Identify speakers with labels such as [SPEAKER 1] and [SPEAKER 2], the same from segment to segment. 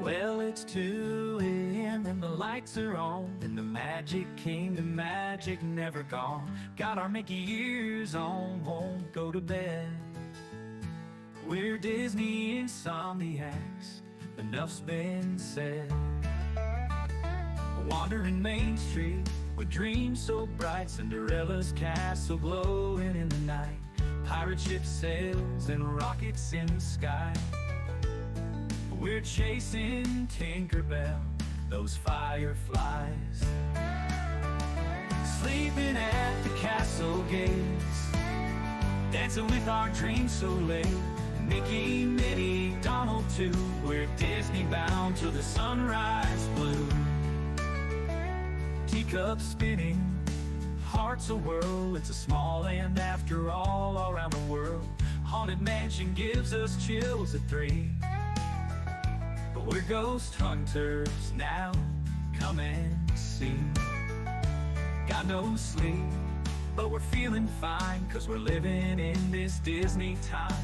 [SPEAKER 1] Well, it's 2 a.m. and the lights are on, and the Magic Kingdom magic never gone. Got our Mickey ears on, won't go to bed. We're Disney Insomniacs, enough's been said. Wandering Main Street with dreams so bright, Cinderella's castle glowing in the night. Pirate ship sails and rockets in the sky. We're chasing Tinkerbell, those fireflies. Sleeping at the castle gates, dancing with our dreams so late. Mickey, Minnie, Donald too, we're Disney bound till the sunrise blue. Teacups spinning, hearts a-whirl, it's a small land after all around the world. Haunted Mansion gives us chills at 3. But we're ghost hunters now, come and see. Got no sleep, but we're feeling fine, 'cause we're living in this Disney time.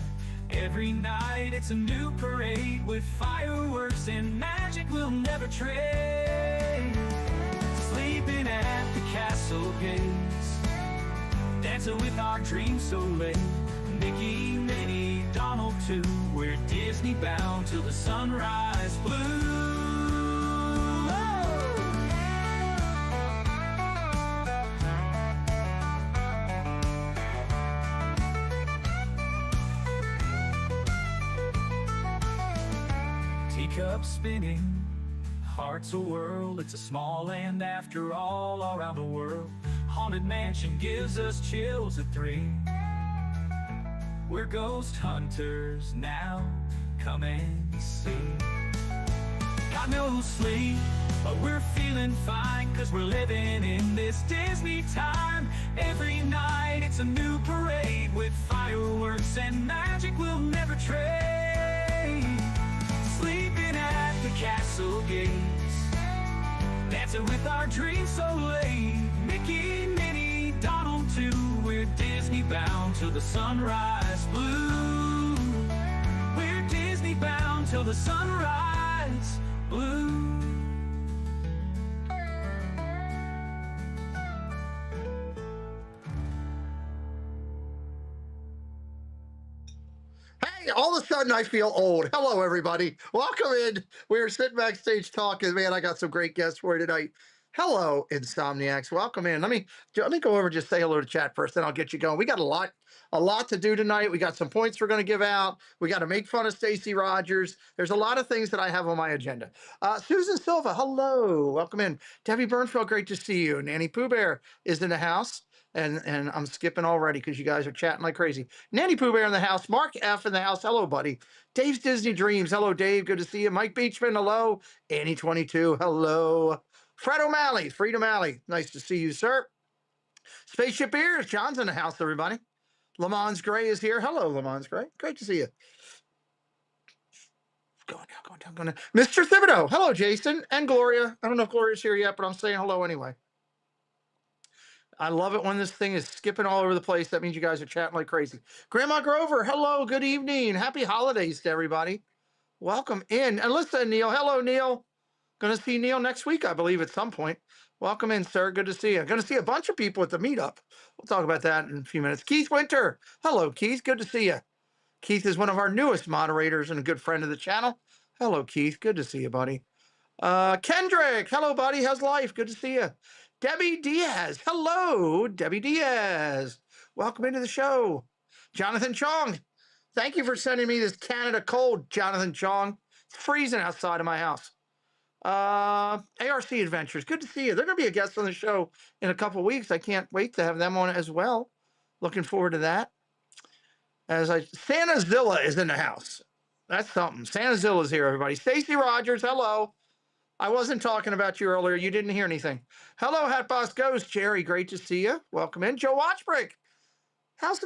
[SPEAKER 1] Every night it's a new parade with fireworks and magic we'll never trade. Sleeping at the castle gates, dancing with our dreams so late. Mickey, Minnie, Donald too, we're Disney bound till the sunrise blue. Teacups spinning, hearts a-whirl, it's a small land after all around the world. Haunted Mansion gives us chills at 3. We're ghost hunters now, come and see. Got no sleep, but we're feeling fine, 'cause we're living in this Disney time. Every night it's a new parade with fireworks and magic we'll never trade. Sleeping at the castle gates, dancing with our dreams so late. Mickey, Minnie, Donald too, we're Disney bound till the sunrise blue. We're Disney bound till the sunrise blue.
[SPEAKER 2] Hey, all of a sudden I feel old. Hello, everybody. Welcome in. We're sitting backstage talking. Man, I got some great guests for you tonight. Hello, Insomniacs. Welcome in. Let me go over and just say hello to chat first, then I'll get you going. We got a lot to do tonight. We got some points we're going to give out. We got to make fun of Stacey Rogers. There's a lot of things that I have on my agenda. Susan Silva, hello. Welcome in. Debbie Bernfeld, great to see you. Nanny Pooh Bear is in the house. And I'm skipping already because you guys are chatting like crazy. Nanny Pooh Bear in the house. Mark F in the house. Hello, buddy. Dave's Disney Dreams. Hello, Dave. Good to see you. Mike Beachman. Hello. Annie22. Hello. Fred O'Malley. Freed O'Malley. Nice to see you, sir. Spaceship Ears. John's in the house, everybody. Lamons Gray is here. Hello, Lamons Gray. Great to see you. Going down. Mr. Thibodeau. Hello, Jason and Gloria. I don't know if Gloria's here yet, but I'm saying hello anyway. I love it when this thing is skipping all over the place. That means you guys are chatting like crazy. Grandma Grover, hello, good evening. Happy holidays to everybody. Welcome in. And listen, Neil. Hello, Neil. Going to see Neil next week, I believe, at some point. Welcome in, sir. Good to see you. Going to see a bunch of people at the meetup. We'll talk about that in a few minutes. Keith Winter. Hello, Keith. Good to see you. Keith is one of our newest moderators and a good friend of the channel. Hello, Keith. Good to see you, buddy. Kendrick. Hello, buddy. How's life? Good to see you. Debbie Diaz. Hello, Debbie Diaz. Welcome into the show. Jonathan Chong. Thank you for sending me this Canada cold, Jonathan Chong. It's freezing outside of my house. ARC Adventures. Good to see you. They're going to be a guest on the show in a couple of weeks. I can't wait to have them on as well. Looking forward to that. Santa Zilla is in the house. That's something. Santa Zilla's here, everybody. Stacey Rogers. Hello. I wasn't talking about you earlier. You didn't hear anything. Hello, Hat Boss Ghost. Jerry, great to see you. Welcome in. Joe Watchbreak. How's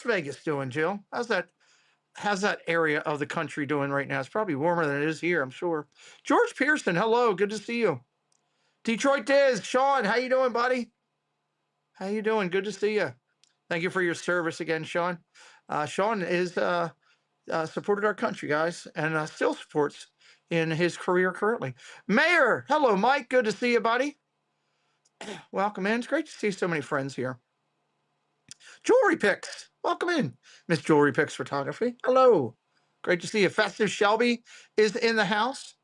[SPEAKER 2] Vegas doing, Jill? How's that area of the country doing right now? It's probably warmer than it is here, I'm sure. George Pearson, hello. Good to see you. Detroit Diz. Sean, how you doing, buddy? How you doing? Good to see you. Thank you for your service again, Sean. Sean is supported our country, guys, and still supports in his career currently. Mayor, hello, Mike. Good to see you, buddy. Welcome in. It's great to see so many friends here. Jewelry Picks, welcome in. Miss Jewelry Picks Photography, hello. Great to see you. Festive Shelby is in the house.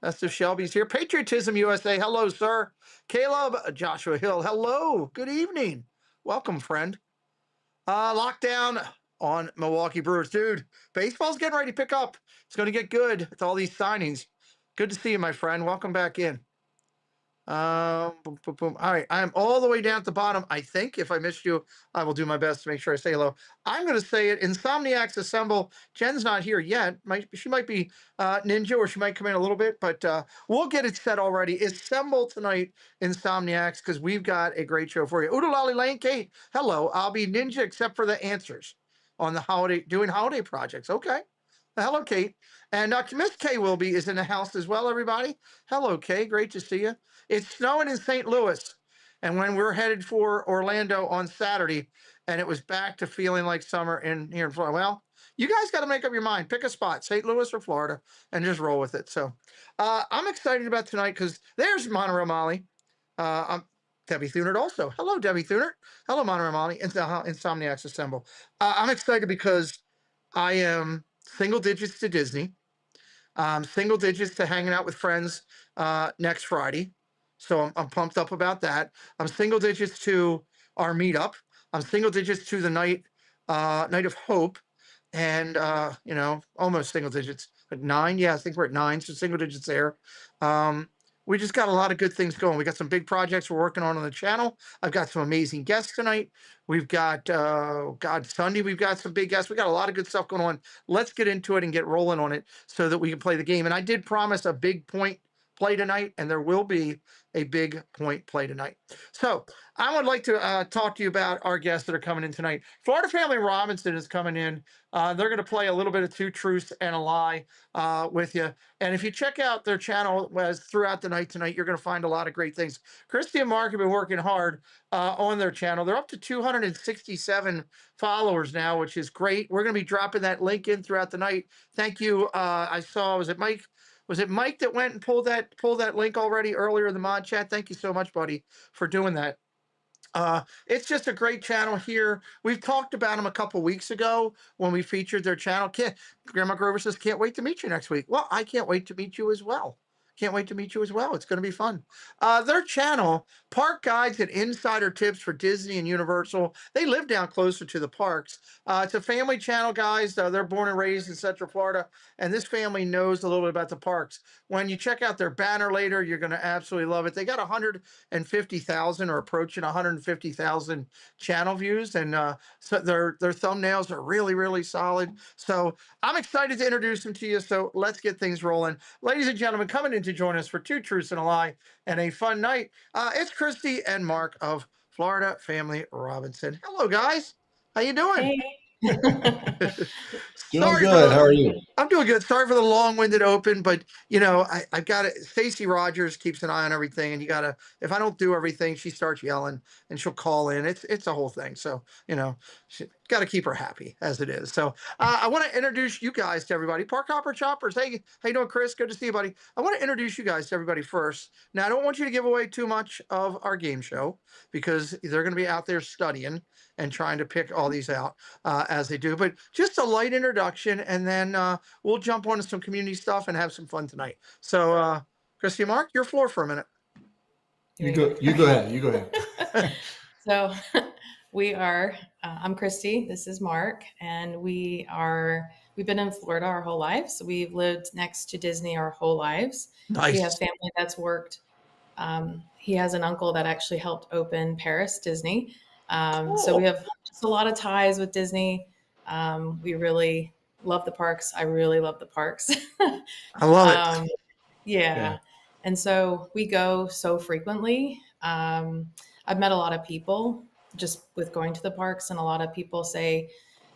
[SPEAKER 2] Festive Shelby's here. Patriotism USA, hello, sir. Caleb, Joshua Hill, hello. Good evening. Welcome, friend. Lockdown on Milwaukee Brewers. Dude, baseball's getting ready to pick up. It's going to get good with all these signings. Good to see you, my friend. Welcome back in. Boom, boom, boom. All right, I'm all the way down at the bottom. I think if I missed you, I will do my best to make sure I say hello. I'm going to say it. Insomniacs assemble. Jen's not here yet. She might be Ninja, or she might come in a little bit, but we'll get it set already. Assemble tonight, Insomniacs, because we've got a great show for you. Oodalali Lane, Kate. Hello. I'll be Ninja except for the answers on the holiday, doing holiday projects. Okay. Hello, Kate. And Miss Kay Wilby is in the house as well, everybody. Hello, Kay. Great to see you. It's snowing in St. Louis. And when we're headed for Orlando on Saturday, and it was back to feeling like summer here in Florida. Well, you guys got to make up your mind. Pick a spot, St. Louis or Florida, and just roll with it. So I'm excited about tonight because there's Monterey Molly. I'm Debbie Thunert also. Hello, Debbie Thunert. Hello, Monterey Molly. Insomniacs Assemble. I'm excited because I am single digits to Disney, single digits to hanging out with friends next Friday. So I'm pumped up about that. I'm single digits to our meetup. I'm single digits to the night of hope, and almost single digits, like 9. Yeah, I think we're at 9, so single digits there. We just got a lot of good things going. We got some big projects we're working on the channel. I've got some amazing guests tonight. We've got Sunday. We've got some big guests. We got a lot of good stuff going on. Let's get into it and get rolling on it so that we can play the game. And I did promise a big point play tonight, and there will be a big point play tonight. So I would like to talk to you about our guests that are coming in tonight. Florida Family Robinson is coming in. They're going to play a little bit of Two Truths and a Lie with you. And if you check out their channel throughout the night tonight, you're going to find a lot of great things. Christy and Mark have been working hard on their channel. They're up to 267 followers now, which is great. We're going to be dropping that link in throughout the night. Thank you. I saw, was it Mike? Was it Mike that went and pulled that link already earlier in the mod chat? Thank you so much, buddy, for doing that. It's just a great channel here. We've talked about them a couple weeks ago when we featured their channel. Grandma Grover says, can't wait to meet you next week. Well, I can't wait to meet you as well. Can't wait to meet you as well. It's going to be fun. Their channel, Park Guides and Insider Tips for Disney and Universal. They live down closer to the parks. It's a family channel, guys. They're born and raised in Central Florida, and this family knows a little bit about the parks. When you check out their banner later, you're going to absolutely love it. They got 150,000 or approaching 150,000 channel views, and so their thumbnails are really, really solid. So I'm excited to introduce them to you. So let's get things rolling. Ladies and gentlemen, coming in to join us for Two Truths and a Lie and a fun night, it's Christy and Mark of Florida Family Robinson. Hello, guys. How you doing?
[SPEAKER 3] Hey.
[SPEAKER 4] Doing good. How are you?
[SPEAKER 2] I'm doing good. Sorry for the long-winded open, but I've got it. Stacey Rogers keeps an eye on everything, and you gotta. If I don't do everything, she starts yelling, and she'll call in. It's a whole thing. So got to keep her happy as it is. So I want to introduce you guys to everybody. Park Hopper Choppers. Hey, how you doing, Chris? Good to see you, buddy. I want to introduce you guys to everybody first. Now, I don't want you to give away too much of our game show because they're going to be out there studying and trying to pick all these out as they do. But just a light introduction, and then we'll jump onto some community stuff and have some fun tonight. So, Christy, Mark, your floor for a minute.
[SPEAKER 4] You go ahead. You go ahead.
[SPEAKER 3] So we are, I'm Christy, this is Mark, and we've been in Florida our whole lives. We've lived next to Disney our whole lives.
[SPEAKER 2] Nice.
[SPEAKER 3] We have family that's worked. He has an uncle that actually helped open Paris Disney. So we have just a lot of ties with Disney. We really love the parks. I really love the parks.
[SPEAKER 2] I love it.
[SPEAKER 3] Yeah. And so we go so frequently. I've met a lot of people just with going to the parks, and a lot of people say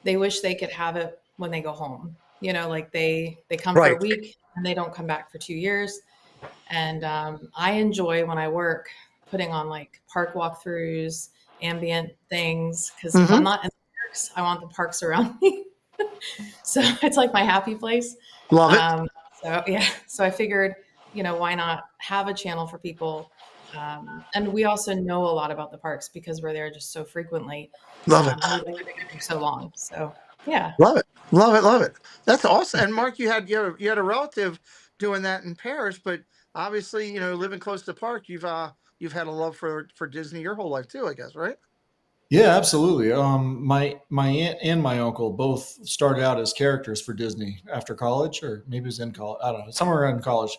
[SPEAKER 3] they wish they could have it when they go home. Like they come for a week and they don't come back for 2 years. And I enjoy when I work putting on like park walkthroughs, ambient things, because if I'm not in the parks, I want the parks around me. So it's like my happy place.
[SPEAKER 2] Love it.
[SPEAKER 3] So yeah, so I figured, why not have a channel for people? And we also know a lot about the parks because we're there just so frequently.
[SPEAKER 2] Love it.
[SPEAKER 3] We've been there for so long. So yeah.
[SPEAKER 2] Love it. Love it. Love it. That's awesome. And Mark, you had a relative doing that in Paris, but obviously, living close to the park, you've had a love for Disney your whole life too, I guess, right?
[SPEAKER 4] Yeah, absolutely. My aunt and my uncle both started out as characters for Disney after college, or maybe it was in college. I don't know, somewhere around college.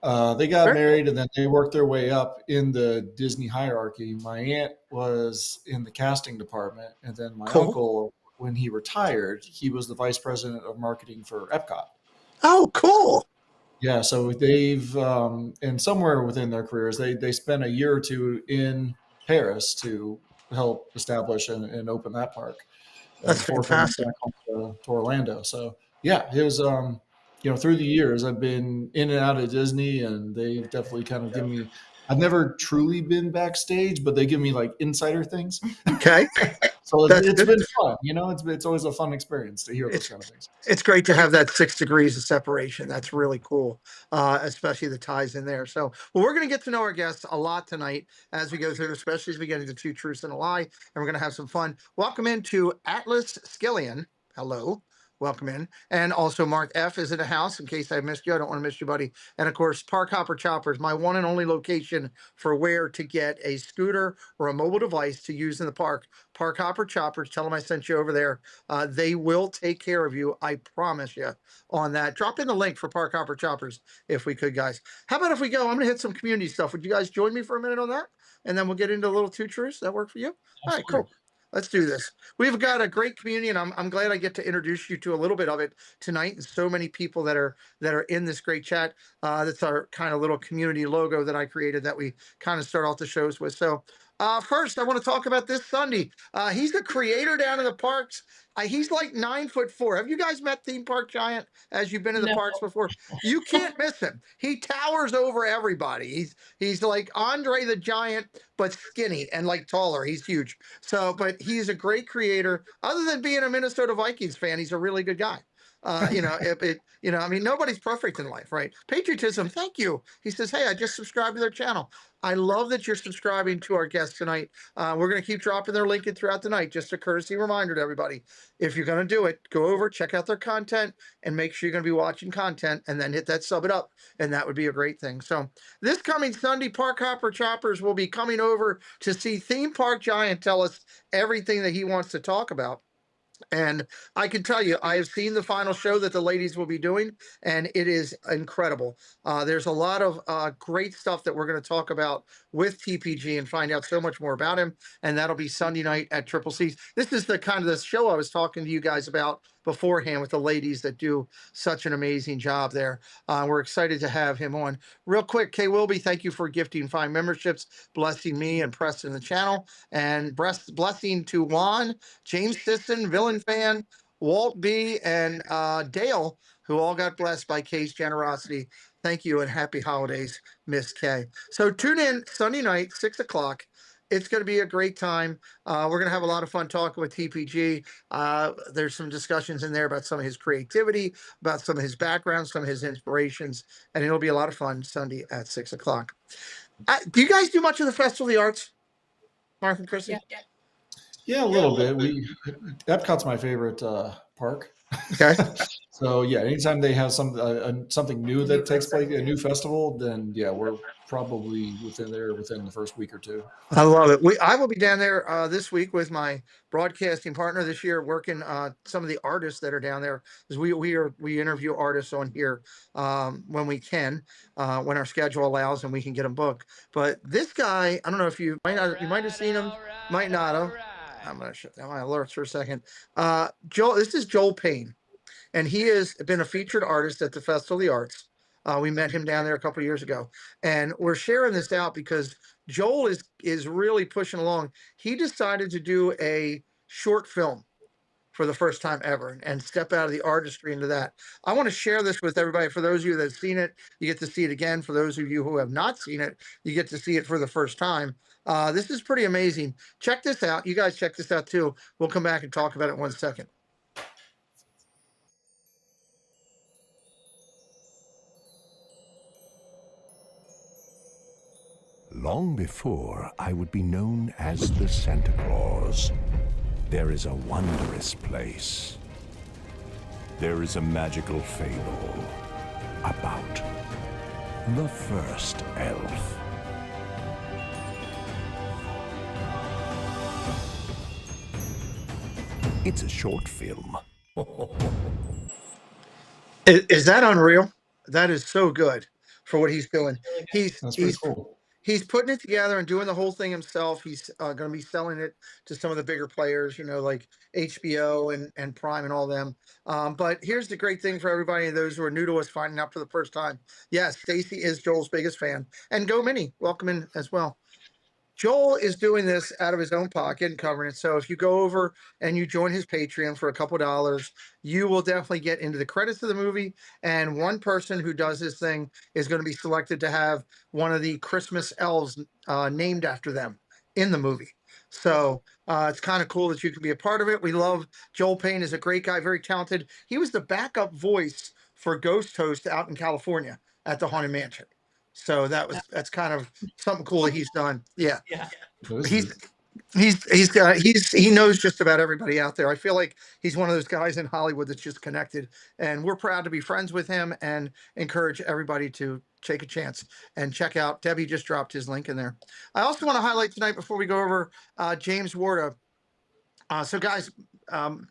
[SPEAKER 4] They got
[SPEAKER 2] Sure.
[SPEAKER 4] married and then they worked their way up in the Disney hierarchy. My aunt was in the casting department, and then my
[SPEAKER 2] Cool.
[SPEAKER 4] uncle, when he retired, he was the vice president of marketing for Epcot.
[SPEAKER 2] Oh, cool.
[SPEAKER 4] Yeah, so they've and somewhere within their careers, they spent a year or two in Paris to help establish and open that park
[SPEAKER 2] That's
[SPEAKER 4] before coming
[SPEAKER 2] fantastic.
[SPEAKER 4] back home to Orlando. So yeah, it was through the years I've been in and out of Disney, and they've definitely kind of given me. I've never truly been backstage, but they give me like insider things.
[SPEAKER 2] Okay.
[SPEAKER 4] So
[SPEAKER 2] That's
[SPEAKER 4] it's
[SPEAKER 2] good.
[SPEAKER 4] been fun. It's always a fun experience to hear those
[SPEAKER 2] It's
[SPEAKER 4] kind of things.
[SPEAKER 2] it's great to have that 6 degrees of separation. That's really cool, especially the ties in there. So, well, we're going to get to know our guests a lot tonight as we go through, especially as we get into Two Truths and a Lie, and we're going to have some fun. Welcome into Atlas Skillion. Hello. Welcome in. And also Mark F is in the house in case I missed you. I don't want to miss you, buddy. And of course, Park Hopper Choppers, my one and only location for where to get a scooter or a mobile device to use in the park. Park Hopper Choppers, tell them I sent you over there. They will take care of you. I promise you on that. Drop in the link for Park Hopper Choppers if we could, guys. How about if we go? I'm going to hit some community stuff. Would you guys join me for a minute on that? And then we'll get into a little two truths. That work for you? All right,
[SPEAKER 4] Absolutely.
[SPEAKER 2] cool. Let's do this. We've got a great community, and I'm glad I get to introduce you to a little bit of it tonight. And so many people that are in this great chat. That's our kind of little community logo that I created that we kind of start off the shows with. So first, I want to talk about this Sunday. He's the creator down in the parks. He's like 9'4". Have you guys met Theme Park Giant as you've been in the
[SPEAKER 3] No.
[SPEAKER 2] parks before? You can't miss him. He towers over everybody. He's like Andre the Giant, but skinny and like taller. He's huge. So, but he's a great creator. Other than being a Minnesota Vikings fan, he's a really good guy. I mean, nobody's perfect in life, right? Patriotism, thank you. He says, hey, I just subscribed to their channel. I love that you're subscribing to our guests tonight. We're going to keep dropping their link in throughout the night. Just a courtesy reminder to everybody. If you're going to do it, go over, check out their content, and make sure you're going to be watching content, and then hit that sub it up, and that would be a great thing. So this coming Sunday, Park Hopper Choppers will be coming over to see Theme Park Giant tell us everything that he wants to talk about. And I can tell you, I have seen the final show that the ladies will be doing, and it is incredible. There's a lot of great stuff that we're going to talk about with TPG and find out so much more about him. And that'll be Sunday night at Triple C's. This is the kind of the show I was talking to you guys about beforehand with the ladies that do such an amazing job there. We're excited to have him on. Real quick, Kay Wilby, thank you for gifting 5 memberships, blessing me and Preston the channel, and blessing to Juan, James Sisson, Villain Fan, Walt B, and Dale, who all got blessed by Kay's generosity. Thank you and happy holidays, Miss Kay. So tune in Sunday night, 6 o'clock. It's going to be a great time. We're going to have a lot of fun talking with TPG. There's some discussions in there about some of his creativity, about some of his background, some of his inspirations, and it'll be a lot of fun Sunday at 6 o'clock. Do you guys do much of the Festival of the Arts, Mark and Chrissy?
[SPEAKER 3] Yeah.
[SPEAKER 4] Yeah, a little bit. Epcot's my favorite park.
[SPEAKER 2] Okay.
[SPEAKER 4] So yeah, anytime they have something new that takes place, a new festival, then yeah, we're probably within the first week or two.
[SPEAKER 2] I love it. I will be down there this week with my broadcasting partner this year, working some of the artists that are down there. Because we interview artists on here when we can, when our schedule allows, and we can get them booked. But this guy, I don't know if you might have seen him, might not have. I'm gonna shut down my alerts for a second. This is Joel Payne, and he has been a featured artist at the Festival of the Arts. We met him down there a couple of years ago, and we're sharing this out because Joel is really pushing along. He decided to do a short film for the first time ever and step out of the artistry into that. I want to share this with everybody. For those of you that have seen it, you get to see it again. For those of you who have not seen it, you get to see it for the first time. This is pretty amazing. Check this out. You guys check this out too. We'll come back and talk about it in 1 second.
[SPEAKER 5] long before I would be known as the Santa Claus, there is a wondrous place. There is a magical fable about the first elf. It's a short film.
[SPEAKER 2] Is that unreal? That is so good for what he's doing.
[SPEAKER 3] Really good.
[SPEAKER 2] He's
[SPEAKER 4] That's pretty
[SPEAKER 2] he's
[SPEAKER 4] cool.
[SPEAKER 2] he's putting it together and doing the whole thing himself. He's going to be selling it to some of the bigger players, like HBO and Prime and all them. But here's the great thing for everybody and those who are new to us finding out for the first time. Yes, Stacy is Joel's biggest fan, and Go Mini, welcome in as well. Joel is doing this out of his own pocket and covering it. So if you go over and you join his Patreon for a couple dollars, you will definitely get into the credits of the movie. And one person who does this thing is going to be selected to have one of the Christmas elves named after them in the movie. So it's kind of cool that you can be a part of it. We love Joel Payne is a great guy, very talented. He was the backup voice for Ghost Host out in California at the Haunted Mansion. So that's kind of something cool that he's done. Yeah.
[SPEAKER 3] Yeah.
[SPEAKER 4] That is
[SPEAKER 2] He's
[SPEAKER 4] neat.
[SPEAKER 2] he knows just about everybody out there. I feel like he's one of those guys in Hollywood that's just connected, and we're proud to be friends with him and encourage everybody to take a chance and check out. Debbie just dropped his link in there. I also want to highlight tonight before we go over James Warda. So guys,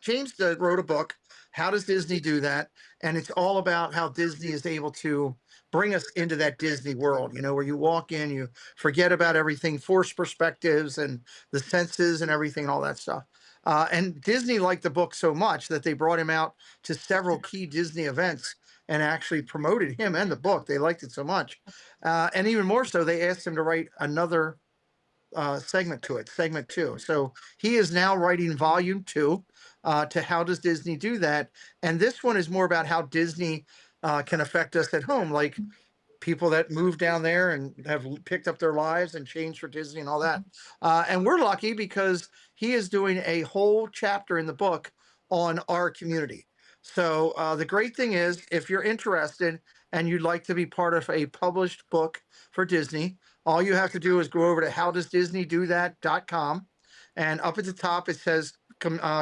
[SPEAKER 2] James wrote a book, How Does Disney Do That? And it's all about how Disney is able to bring us into that Disney world, where you walk in, you forget about everything, force perspectives and the senses and everything, and all that stuff. And Disney liked the book so much that they brought him out to several key Disney events and actually promoted him and the book. They liked it so much. And even more so, they asked him to write another segment to it, segment 2. So he is now writing volume 2 to How Does Disney Do That? And this one is more about how Disney can affect us at home, like people that move down there and have picked up their lives and changed for Disney and all that. And we're lucky because he is doing a whole chapter in the book on our community. So the great thing is, if you're interested and you'd like to be part of a published book for Disney, all you have to do is go over to howdoesdisneydothat.com, and up at the top it says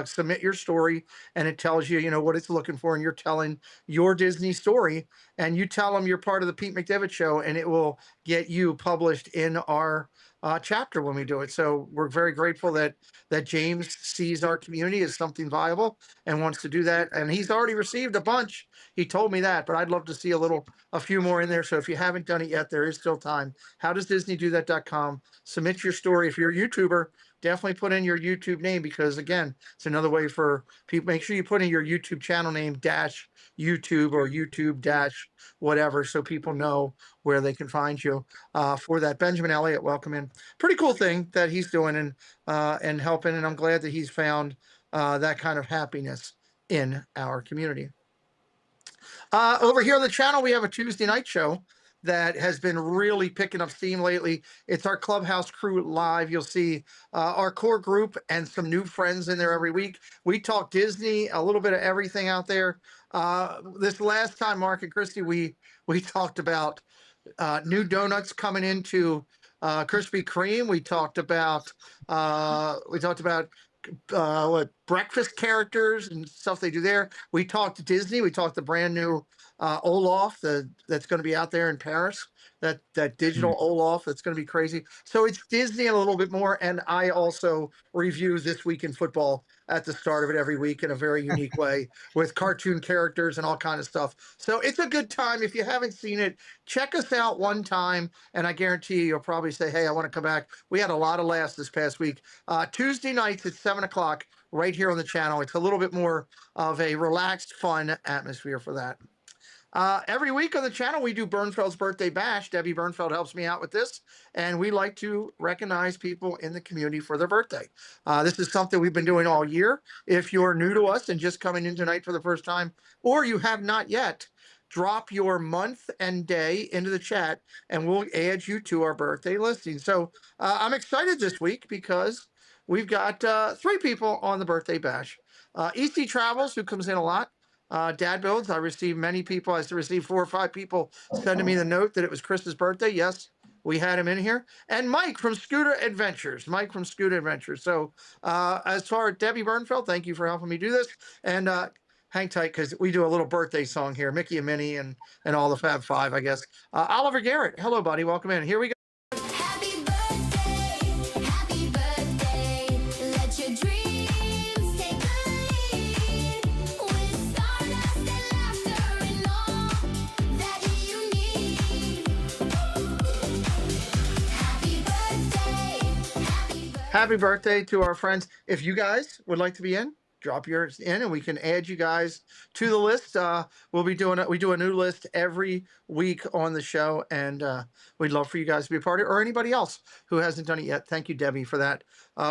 [SPEAKER 2] submit your story, and it tells you what it's looking for, and you're telling your Disney story, and you tell them you're part of the Pete McDevitt Show, and it will get you published in our chapter when we do it. So we're very grateful that James sees our community as something viable and wants to do that, and he's already received a bunch. He told me that, but I'd love to see a few more in there. So if you haven't done it yet, there is still time. Howdoesdisneydothat.com. Submit your story. If you're a YouTuber, definitely put in your YouTube name, because again, it's another way for people. Make sure you put in your YouTube channel name dash YouTube or YouTube dash whatever, so people know where they can find you for that. Benjamin Elliott, welcome in. Pretty cool thing that he's doing and helping, and I'm glad that he's found that kind of happiness in our community. Over here on the channel, we have a Tuesday night show that has been really picking up steam lately. It's our Clubhouse Crew Live. You'll see our core group and some new friends in there every week. We talk Disney, a little bit of everything out there. This last time, Mark and Christy, we talked about new donuts coming into Krispy Kreme. We talked about what breakfast characters and stuff they do there. We talked to Disney. We talked the brand new Olaf that's going to be out there in Paris. That digital Olaf that's going to be crazy. So it's Disney a little bit more, and I also review This Week in Football at the start of it every week in a very unique way with cartoon characters and all kind of stuff. So it's a good time. If you haven't seen it, check us out one time, and I guarantee you'll probably say, hey, I want to come back. We had a lot of laughs this past week. Tuesday nights at 7 o'clock right here on the channel. It's a little bit more of a relaxed, fun atmosphere for that. Every week on the channel, we do Bernfeld's Birthday Bash. Debbie Bernfeld helps me out with this, and we like to recognize people in the community for their birthday. This is something we've been doing all year. If you're new to us and just coming in tonight for the first time, or you have not yet, drop your month and day into the chat, and we'll add you to our birthday listing. So I'm excited this week because we've got 3 people on the Birthday Bash. EC Travels, who comes in a lot. Dad Builds, I received many people. I received 4 or 5 people sending me the note that it was Chris's birthday. Yes, we had him in here, and Mike from Scooter Adventures. Mike from Scooter Adventures. So as far as Debbie Bernfeld, thank you for helping me do this, and hang tight because we do a little birthday song here, Mickey and Minnie and all the Fab Five, I guess. Oliver Garrett, hello, buddy, welcome in. Here we go.
[SPEAKER 6] Happy birthday, let your dreams take the lead. With stardust and laughter and all that you need.
[SPEAKER 2] Happy birthday to our friends. If you guys would like to be in, drop yours in and we can add you guys to the list. We do a new list every week on the show, and we'd love for you guys to be a part of it, or anybody else who hasn't done it yet. Thank you, Debbie, for that.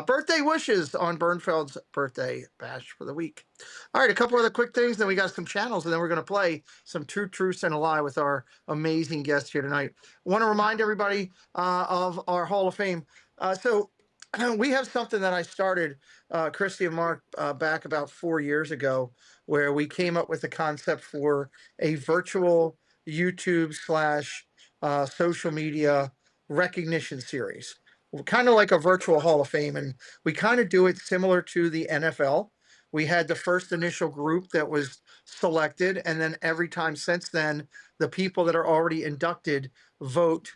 [SPEAKER 2] Birthday wishes on Bernfeld's birthday bash for the week. All right, a couple other quick things, then we got some channels, and then we're going to play some Two Truths and a Lie with our amazing guest here tonight. Want to remind everybody of our Hall of Fame. So we have something that I started, Christy and Mark, back about 4 years ago, where we came up with the concept for a virtual YouTube / social media recognition series, kind of like a virtual Hall of Fame. And we kind of do it similar to the NFL. We had the first initial group that was selected, and then every time since then, the people that are already inducted vote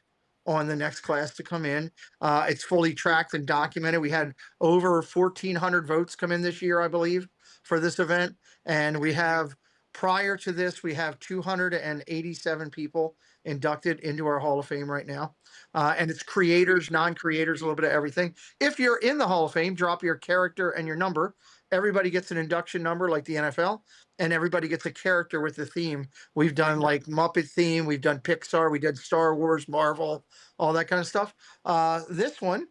[SPEAKER 2] on the next class to come in. It's fully tracked and documented. We had over 1,400 votes come in this year, I believe, for this event. And we have, prior to this, we have 287 people inducted into our Hall of Fame right now. And it's creators, non-creators, a little bit of everything. If you're in the Hall of Fame, drop your character and your number. Everybody gets an induction number like the NFL, and everybody gets a character with the theme. We've done like Muppet theme, we've done Pixar, we did Star Wars, Marvel, all that kind of stuff. This one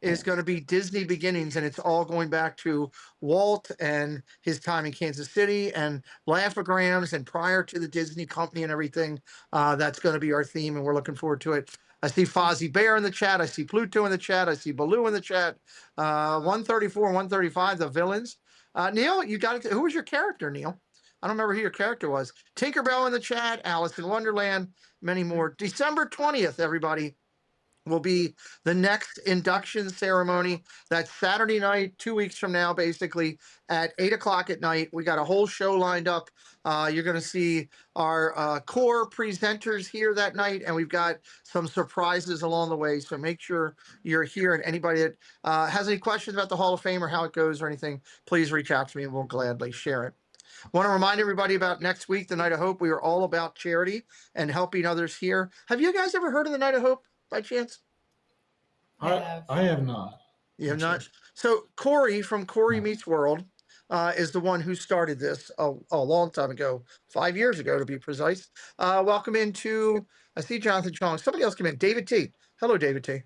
[SPEAKER 2] is going to be Disney Beginnings, and it's all going back to Walt and his time in Kansas City and Laugh-O-Grams and prior to the Disney company and everything. That's going to be our theme, and we're looking forward to it. I see Fozzie Bear in the chat. I see Pluto in the chat. I see Baloo in the chat. 134, 135, the villains. Neil, you got it. Who was your character, Neil? I don't remember who your character was. Tinkerbell in the chat. Alice in Wonderland. Many more. December 20th, everybody, will be the next induction ceremony. That's Saturday night, 2 weeks from now, basically at 8 o'clock at night. We got a whole show lined up. You're going to see our core presenters here that night, and we've got some surprises along the way. So make sure you're here, and anybody that has any questions about the Hall of Fame or how it goes or anything, please reach out to me and we'll gladly share it. Want to remind everybody about next week, the Night of Hope. We are all about charity and helping others here. Have you guys ever heard of the Night of Hope by chance?
[SPEAKER 4] I have not.
[SPEAKER 2] You have not? So Corey from Corey Meets World is the one who started this a long time ago, 5 years ago to be precise. Welcome into, I see Jonathan Chong. Somebody else came in, David T. Hello, David T.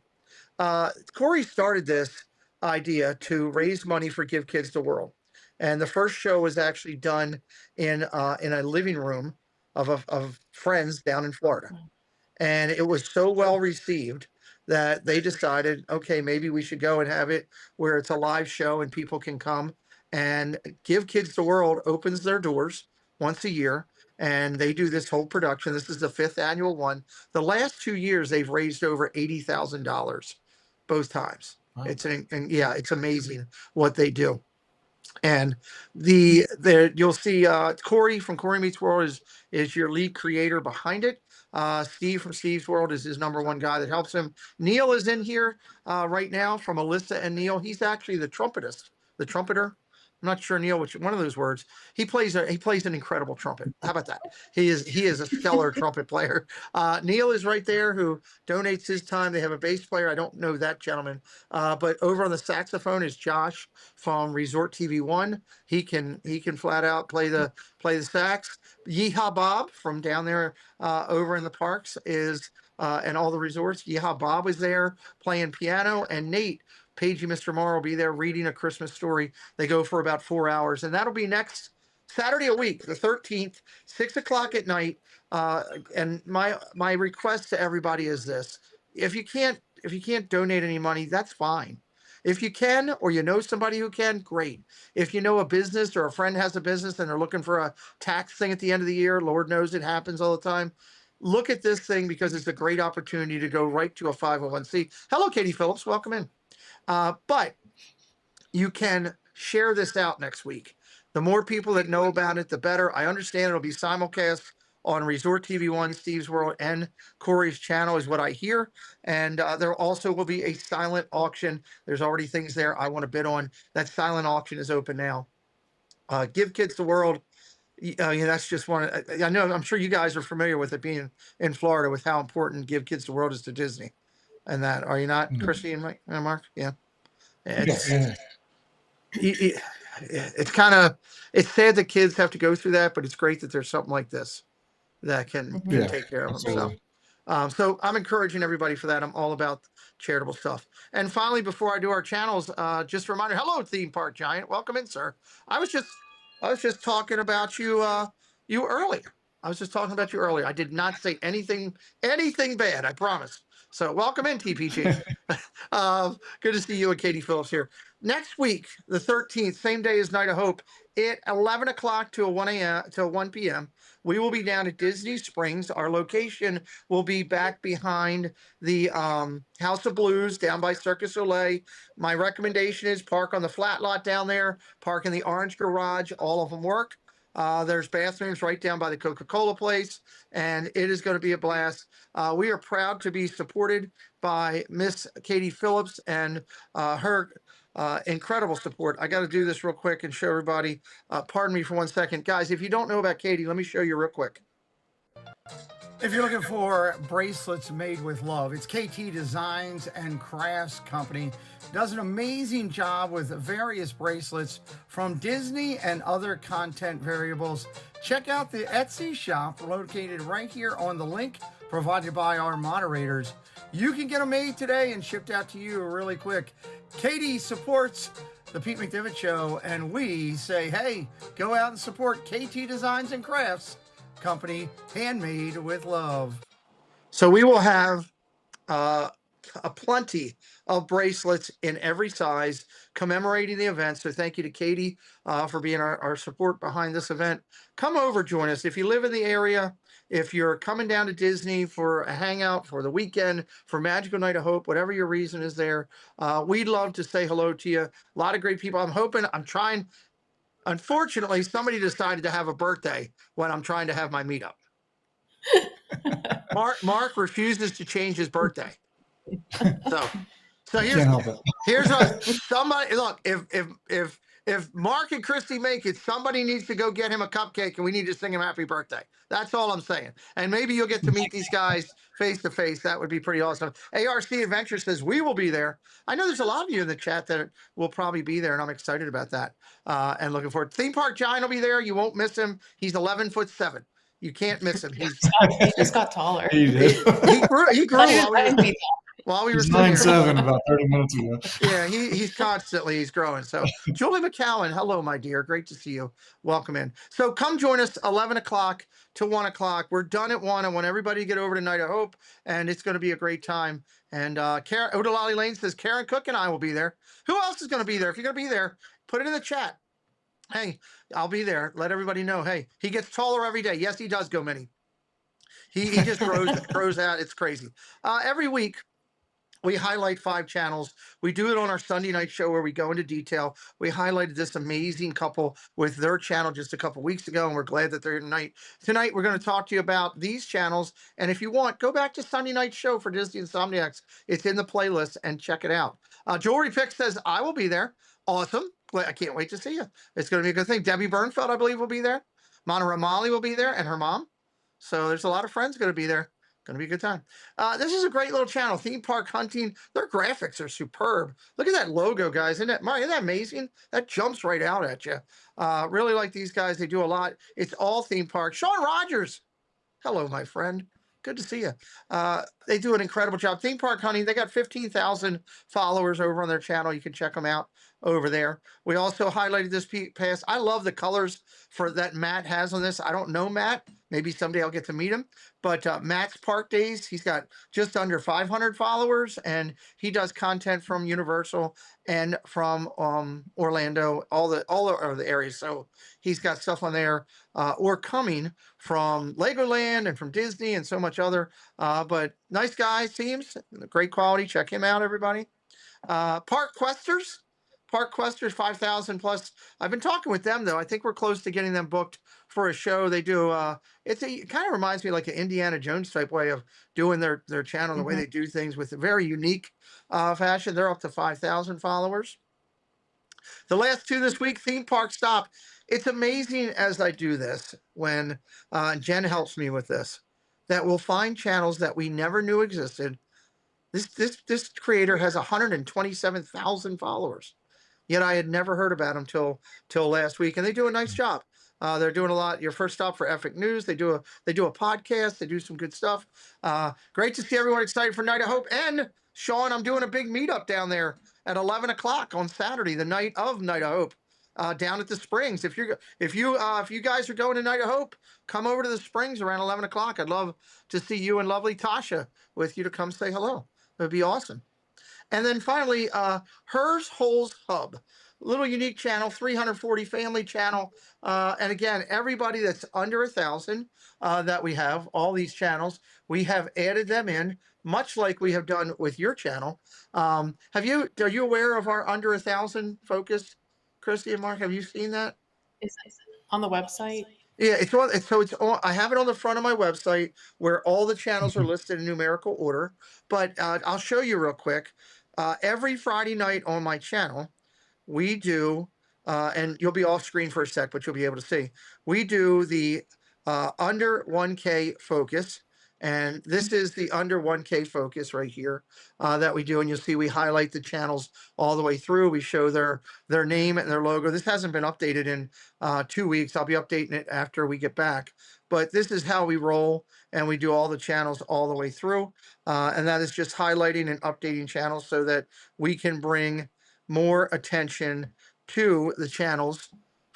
[SPEAKER 2] Corey started this idea to raise money for Give Kids the World. And the first show was actually done in a living room of friends down in Florida. And it was so well received that they decided, okay, maybe we should go and have it where it's a live show and people can come. And Give Kids the World opens their doors once a year, and they do this whole production. This is the 5th annual one. The last 2 years, they've raised over $80,000 both times. Wow. It's amazing what they do. And you'll see Corey from Corey Meets World is your lead creator behind it. Steve from Steve's World is his #1 guy that helps him. Neil is in here right now from Alyssa and Neil. He's actually the trumpeter. I'm not sure, Neil, which one of those words. He plays an incredible trumpet. How about that? He is a stellar trumpet player. Neil is right there, who donates his time. They have a bass player. I don't know that gentleman. But over on the saxophone is Josh from Resort TV 1. He can flat out play the sax. Yeehaw Bob from down there over in the parks is and all the resorts. Yeehaw Bob is there playing piano, and Nate Pagey Mr. Morrow will be there reading A Christmas Story. They go for about 4 hours, and that'll be next Saturday a week, the 13th, 6 o'clock at night. And my request to everybody is this: if you can't donate any money, that's fine. If you can, or you know somebody who can, great. If you know a business or a friend has a business and they're looking for a tax thing at the end of the year, Lord knows it happens all the time, look at this thing because it's a great opportunity to go right to a 501c. Hello, Katie Phillips. Welcome in. But you can share this out next week. The more people that know about it, the better. I understand it'll be simulcast on Resort TV One, Steve's World, and Corey's channel is what I hear. And there also will be a silent auction. There's already things there I want to bid on. That silent auction is open now. Give Kids the World. That's just one. I know. I'm sure you guys are familiar with it being in Florida with how important Give Kids the World is to Disney, and that are you not, Chrissy and Mike and Mark? Yeah. It's it's kind of it's sad that kids have to go through that, but it's great that there's something like this that can
[SPEAKER 4] Yeah,
[SPEAKER 2] take care of them. So.
[SPEAKER 4] absolutely.
[SPEAKER 2] So I'm encouraging everybody for that. I'm all about charitable stuff. And finally, before I do our channels, just a reminder, hello, Theme Park Giant. Welcome in, sir. I was just talking about you earlier. I was just talking about you earlier. I did not say anything bad, I promise. So welcome in, TPG. Good to see you and Katie Phillips here. Next week, the 13th, same day as Night of Hope, at 11 o'clock to 1 p.m., we will be down at Disney Springs. Our location will be back behind the House of Blues down by Circus Soleil. My recommendation is park on the flat lot down there, park in the orange garage. All of them work. There's bathrooms right down by the Coca-Cola place, and it is going to be a blast. We are proud to be supported by Miss Katie Phillips and her incredible support. I got to do this real quick and show everybody. Pardon me for 1 second. Guys, if you don't know about Katie, let me show you real quick.
[SPEAKER 7] If you're looking for bracelets made with love, it's KT Designs and Crafts Company. Does an amazing job with various bracelets from Disney and other content variables. Check out the Etsy shop located right here on the link provided by our moderators. You can get them made today and shipped out to you really quick. Katie supports the Pete McDivitt Show, and we say, hey, go out and support KT Designs and Crafts Company, handmade with love.
[SPEAKER 2] So we will have a plenty of bracelets in every size commemorating the event. So thank you to Katie for being our support behind this event. Come over, join us. If you live in the area, if you're coming down to Disney for a hangout, for the weekend, for Magical Night of Hope, whatever your reason is there, we'd love to say hello to you. A lot of great people. I'm trying. Unfortunately, somebody decided to have a birthday when I'm trying to have my meetup. Mark refuses to change his birthday. So
[SPEAKER 4] Can't help it.
[SPEAKER 2] here's what somebody look. If Mark and Christy make it, somebody needs to go get him a cupcake, and we need to sing him happy birthday. That's all I'm saying. And maybe you'll get to meet these guys face to face. That would be pretty awesome. ARC Adventure says we will be there. I know there's a lot of you in the chat that will probably be there, and I'm excited about that and looking forward. Theme Park Giant will be there. You won't miss him. He's 11'7". You can't miss him.
[SPEAKER 3] He just got taller.
[SPEAKER 4] He did.
[SPEAKER 2] He grew while we were
[SPEAKER 4] He's
[SPEAKER 2] sitting here.
[SPEAKER 4] 9'7" about 30 minutes ago.
[SPEAKER 2] Yeah, he's growing. So Julie McCowan, hello, my dear. Great to see you. Welcome in. So come join us 11 o'clock to 1 o'clock. We're done at 1. I want everybody to get over to Night of Hope, and it's going to be a great time. And Karen Odalali Lane says Karen Cook and I will be there. Who else is going to be there? If you're going to be there, put it in the chat. Hey, I'll be there. Let everybody know. Hey, he gets taller every day. Yes, he does, Go Mini. He just grows out. It's crazy. Every week, we highlight 5 channels. We do it on our Sunday night show where we go into detail. We highlighted this amazing couple with their channel just a couple weeks ago, and we're glad that they're here tonight. Tonight, we're going to talk to you about these channels. And if you want, go back to Sunday night show for Disney Insomniacs. It's in the playlist, and check it out. Jewelry Pick says, I will be there. Awesome. I can't wait to see you. It's going to be a good thing. Debbie Bernfeld, I believe, will be there. Mona Ramali will be there, and her mom. So there's a lot of friends going to be there. Going to be a good time. This is a great little channel, Theme Park Hunting. Their graphics are superb. Look at that logo, guys. Isn't that amazing? That jumps right out at you. Really like these guys. They do a lot. It's all theme park. Sean Rogers. Hello, my friend. Good to see you. They do an incredible job. Theme Park Hunting, they got 15,000 followers over on their channel. You can check them out over there. We also highlighted this past. I love the colors for that Matt has on this. I don't know Matt, Maybe someday I'll get to meet him. But Matt's Park Days, he's got just under 500 followers, and he does content from Universal and from Orlando, all the areas. So he's got stuff on there, or coming from Legoland and from Disney and so much other. But nice guy, seems great quality. Check him out, everybody. Park Questers. Park Questers 5,000 plus. I've been talking with them though. I think we're close to getting them booked for a show. They do it kind of reminds me like an Indiana Jones type way of doing their channel, the way
[SPEAKER 3] Mhm.
[SPEAKER 2] they do things with a very unique fashion. They're up to 5,000 followers. The last two this week, Theme Park Stop. It's amazing as I do this when Jen helps me with this, that we'll find channels that we never knew existed. This creator has 127,000 followers. Yet I had never heard about them till last week, and they do a nice job. They're doing a lot. Your first stop for Epic News. They do a podcast. They do some good stuff. Great to see everyone excited for Night of Hope. And Sean, I'm doing a big meetup down there at 11 o'clock on Saturday, the night of Night of Hope, down at the Springs. If you guys are going to Night of Hope, come over to the Springs around 11 o'clock. I'd love to see you and lovely Tasha with you to come say hello. It would be awesome. And then finally, Hers Holes Hub, little unique channel, 340 family channel. And again, everybody that's under 1,000 that we have, all these channels, we have added them in, much like we have done with your channel. Are you aware of our under 1,000 focus, Christy and Mark? Have you seen that?
[SPEAKER 3] Is it on the website?
[SPEAKER 2] Yeah, it's on. I have it on the front of my website where all the channels are listed in numerical order. But I'll show you real quick. Every Friday night on my channel, we do, and you'll be off screen for a sec, but you'll be able to see. We do the under 1K focus. And this is the under 1K focus right here that we do. And you'll see we highlight the channels all the way through. We show their name and their logo. This hasn't been updated in 2 weeks. I'll be updating it after we get back. But this is how we roll, and we do all the channels all the way through. And that is just highlighting and updating channels so that we can bring more attention to the channels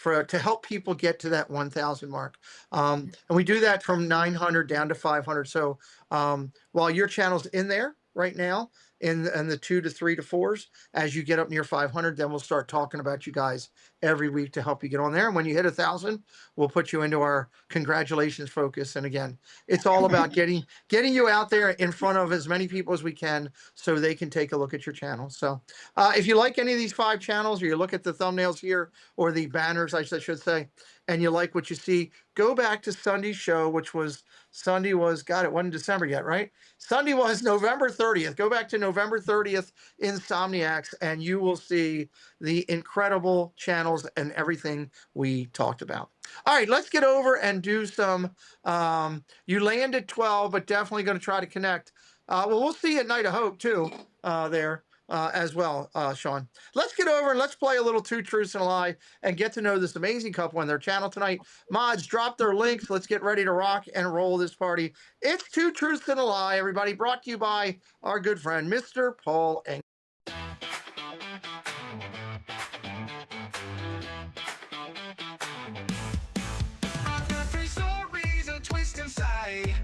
[SPEAKER 2] to help people get to that 1,000 mark. And we do that from 900 down to 500. So while your channel's in there right now, in the 2 to 3 to 4s, as you get up near 500, then we'll start talking about you guys every week to help you get on there. And when you hit 1,000, we'll put you into our congratulations focus. And again, it's all about getting you out there in front of as many people as we can so they can take a look at your channel. So if you like any of these 5 channels, or you look at the thumbnails here, or the banners, I should say, and you like what you see, go back to Sunday's show, which was Sunday was, God, it wasn't December yet, right? Sunday was November 30th. Go back to November 30th, Insomniacs, and you will see the incredible channels and everything we talked about. All right, let's get over and do some, you landed 12, but definitely going to try to connect. Well, we'll see you at Night of Hope too, there. As well, Sean. Let's get over and let's play a little Two Truths and a Lie and get to know this amazing couple on their channel tonight. Mods, drop their links. Let's get ready to rock and roll this party. It's Two Truths and a Lie, everybody. Brought to you by our good friend, Mr. Paul Engel.
[SPEAKER 1] I've got 3 stories, a twist inside.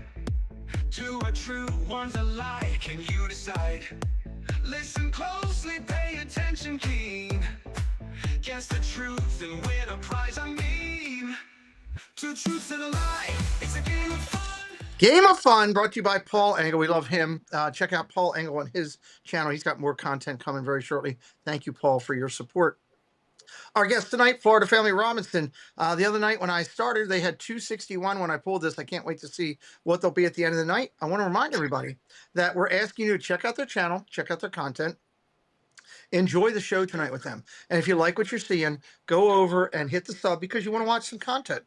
[SPEAKER 1] 2 are true, 1's a lie. Can you decide? Listen closely, pay attention keen. Guess the truth and win a prize. I mean, 2 truths and a lie. It's a game of fun.
[SPEAKER 2] Game of Fun, brought to you by Paul Engel. We love him. Check out Paul Engel on his channel. He's got more content coming very shortly. Thank you, Paul, for your support. Our guest tonight, Florida Family Robinson. The other night when I started, they had 261 when I pulled this. I can't wait to see what they'll be at the end of the night. I want to remind everybody that we're asking you to check out their channel, check out their content, enjoy the show tonight with them. And if you like what you're seeing, go over and hit the sub because you want to watch some content.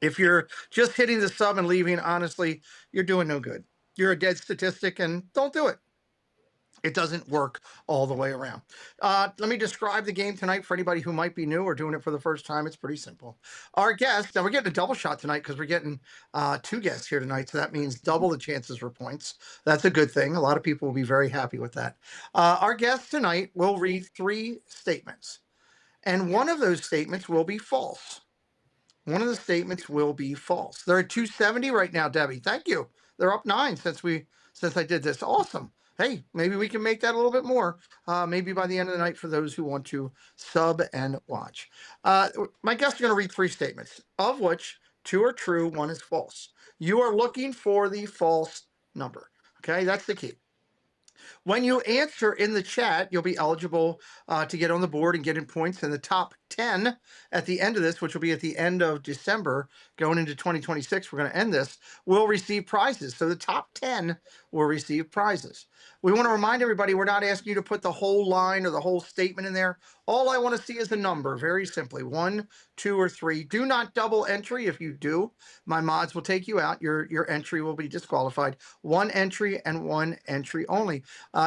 [SPEAKER 2] If you're just hitting the sub and leaving, honestly, you're doing no good. You're a dead statistic, and don't do it. It doesn't work all the way around. Let me describe the game tonight for anybody who might be new or doing it for the first time. It's pretty simple. Our guest, now we're getting a double shot tonight because we're getting 2 guests here tonight. So that means double the chances for points. That's a good thing. A lot of people will be very happy with that. Our guest tonight will read 3 statements. And one of those statements will be false. one of the statements will be false. They're at 270 right now, Debbie. Thank you. They're up 9 since I did this. Awesome. Hey, maybe we can make that a little bit more. Maybe by the end of the night for those who want to sub and watch. My guests are going to read 3 statements, of which 2 are true, 1 is false. You are looking for the false number. Okay, that's the key. When you answer in the chat, you'll be eligible to get on the board and get in points. And the top 10 at the end of this, which will be at the end of December, going into 2026, we're going to end this, will receive prizes. So the top 10 will receive prizes. We want to remind everybody we're not asking you to put the whole line or the whole statement in there. All I want to see is a number, very simply, 1, 2, or 3. Do not double entry. If you do, my mods will take you out. Your entry will be disqualified. 1 entry and 1 entry only.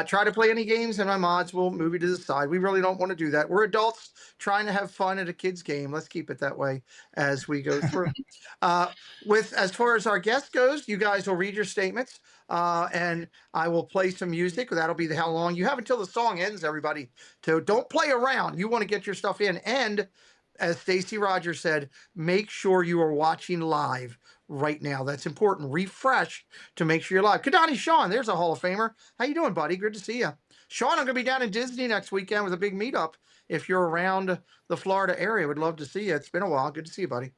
[SPEAKER 2] Try to play any games and my mods will move you to the side. We really don't want to do that. We're adults trying to have fun at a kid's game. Let's keep it that way as we go through. As far as our guest goes, you guys will read your statements and I will play some music. That'll be how long you have until the song ends, everybody. So don't play around. You want to get your stuff in. And as Stacy Rogers said, make sure you are watching live right now. That's important. Refresh to make sure you're live. Kadani Sean, there's a Hall of Famer. How you doing, buddy? Good to see you. Sean, I'm going to be down in Disney next weekend with a big meetup. If you're around the Florida area, would love to see you. It's been a while. Good to see you, buddy.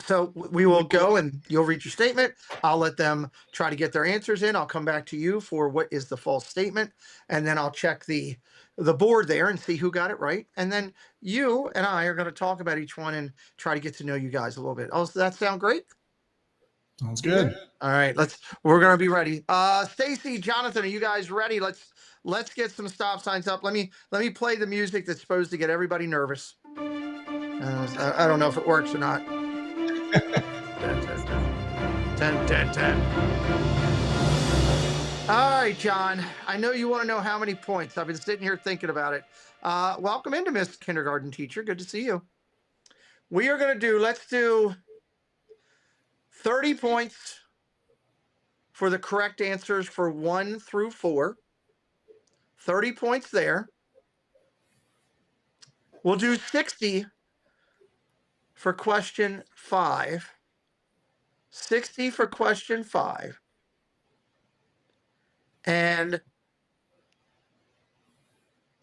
[SPEAKER 2] So we will go and you'll read your statement. I'll let them try to get their answers in. I'll come back to you for what is the false statement. And then I'll check the board there and see who got it right. And then you and I are going to talk about each one and try to get to know you guys a little bit. Oh, does that sound great?
[SPEAKER 4] Sounds good.
[SPEAKER 2] All right, we're going to be ready. Stacy, Jonathan, are you guys ready? Let's get some stop signs up. Let me play the music that's supposed to get everybody nervous. I don't know if it works or not. 10. All right, John. I know you want to know how many points. I've been sitting here thinking about it. Welcome into Miss Kindergarten Teacher. Good to see you. We are going to let's do 30 points for the correct answers for 1 through 4. 30 points there. We'll do 60 for question 5. 60 for question 5. And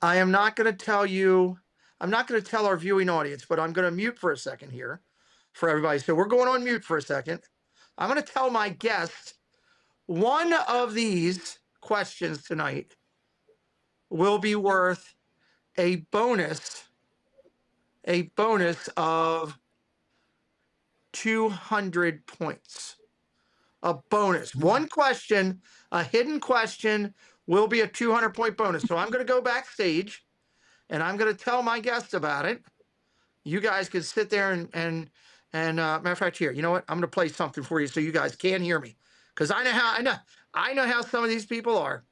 [SPEAKER 2] I am not going to tell you, I'm not going to tell our viewing audience, but I'm going to mute for a second here for everybody. So we're going on mute for a second. I'm going to tell my guests one of these questions tonight will be worth a bonus of 200 points. A bonus. One question, a hidden question, will be a 200-point bonus. So I'm going to go backstage, and I'm going to tell my guests about it. You guys can sit there and matter of fact, here, you know what? I'm going to play something for you so you guys can hear me, because I know how some of these people are.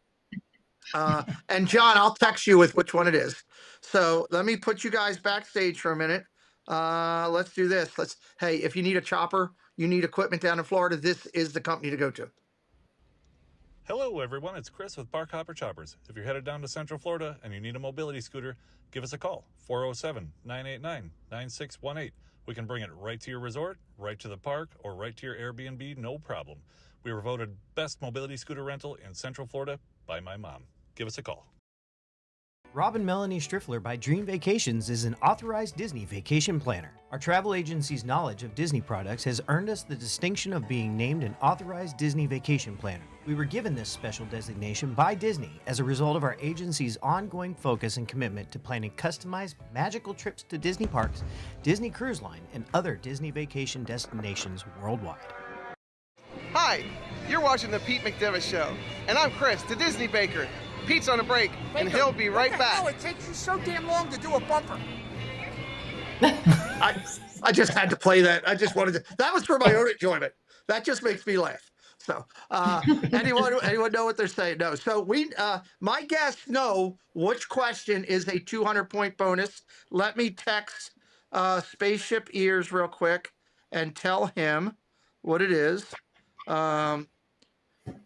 [SPEAKER 2] And John, I'll text you with which one it is. So let me put you guys backstage for a minute. Let's do this. Hey, if you need a chopper, you need equipment down in Florida, this is the company to go to.
[SPEAKER 8] Hello everyone, it's Chris with Park Hopper Choppers. If you're headed down to Central Florida and you need a mobility scooter, give us a call, 407-989-9618. We can bring it right to your resort, right to the park, or right to your Airbnb, no problem. We were voted best mobility scooter rental in Central Florida by my mom. Give us a call.
[SPEAKER 9] Rob and Melanie Striffler by Dream Vacations is an authorized Disney vacation planner. Our travel agency's knowledge of Disney products has earned us the distinction of being named an authorized Disney vacation planner. We were given this special designation by Disney as a result of our agency's ongoing focus and commitment to planning customized, magical trips to Disney parks, Disney Cruise Line, and other Disney vacation destinations worldwide.
[SPEAKER 10] Hi, you're watching the Pete McDevitt Show, and I'm Chris, the Disney Baker. Pete's on a break, and he'll be right back.
[SPEAKER 7] Oh, it takes you so damn long to do a bumper.
[SPEAKER 2] I just had to play that. I just wanted to. That was for my own enjoyment. That just makes me laugh. So, anyone know what they're saying? No. So my guests know which question is a 200-point bonus. Let me text Spaceship Ears real quick and tell him what it is. I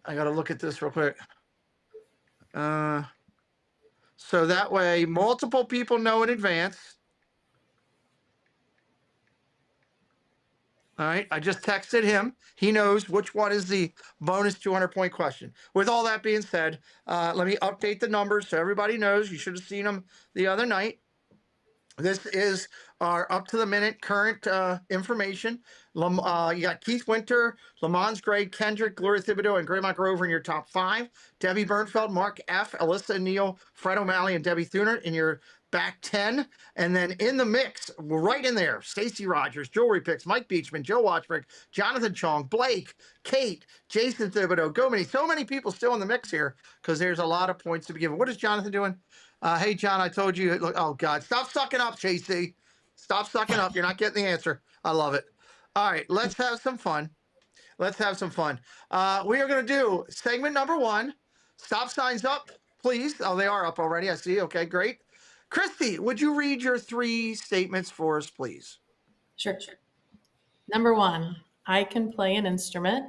[SPEAKER 2] got to look at this real quick. So that way multiple people know in advance. All right. I just texted him. He knows which one is the bonus 200-point question. With all that being said, let me update the numbers so everybody knows. You should have seen them the other night. This is our up-to-the-minute current information. You got Keith Winter, Lamont Gray, Kendrick, Gloria Thibodeau, and Grandma Grover in your top 5. Debbie Bernfeld, Mark F., Alyssa Neal, Fred O'Malley, and Debbie Thunert in your back 10. And then in the mix, right in there, Stacey Rogers, Jewelry Picks, Mike Beachman, Joe Watchbrick, Jonathan Chong, Blake, Kate, Jason Thibodeau, Gomini. So many people still in the mix here because there's a lot of points to be given. What is Jonathan doing? Hey, John, I told you. Look, oh, God. Stop sucking up, JC. Stop sucking up. You're not getting the answer. I love it. All right. Let's have some fun. Let's have some fun. We are going to do segment number 1. Stop signs up, please. Oh, they are up already. I see. Okay, great. Christy, would you read your 3 statements for us, please?
[SPEAKER 3] Sure. Number 1, I can play an instrument.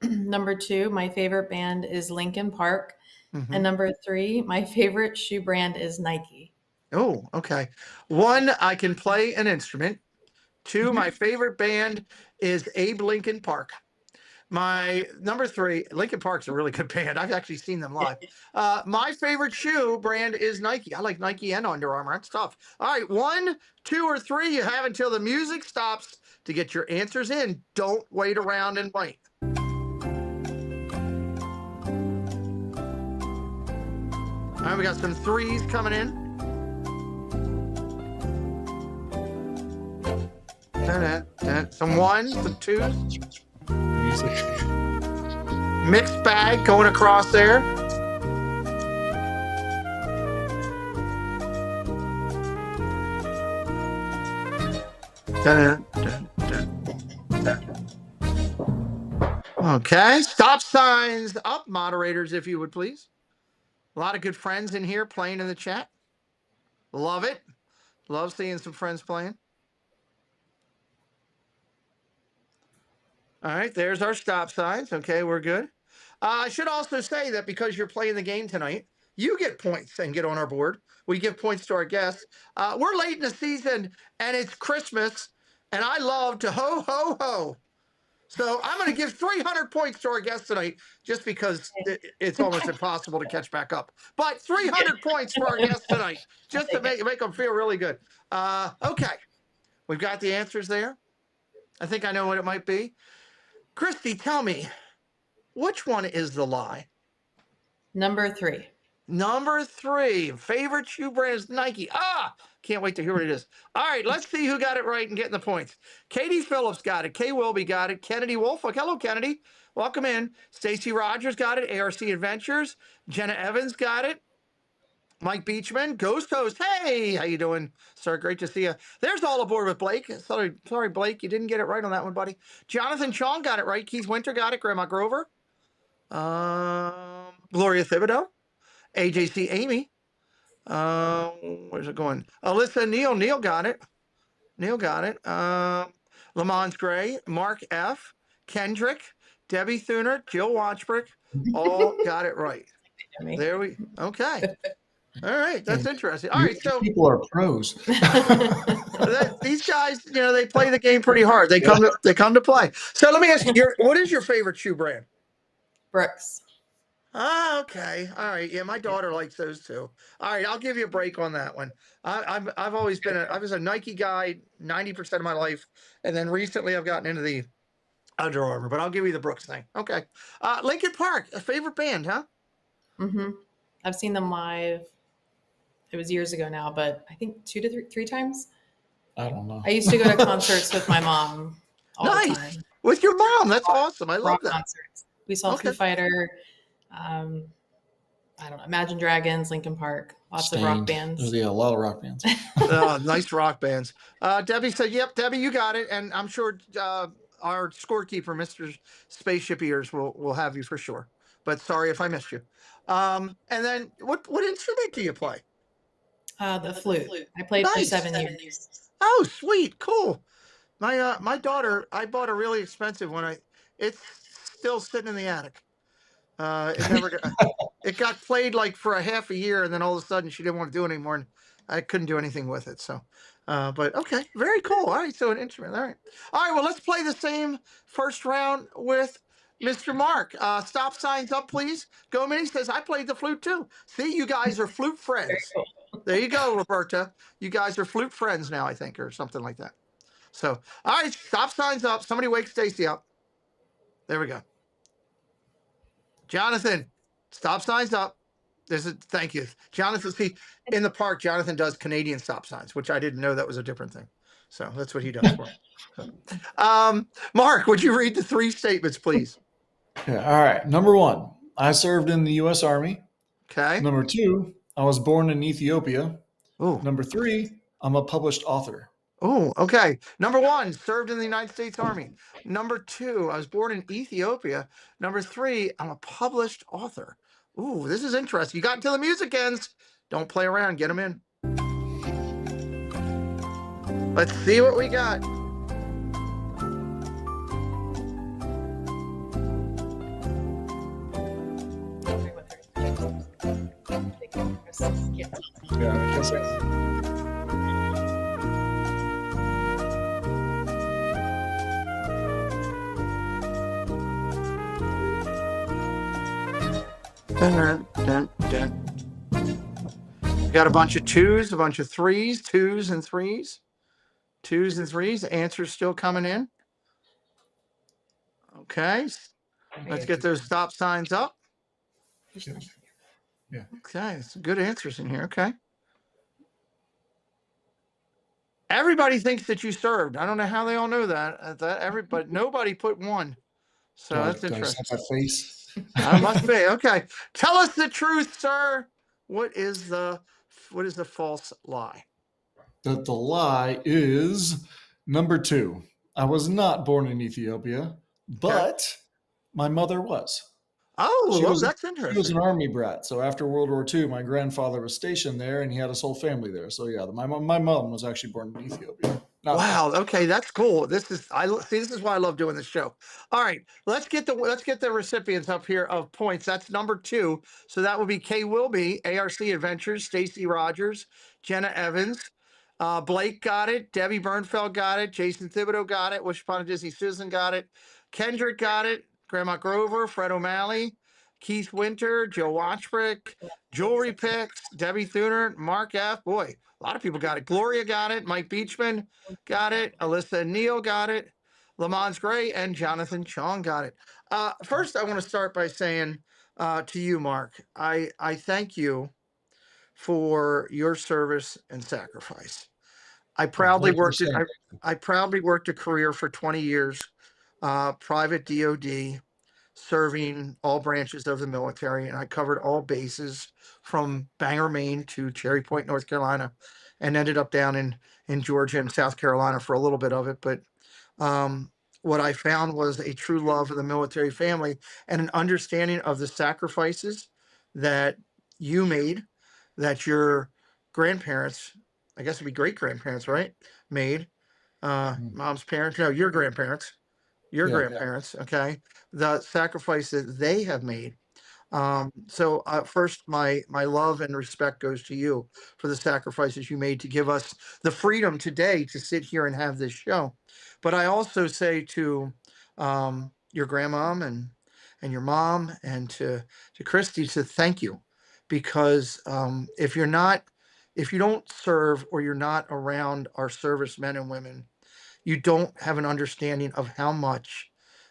[SPEAKER 3] Number 2, my favorite band is Linkin Park.
[SPEAKER 2] Mhm.
[SPEAKER 3] And number 3, my favorite shoe brand is Nike.
[SPEAKER 2] Oh, okay. 1, I can play an instrument. 2, my favorite band is Abe Lincoln Park. My number 3, Lincoln Park's a really good band. I've actually seen them live. My favorite shoe brand is Nike. I like Nike and Under Armour. That's tough. All right, 1, 2, or 3, you have until the music stops to get your answers in. Don't wait around and wait. All right, we got some 3s coming in. Some 1s, some 2s. Mixed bag going across there. Okay, stop signs up, moderators, if you would please. A lot of good friends in here playing in the chat. Love it. Love seeing some friends playing. All right, there's our stop signs. Okay, we're good. I should also say that because you're playing the game tonight, you get points and get on our board. We give points to our guests. We're late in the season, and it's Christmas, and I love to ho, ho, ho. So I'm going to give 300 points to our guests tonight just because it's almost impossible to catch back up. But 300 points for our guests tonight just to make them feel really good. Okay, we've got the answers there. I think I know what it might be. Christy, tell me, which one is the lie?
[SPEAKER 3] Number 3.
[SPEAKER 2] Number 3, favorite shoe brand is Nike. Can't wait to hear what it is. All right, let's see who got it right and getting the points. Katie Phillips got it. Kay Wilby got it. Kennedy Wolfolk. Hello, Kennedy. Welcome in. Stacy Rogers got it. ARC Adventures. Jenna Evans got it. Mike Beachman. Ghost Host. Hey, how you doing, sir? Great to see you. There's All Aboard with Blake. Sorry, Blake. You didn't get it right on that one, buddy. Jonathan Chong got it right. Keith Winter got it. Grandma Grover. Gloria Thibodeau. AJC Amy. Where's it going? Alyssa Neal. Neal got it. Lamont Gray. Mark F. Kendrick. Debbie Thunert. Jill Watchbrick. All got it right. There we. Okay. All right. That's interesting. All right. So
[SPEAKER 4] people are pros.
[SPEAKER 2] these guys, they play the game pretty hard. They come to play. So let me ask you, what is your favorite shoe brand?
[SPEAKER 3] Brooks.
[SPEAKER 2] Okay. All right. Yeah, my daughter likes those too. All right, I'll give you a break on that one. I've always been I was a Nike guy 90% of my life, and then recently I've gotten into the Under Armour. But I'll give you the Brooks thing. Okay. Linkin Park, a favorite band, huh?
[SPEAKER 3] Mm-hmm. I've seen them live. It was years ago now, but I think 2 to 3 times.
[SPEAKER 4] I don't know.
[SPEAKER 3] I used to go to concerts with my mom all the time.
[SPEAKER 2] With your mom. That's awesome. I love
[SPEAKER 3] Rock
[SPEAKER 2] that.
[SPEAKER 3] concerts. We saw Foo Fighter. I don't know, Imagine Dragons, Linkin Park, lots of rock bands.
[SPEAKER 4] Yeah, a lot of rock bands.
[SPEAKER 2] Nice rock bands. Debbie said, yep, Debbie, you got it. And I'm sure our scorekeeper, Mr. Spaceship Ears, will have you for sure. But sorry if I missed you. And then what instrument do you play?
[SPEAKER 3] The flute. I played for 7 years.
[SPEAKER 2] Oh, sweet. Cool. My daughter, I bought a really expensive one. It's still sitting in the attic. It never got, it got played like for a half a year, and then all of a sudden she didn't want to do it anymore, and I couldn't do anything with it. So, but okay, very cool. All right, so an instrument. All right, well, let's play the same first round with Mr. Mark. Stop signs up, please. Go Minnie says I played the flute too. See, you guys are flute friends. There you go, Roberta. You guys are flute friends now, I think, or something like that. So, all right, stop signs up. Somebody wake Stacy up. There we go. Jonathan, stop signs up. Thank you. Jonathan, see, in the park, Jonathan does Canadian stop signs, which I didn't know that was a different thing. So that's what he does for me. Mark, would you read the 3 statements, please?
[SPEAKER 4] Yeah, all right. Number 1, I served in the U.S. Army.
[SPEAKER 2] Okay.
[SPEAKER 4] Number 2, I was born in Ethiopia.
[SPEAKER 2] Oh.
[SPEAKER 4] Number 3, I'm a published author.
[SPEAKER 2] Oh, okay. Number 1, served in the United States Army. Number 2, I was born in Ethiopia. Number 3, I'm a published author. Ooh, this is interesting. You got until the music ends. Don't play around. Get them in. Let's see what we got.
[SPEAKER 4] Yeah, I guess so.
[SPEAKER 2] Dun, dun, dun. Got a bunch of 2s, a bunch of 3s, 2s and 3s. 2s and 3s. Answers still coming in. Okay. Let's get those stop signs up.
[SPEAKER 4] Yeah.
[SPEAKER 2] Okay. Some good answers in here. Okay. Everybody thinks that you served. I don't know how they all know that. But nobody put 1. So that's
[SPEAKER 4] Do I
[SPEAKER 2] interesting.
[SPEAKER 4] just have my face?
[SPEAKER 2] I must be. Okay. Tell us the truth, sir. What is the false lie?
[SPEAKER 4] The lie is number 2. I was not born in Ethiopia, but my mother was.
[SPEAKER 2] Oh, that's
[SPEAKER 4] She was
[SPEAKER 2] interesting.
[SPEAKER 4] an army brat. So after World War II, my grandfather was stationed there, and he had his whole family there. So yeah, my mom was actually born in Ethiopia.
[SPEAKER 2] Wow. Okay, that's cool. This is why I love doing this show. All right, let's get the recipients up here of points. That's number 2. So that would be Kay Wilby, ARC Adventures, Stacy Rogers, Jenna Evans, Blake got it, Debbie Bernfeld got it, Jason Thibodeau got it, Wish Upon a Disney Susan got it, Kendrick got it, Grandma Grover, Fred O'Malley, Keith Winter, Joe Watchbrick, Jewelry Picks, Debbie Thuner, Mark F. Boy, a lot of people got it. Gloria got it. Mike Beachman got it. Alyssa and Neil got it. Lamont Gray and Jonathan Chong got it. First, I want to start by saying to you, Mark, I thank you for your service and sacrifice. I proudly worked a career for 20 years, private DOD, serving all branches of the military, and I covered all bases from Bangor, Maine to Cherry Point, North Carolina, and ended up down in Georgia and South Carolina for a little bit of it. But what I found was a true love of the military family and an understanding of the sacrifices that you made, that your grandparents, I guess it'd be great grandparents, right? Made. Mom's parents, no, your grandparents. Your
[SPEAKER 4] Yeah.
[SPEAKER 2] grandparents, okay, the sacrifice that they have made. So first, my love and respect goes to you for the sacrifices you made to give us the freedom today to sit here and have this show. But I also say to your grandmom and your mom and to Christy to thank you, because if you don't serve or you're not around our servicemen and women, you don't have an understanding of how much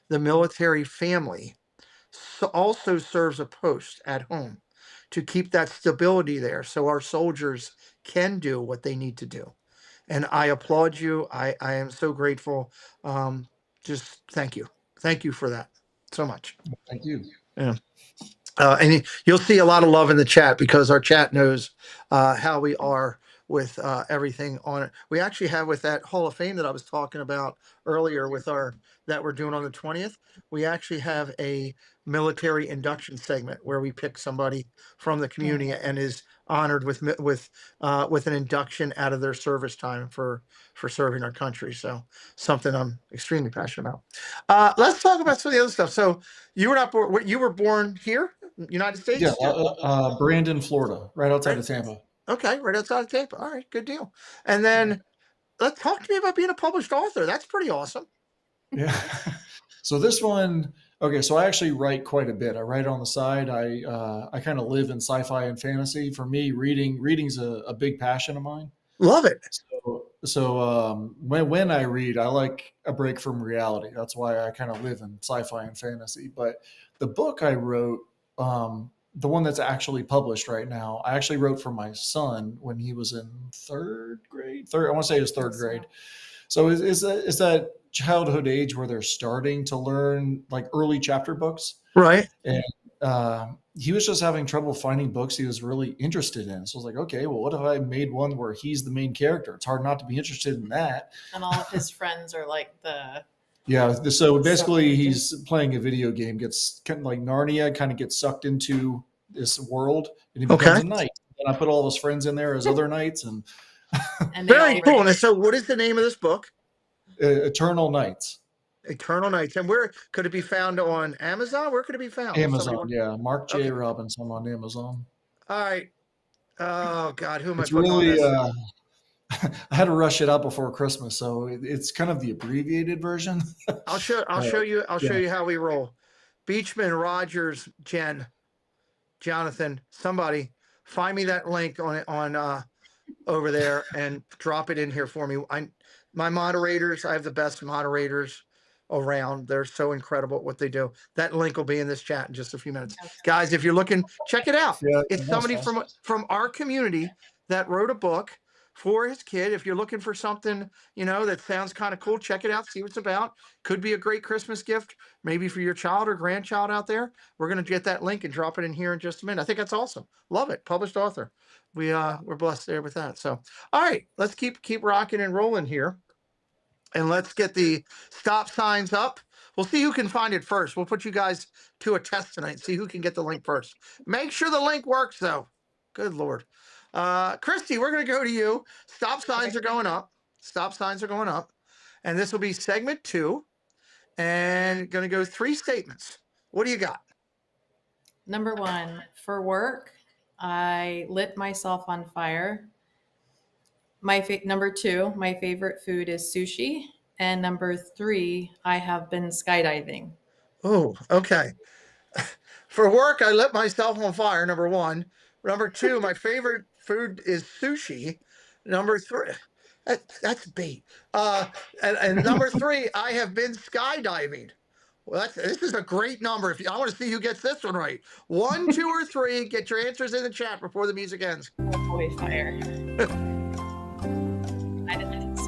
[SPEAKER 2] the military family also serves a post at home to keep that stability there so our soldiers can do what they need to do. And I applaud you. I am so grateful. Just thank you. Thank you for that so much.
[SPEAKER 4] Thank you.
[SPEAKER 2] Yeah. And you'll see a lot of love in the chat because our chat knows how we are with everything on it. We actually have with that Hall of Fame that I was talking about earlier that we're doing on the 20th. We actually have a military induction segment where we pick somebody from the community and is honored with an induction out of their service time for serving our country. So something I'm extremely passionate about. Let's talk about some of the other stuff. So you were not born. You were born here. United States?
[SPEAKER 4] Yeah, Brandon, Florida, right outside of Tampa.
[SPEAKER 2] Okay, right outside of Tampa. All right, good deal. And then let's talk to me about being a published author. That's pretty awesome.
[SPEAKER 4] Yeah. So this one, okay. So I actually write quite a bit. I write on the side. I kind of live in sci-fi and fantasy. For me, reading's a big passion of mine.
[SPEAKER 2] Love it.
[SPEAKER 4] So when I read, I like a break from reality. That's why I kind of live in sci-fi and fantasy. But the book I wrote, the one that's actually published right now, I actually wrote for my son when he was in third grade. I want to say it was third grade. So is that childhood age where they're starting to learn like early chapter books?
[SPEAKER 2] Right.
[SPEAKER 4] And he was just having trouble finding books he was really interested in. So I was like, okay, well, what if I made one where he's the main character? It's hard not to be interested in that.
[SPEAKER 3] And all of his friends are like
[SPEAKER 4] Yeah. So basically, he's playing a video game, gets kind of like Narnia, kind of gets sucked into this world, and he becomes a knight. And I put all his friends in there as other knights, and
[SPEAKER 2] very cool. And so, what is the name of this book?
[SPEAKER 4] Eternal Knights.
[SPEAKER 2] Eternal Knights. And where could it be found on Amazon? Where could it be found?
[SPEAKER 4] Amazon, yeah. Mark J. Robinson on Amazon.
[SPEAKER 2] All right. Oh God, who am I
[SPEAKER 4] It's
[SPEAKER 2] putting
[SPEAKER 4] really,
[SPEAKER 2] on this?
[SPEAKER 4] I had to rush it out before Christmas, so it's kind of the abbreviated version.
[SPEAKER 2] I'll show you how we roll. Beachman, Rogers, Jonathan, somebody find me that link on over there and drop it in here for me. My moderators, I have the best moderators around. They're so incredible at what they do. That link will be in this chat in just a few minutes. Guys, if you're looking, check it out.
[SPEAKER 4] Yeah,
[SPEAKER 2] It's somebody from our community that wrote a book for his kid. If you're looking for something, that sounds kind of cool, check it out, see what it's about. Could be a great Christmas gift, maybe for your child or grandchild out there. We're going to get that link and drop it in here in just a minute. I think that's awesome. Love it. Published author. We're blessed there with that. So, all right, let's keep rocking and rolling here. And let's get the stop signs up. We'll see who can find it first. We'll put you guys to a test tonight. See who can get the link first. Make sure the link works, though. Good Lord. Christy, we're going to go to you. Stop signs are going up. Stop signs are going up. And this will be segment 2. And going to go 3 statements. What do you got?
[SPEAKER 3] Number 1, for work, I lit myself on fire. Number 2, my favorite food is sushi. And number 3, I have been skydiving.
[SPEAKER 2] Oh, okay. For work, I lit myself on fire, number 1. Number 2, my favorite food is sushi. Number 3, that's bait. And number 3, I have been skydiving. Well, this is a great number. I want to see who gets this one right. 1, 2, or 3. Get your answers in the chat before the music ends.
[SPEAKER 3] Boy, fire. I didn't see.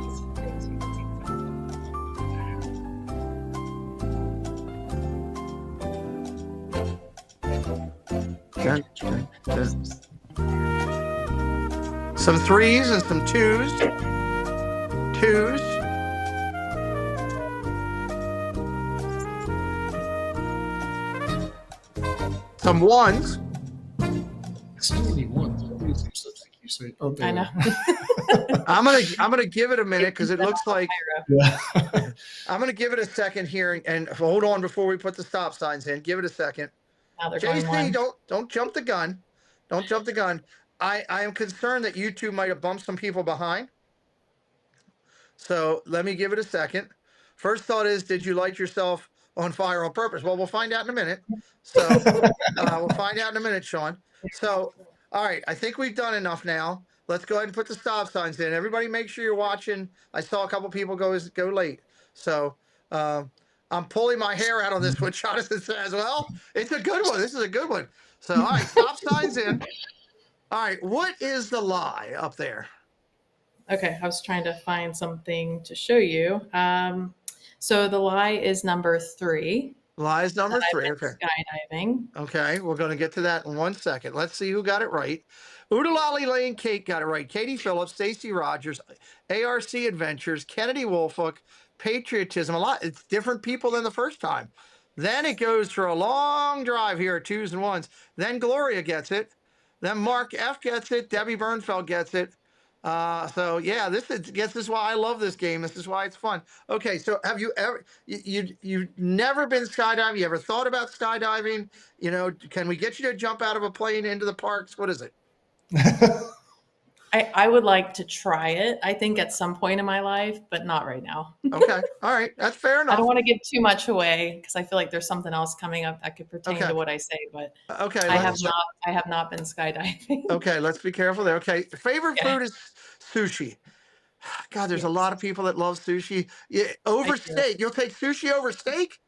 [SPEAKER 2] Some 3s and some 2s. 2s. Some 1s.
[SPEAKER 4] So many ones. You say, oh,
[SPEAKER 3] I know.
[SPEAKER 2] I'm gonna give it a minute because it looks like I'm gonna give it a second here and hold on before we put the stop signs in. Give it a second.
[SPEAKER 3] Now they're going
[SPEAKER 2] JC,
[SPEAKER 3] one.
[SPEAKER 2] don't jump the gun. Don't jump the gun. I am concerned that YouTube might have bumped some people behind. So let me give it a second. First thought is, did you light yourself on fire on purpose? Well, we'll find out in a minute. So we'll find out in a minute, Sean. So, all right, I think we've done enough now. Let's go ahead and put the stop signs in. Everybody make sure you're watching. I saw a couple people go late. So I'm pulling my hair out on this one. Jonathan says, well, it's a good one. This is a good one. So, all right, stop signs in. All right, what is the lie up there?
[SPEAKER 3] Okay, I was trying to find something to show you. So the lie is number 3.
[SPEAKER 2] Lie is number 3.
[SPEAKER 3] I've been
[SPEAKER 2] Okay.
[SPEAKER 3] skydiving.
[SPEAKER 2] Okay, we're going to get to that in 1 second. Let's see who got it right. Oodalali Lane Kate got it right. Katie Phillips, Stacy Rogers, ARC Adventures, Kennedy Wolfolk, Patriotism. A lot. It's different people than the first time. Then it goes for a long drive here, 2s and 1s. Then Gloria gets it. Then Mark F gets it. Debbie Bernfeld gets it. So yeah, this is why I love this game. This is why it's fun. Okay, so have you ever you've never been skydiving? You ever thought about skydiving? You know, can we get you to jump out of a plane into the parks? What is it?
[SPEAKER 3] I would like to try it, I think, at some point in my life, but not right now.
[SPEAKER 2] Okay, all right, that's fair
[SPEAKER 3] I
[SPEAKER 2] enough.
[SPEAKER 3] don't want to give too much away because I feel like there's something else coming up that could pertain
[SPEAKER 2] Okay.
[SPEAKER 3] to what I say, but
[SPEAKER 2] Okay,
[SPEAKER 3] I have not been skydiving.
[SPEAKER 2] okay, let's be careful there. Okay, favorite
[SPEAKER 3] Yeah.
[SPEAKER 2] food is sushi. God, there's a
[SPEAKER 3] Yes.
[SPEAKER 2] lot of people that love sushi. Yeah, over
[SPEAKER 3] do.
[SPEAKER 2] steak. You'll take sushi over steak?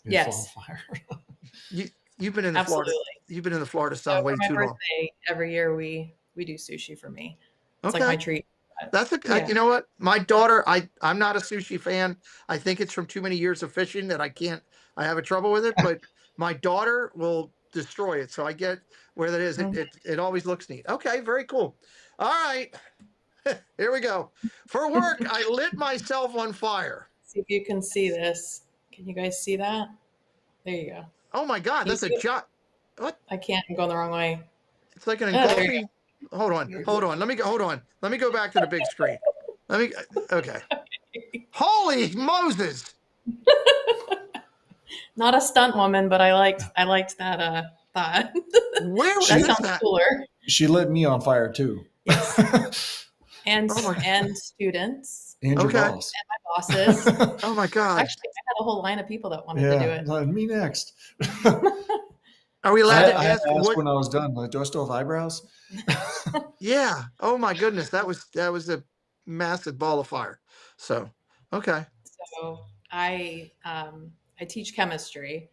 [SPEAKER 4] It's
[SPEAKER 3] Yes.
[SPEAKER 4] on fire.
[SPEAKER 2] You've been in the Florida.
[SPEAKER 3] Absolutely.
[SPEAKER 2] You've been in the Florida
[SPEAKER 3] So
[SPEAKER 2] sun way
[SPEAKER 3] for my
[SPEAKER 2] too long.
[SPEAKER 3] birthday, every year we do sushi for me. It's
[SPEAKER 2] Okay.
[SPEAKER 3] like my treat. but
[SPEAKER 2] That's
[SPEAKER 3] yeah.
[SPEAKER 2] you know what? My daughter, I'm not a sushi fan. I think it's from too many years of fishing that I have a trouble with it, but my daughter will destroy it. So I get where that is. It always looks neat. Okay, very cool. All right. Here we go. For work, I lit myself on fire.
[SPEAKER 3] See if you can see this. Can you guys see that? There you go.
[SPEAKER 2] Oh my God,
[SPEAKER 3] Can you
[SPEAKER 2] that's a
[SPEAKER 3] see it?
[SPEAKER 2] jot. What?
[SPEAKER 3] I can't. I'm going the wrong way.
[SPEAKER 2] It's like an
[SPEAKER 3] Oh, there you
[SPEAKER 2] engulfing. Hold on. Let me go back to the big screen. Okay. Holy Moses!
[SPEAKER 3] Not a stunt woman, but I liked that thought.
[SPEAKER 2] Where was
[SPEAKER 3] That
[SPEAKER 2] this
[SPEAKER 3] sounds
[SPEAKER 2] at?
[SPEAKER 3] cooler.
[SPEAKER 4] She lit me on fire too.
[SPEAKER 3] And
[SPEAKER 2] Oh my-
[SPEAKER 3] and students,
[SPEAKER 4] And your
[SPEAKER 2] Okay.
[SPEAKER 4] boss.
[SPEAKER 3] my bosses.
[SPEAKER 2] Oh my God!
[SPEAKER 3] Actually, I had a whole line of people that wanted to do
[SPEAKER 4] Yeah,
[SPEAKER 3] it.
[SPEAKER 4] me next.
[SPEAKER 2] Are we
[SPEAKER 4] I,
[SPEAKER 2] allowed to
[SPEAKER 4] I had
[SPEAKER 2] ask
[SPEAKER 4] to ask
[SPEAKER 2] what?
[SPEAKER 4] when I was done. Like, do I still have eyebrows?
[SPEAKER 2] Yeah. Oh my goodness, that was a massive ball of fire. So, okay.
[SPEAKER 3] So I teach chemistry,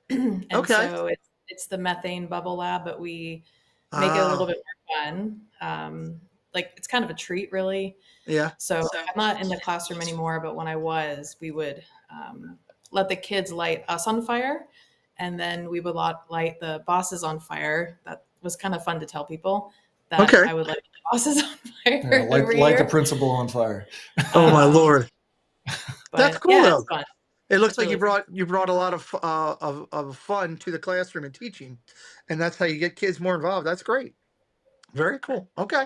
[SPEAKER 3] and
[SPEAKER 2] Okay.
[SPEAKER 3] so it's the methane bubble lab, but we make it a little
[SPEAKER 2] Ah,
[SPEAKER 3] bit more fun. Like it's kind of a treat, really.
[SPEAKER 2] yeah.
[SPEAKER 3] So I'm not in the classroom anymore, but when I was, we would let the kids light us on fire, and then we would light the bosses on fire. That was kind of fun to tell people that
[SPEAKER 2] Okay.
[SPEAKER 3] I would light the bosses on fire
[SPEAKER 4] Yeah,
[SPEAKER 3] every
[SPEAKER 4] light the
[SPEAKER 3] year.
[SPEAKER 4] principal on fire.
[SPEAKER 2] Oh my
[SPEAKER 3] Um,
[SPEAKER 2] Lord,
[SPEAKER 3] but
[SPEAKER 2] that's cool
[SPEAKER 3] yeah,
[SPEAKER 2] though.
[SPEAKER 3] it's fun.
[SPEAKER 2] It looks
[SPEAKER 3] It's
[SPEAKER 2] like
[SPEAKER 3] really fun.
[SPEAKER 2] you brought a lot of fun to the classroom and teaching, and that's how you get kids more involved. That's great. Very cool. Okay.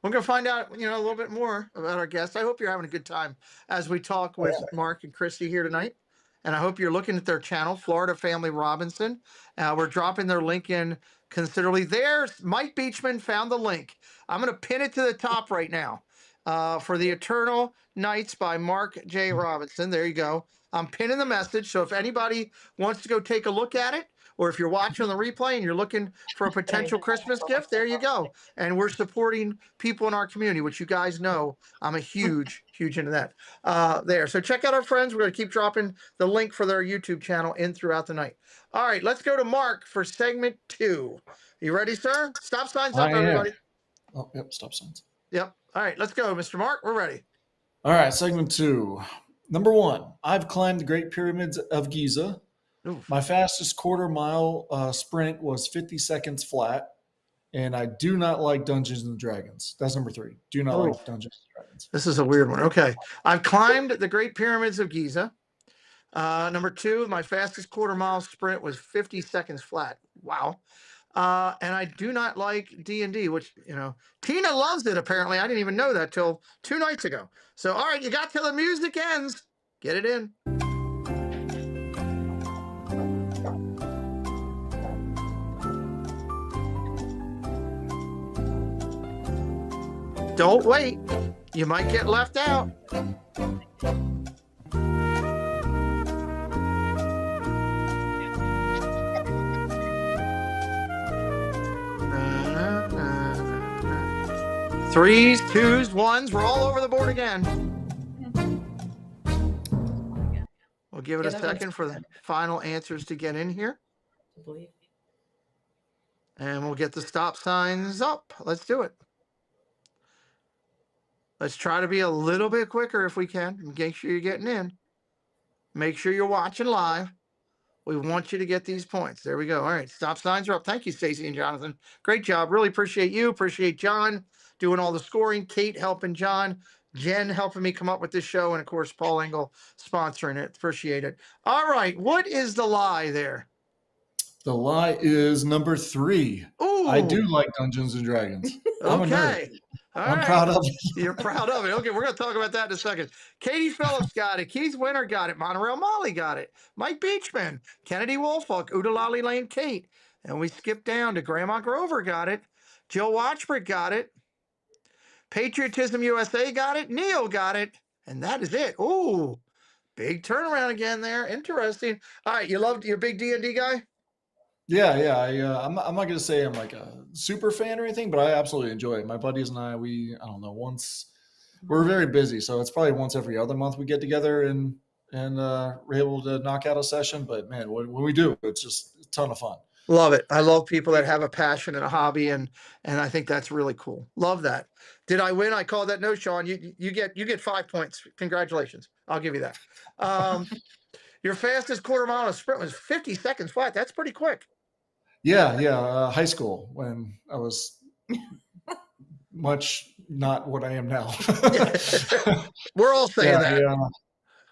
[SPEAKER 2] We're going to find out, a little bit more about our guests. I hope you're having a good time as we talk with Mark and Christy here tonight. And I hope you're looking at their channel, Florida Family Robinson. We're dropping their link in considerably. There's Mike Beachman found the link. I'm going to pin it to the top right now for The Eternal Nights by Mark J. Robinson. There you go. I'm pinning the message. So if anybody wants to go take a look at it, or if you're watching on the replay and you're looking for a potential Christmas gift, there you go. And we're supporting people in our community, which you guys know I'm a huge into that there. So check out our friends. We're going to keep dropping the link for their YouTube channel in throughout the night. All right, let's go to Mark for segment 2. You ready, sir? Stop signs up,
[SPEAKER 4] I am.
[SPEAKER 2] everybody.
[SPEAKER 4] Oh, yep, stop signs.
[SPEAKER 2] Yep. All right, let's go, Mr. Mark. We're ready.
[SPEAKER 4] All right, segment 2. Number 1, I've climbed the Great Pyramids of Giza.
[SPEAKER 2] Oof.
[SPEAKER 4] My fastest quarter mile sprint was 50 seconds flat. And I do not like Dungeons and Dragons. That's number 3. Do not like Dungeons and Dragons.
[SPEAKER 2] This is a weird one. Okay. I've climbed the Great Pyramids of Giza. Number 2, my fastest quarter mile sprint was 50 seconds flat. Wow. And I do not like D&D, which, Tina loves it, apparently. I didn't even know that till 2 nights ago. So, all right, you got till the music ends. Get it in. Don't wait. You might get left out. Threes, twos, ones. We're all over the board again. We'll give it a
[SPEAKER 3] Yeah, that one's
[SPEAKER 2] second for the final answers to get in here.
[SPEAKER 3] I believe.
[SPEAKER 2] And we'll get the stop signs up. Let's do it. Let's try to be a little bit quicker if we can. Make sure you're getting in. Make sure you're watching live. We want you to get these points. There we go. All right. Stop signs are up. Thank you, Stacy and Jonathan. Great job. Really appreciate you. Appreciate John doing all the scoring. Kate helping John. Jen helping me come up with this show. And, of course, Paul Engel sponsoring it. Appreciate it. All right. What is the lie there?
[SPEAKER 4] The lie is number 3.
[SPEAKER 2] Ooh.
[SPEAKER 4] I do like Dungeons and Dragons. I'm a nerd.
[SPEAKER 2] Okay. All
[SPEAKER 4] I'm
[SPEAKER 2] right.
[SPEAKER 4] proud of it.
[SPEAKER 2] You're proud of it. Okay, we're going to talk about that in a second. Katie Phillips got it. Keith Winter got it. Monorail Molly got it. Mike Beachman, Kennedy Wolfolk, Udalali Lane Kate. And we skipped down to Grandma Grover got it. Jill Watchford got it. Patriotism USA got it. Neil got it. And that is it. Ooh, big turnaround again there. Interesting. All right, you're a big D&D guy?
[SPEAKER 4] Yeah. I'm not going to say I'm like a super fan or anything, but I absolutely enjoy it. My buddies and I don't know, we're very busy, so it's probably once every other month we get together and we're able to knock out a session. But man, when we do, it's just a ton of fun.
[SPEAKER 2] Love it. I love people that have a passion and a hobby, and I think that's really cool. Love that. Did I win? I called that no, Sean. You get 5 points. Congratulations. I'll give you that. Your fastest quarter mile in a sprint was 50 seconds flat. That's pretty quick.
[SPEAKER 4] Yeah. High school when I was much not what I am now.
[SPEAKER 2] We're all saying that.
[SPEAKER 4] Yeah.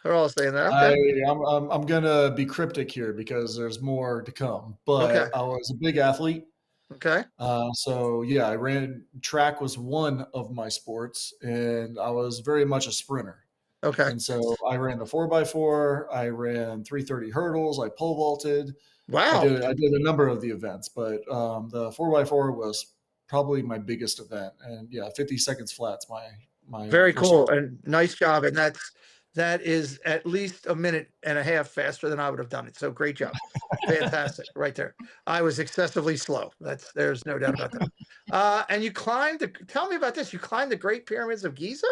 [SPEAKER 2] We're all saying that. Okay.
[SPEAKER 4] I'm gonna be cryptic here because there's more to come. But
[SPEAKER 2] Okay.
[SPEAKER 4] I was a big athlete.
[SPEAKER 2] Okay.
[SPEAKER 4] So yeah, I ran track was one of my sports, and I was very much a sprinter.
[SPEAKER 2] Okay.
[SPEAKER 4] And so I ran the 4x4. I ran 330 hurdles. I pole vaulted.
[SPEAKER 2] Wow.
[SPEAKER 4] I did a number of the events, but the 4x4 was probably my biggest event. And yeah, 50 seconds flat's my
[SPEAKER 2] Very cool
[SPEAKER 4] personal-
[SPEAKER 2] and nice job. And that is at least a minute and a half faster than I would have done it. So great job. Fantastic. Right there. I was excessively slow. There's no doubt about that. And you tell me about this. You climbed the Great Pyramids of Giza?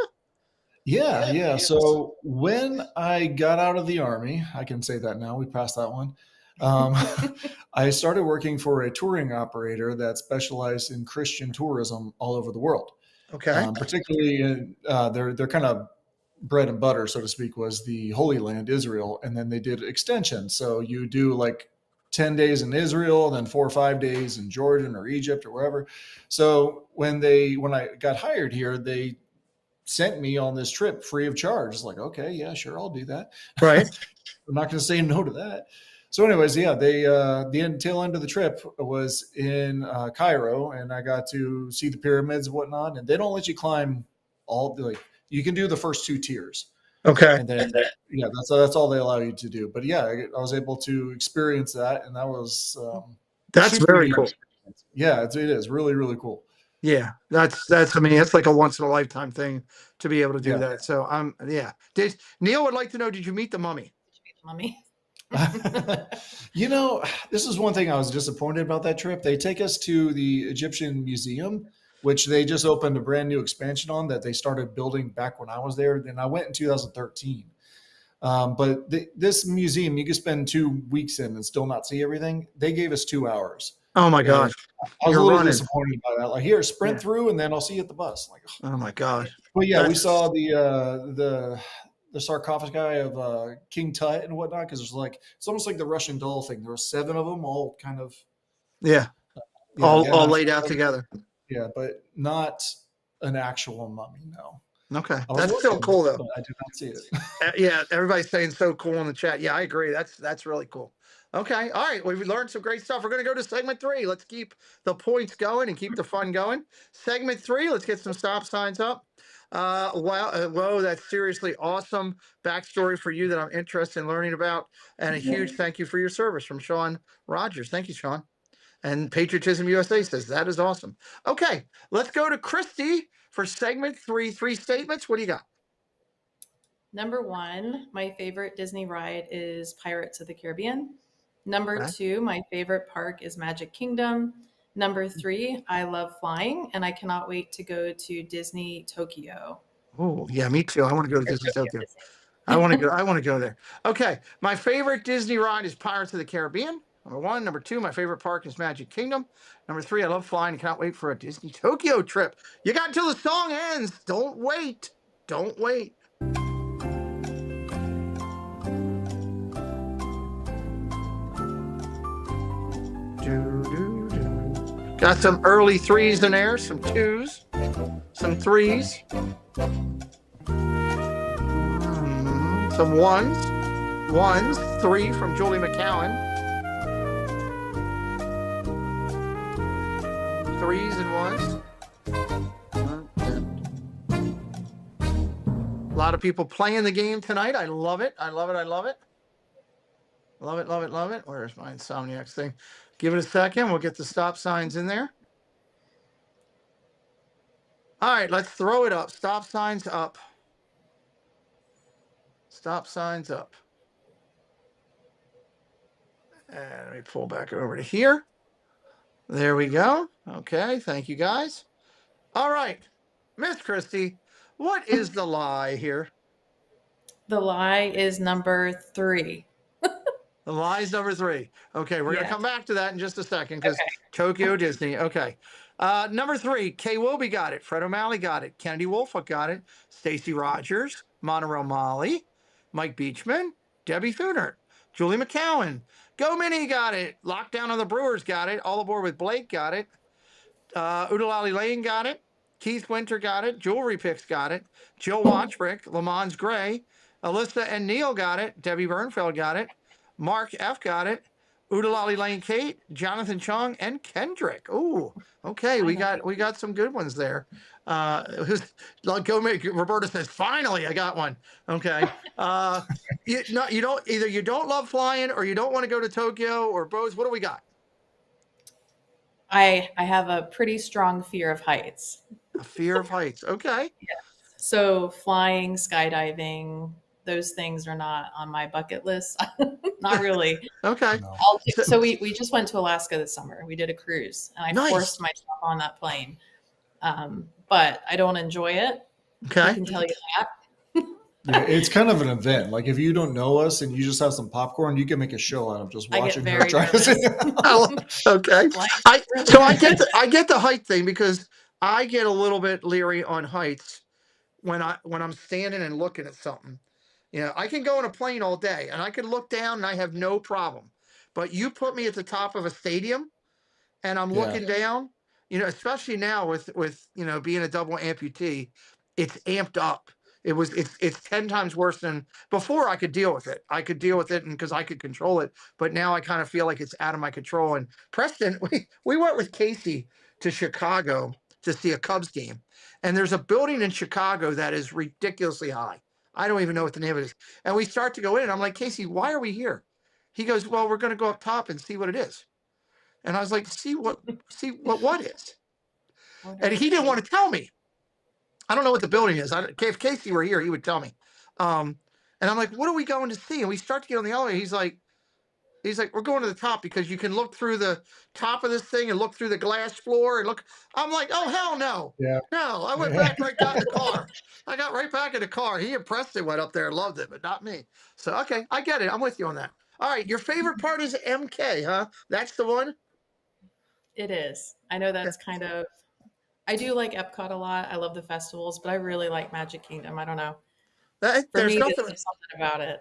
[SPEAKER 4] Yeah. So when I got out of the Army, I can say that now, we passed that one. I started working for a touring operator that specialized in Christian tourism all over the world.
[SPEAKER 2] Okay.
[SPEAKER 4] Particularly in their kind of bread and butter, so to speak, was the Holy Land, Israel. And then they did extensions. So you do like 10 days in Israel, then 4 or 5 days in Jordan or Egypt or wherever. So when I got hired here, they sent me on this trip free of charge. It's like, okay, yeah, sure, I'll do that.
[SPEAKER 2] Right.
[SPEAKER 4] I'm not going to say no to that. So anyways, yeah, the tail end of the trip was in Cairo, and I got to see the pyramids and whatnot. And they don't let you climb you can do the first 2 tiers.
[SPEAKER 2] Okay.
[SPEAKER 4] And then, yeah, that's all they allow you to do. But yeah, I was able to experience that, and that was
[SPEAKER 2] That's
[SPEAKER 4] super
[SPEAKER 2] very
[SPEAKER 4] neat
[SPEAKER 2] cool.
[SPEAKER 4] experience. Yeah, it is really, really cool.
[SPEAKER 2] Yeah, that's it's like a once in a lifetime thing to be able to do
[SPEAKER 4] Yeah.
[SPEAKER 2] that. So Neil would like to know, did you meet the mummy?
[SPEAKER 3] Mummy.
[SPEAKER 4] This is one thing I was disappointed about that trip. They take us to the Egyptian Museum, which they just opened a brand new expansion on that they started building back when I was there. Then I went in 2013. But this museum, you can spend 2 weeks in and still not see everything. They gave us 2 hours.
[SPEAKER 2] Oh my gosh.
[SPEAKER 4] I was
[SPEAKER 2] You're
[SPEAKER 4] a little
[SPEAKER 2] running.
[SPEAKER 4] disappointed by that. Like, here, sprint
[SPEAKER 2] Yeah.
[SPEAKER 4] through, and then I'll see you at the bus. Like,
[SPEAKER 2] Oh my gosh.
[SPEAKER 4] but yeah, we
[SPEAKER 2] That's-
[SPEAKER 4] saw the sarcophagi of King Tut and whatnot, because it's almost like the Russian doll thing. There were 7 of them, all kind of
[SPEAKER 2] Yeah. All laid out together.
[SPEAKER 4] Yeah, but not an actual mummy. No.
[SPEAKER 2] Okay.
[SPEAKER 4] I was
[SPEAKER 2] That's still
[SPEAKER 4] looking,
[SPEAKER 2] cool though.
[SPEAKER 4] but I did not see it.
[SPEAKER 2] Yeah, everybody's saying so cool in the chat. Yeah, I agree. That's really cool. Okay. All right. We've learned some great stuff. We're going to go to segment 3. Let's keep the points going and keep the fun going. Segment 3, let's get some stop signs up. Whoa, that's seriously awesome backstory for you that I'm interested in learning about. And a huge thank you for your service from Sean Rogers. Thank you, Sean. And Patriotism USA says that is awesome. Okay, let's go to Christy for segment 3. 3 statements. What do you got?
[SPEAKER 3] Number 1, my favorite Disney ride is Pirates of the Caribbean. Number
[SPEAKER 2] Okay.
[SPEAKER 3] 2, my favorite park is Magic Kingdom. Number 3, I love flying, and I cannot wait to go to Disney Tokyo.
[SPEAKER 2] Oh, yeah, me too. I want to go to Disney Tokyo. I want to go there. Okay, my favorite Disney ride is Pirates of the Caribbean. Number 1. Number 2, my favorite park is Magic Kingdom. Number 3, I love flying and cannot wait for a Disney Tokyo trip. You got until the song ends. Don't wait. Don't wait. Got some early 3s in there, some 2s, some 3s, some 1s, 3 from Julie McCowan, 3s and 1s. lot of people playing the game tonight. I love it. I love it. I love it. Love it, love it, love it. Where's my Insomniacs thing? Give it a second. We'll get the stop signs in there. All right, let's throw it up. Stop signs up. Stop signs up. And let me pull back over to here. There we go. Okay, thank you guys. All right, Miss Christie, what is the lie here?
[SPEAKER 3] The lie is number 3.
[SPEAKER 2] The lie is number 3. Okay, we're going to
[SPEAKER 3] Yeah.
[SPEAKER 2] come back to that in just a second because
[SPEAKER 3] Okay.
[SPEAKER 2] Tokyo Disney. Okay. Number 3, Kay Wilby got it. Fred O'Malley got it. Kennedy Woolfolk got it. Stacey Rogers, Monorail Molly, Mike Beachman, Debbie Foonert, Julie McCowan. Go Minnie got it. Lockdown on the Brewers got it. All Aboard with Blake got it. Udalali Lane got it. Keith Winter got it. Jewelry Picks got it. Jill Watchbrick, Lamons Gray, Alyssa and Neil got it. Debbie Bernfeld got it. Mark F got it. Udalali Lane Kate, Jonathan Chung, and Kendrick. Ooh, okay, we got some good ones there. Roberta says, finally, I got one. Okay. You don't love flying or you don't want to go to Tokyo or both. What do we got?
[SPEAKER 3] I have a pretty strong fear of heights.
[SPEAKER 2] A fear of heights. Okay.
[SPEAKER 3] So flying, skydiving, those things are not on my bucket list. Not really.
[SPEAKER 2] Okay.
[SPEAKER 3] So we just went to Alaska this summer. We did a cruise, and I
[SPEAKER 2] Nice.
[SPEAKER 3] forced myself on that plane. But I don't enjoy it. I
[SPEAKER 2] Okay.
[SPEAKER 3] can tell you that.
[SPEAKER 4] Yeah, it's kind of an event. Like if you don't know us and you just have some popcorn, you can make a show out of just
[SPEAKER 3] I get
[SPEAKER 4] watching her
[SPEAKER 3] very
[SPEAKER 4] try to
[SPEAKER 3] nervous.
[SPEAKER 2] Okay.
[SPEAKER 3] Like,
[SPEAKER 2] I get the height thing because I get a little bit leery on heights when I'm standing and looking at something. You know, I can go on a plane all day and I can look down and I have no problem. But you put me at the top of a stadium and I'm
[SPEAKER 4] Yeah.
[SPEAKER 2] looking down, you know, especially now with being a double amputee, it's amped up. It's 10 times worse than before. I could deal with it. I could deal with it because I could control it. But now I kind of feel like it's out of my control. And Preston, we went with Casey to Chicago to see a Cubs game. And there's a building in Chicago that is ridiculously high. I don't even know what the name of it is. And we start to go in. And I'm like, Casey, why are we here? He goes, well, we're going to go up top and see what it is. And I was like, see what is? And he didn't want to tell me. I don't know what the building is. If Casey were here, he would tell me. And I'm like, what are we going to see? And we start to get on the elevator. He's like, we're going to the top because you can look through the top of this thing and look through the glass floor and look. I'm like, oh, hell no.
[SPEAKER 4] Yeah.
[SPEAKER 2] No, I went back right in the car. I got right back in the car. He and Preston went up there and loved it, but not me. So, okay, I get it. I'm with you on that. All right, your favorite part is MK, huh? That's the one?
[SPEAKER 3] it is. I know that's kind of. I do like Epcot a lot. I love the festivals, but I really like Magic Kingdom. I don't know. For
[SPEAKER 2] There's
[SPEAKER 3] me,
[SPEAKER 2] nothing.
[SPEAKER 3] there's something about it.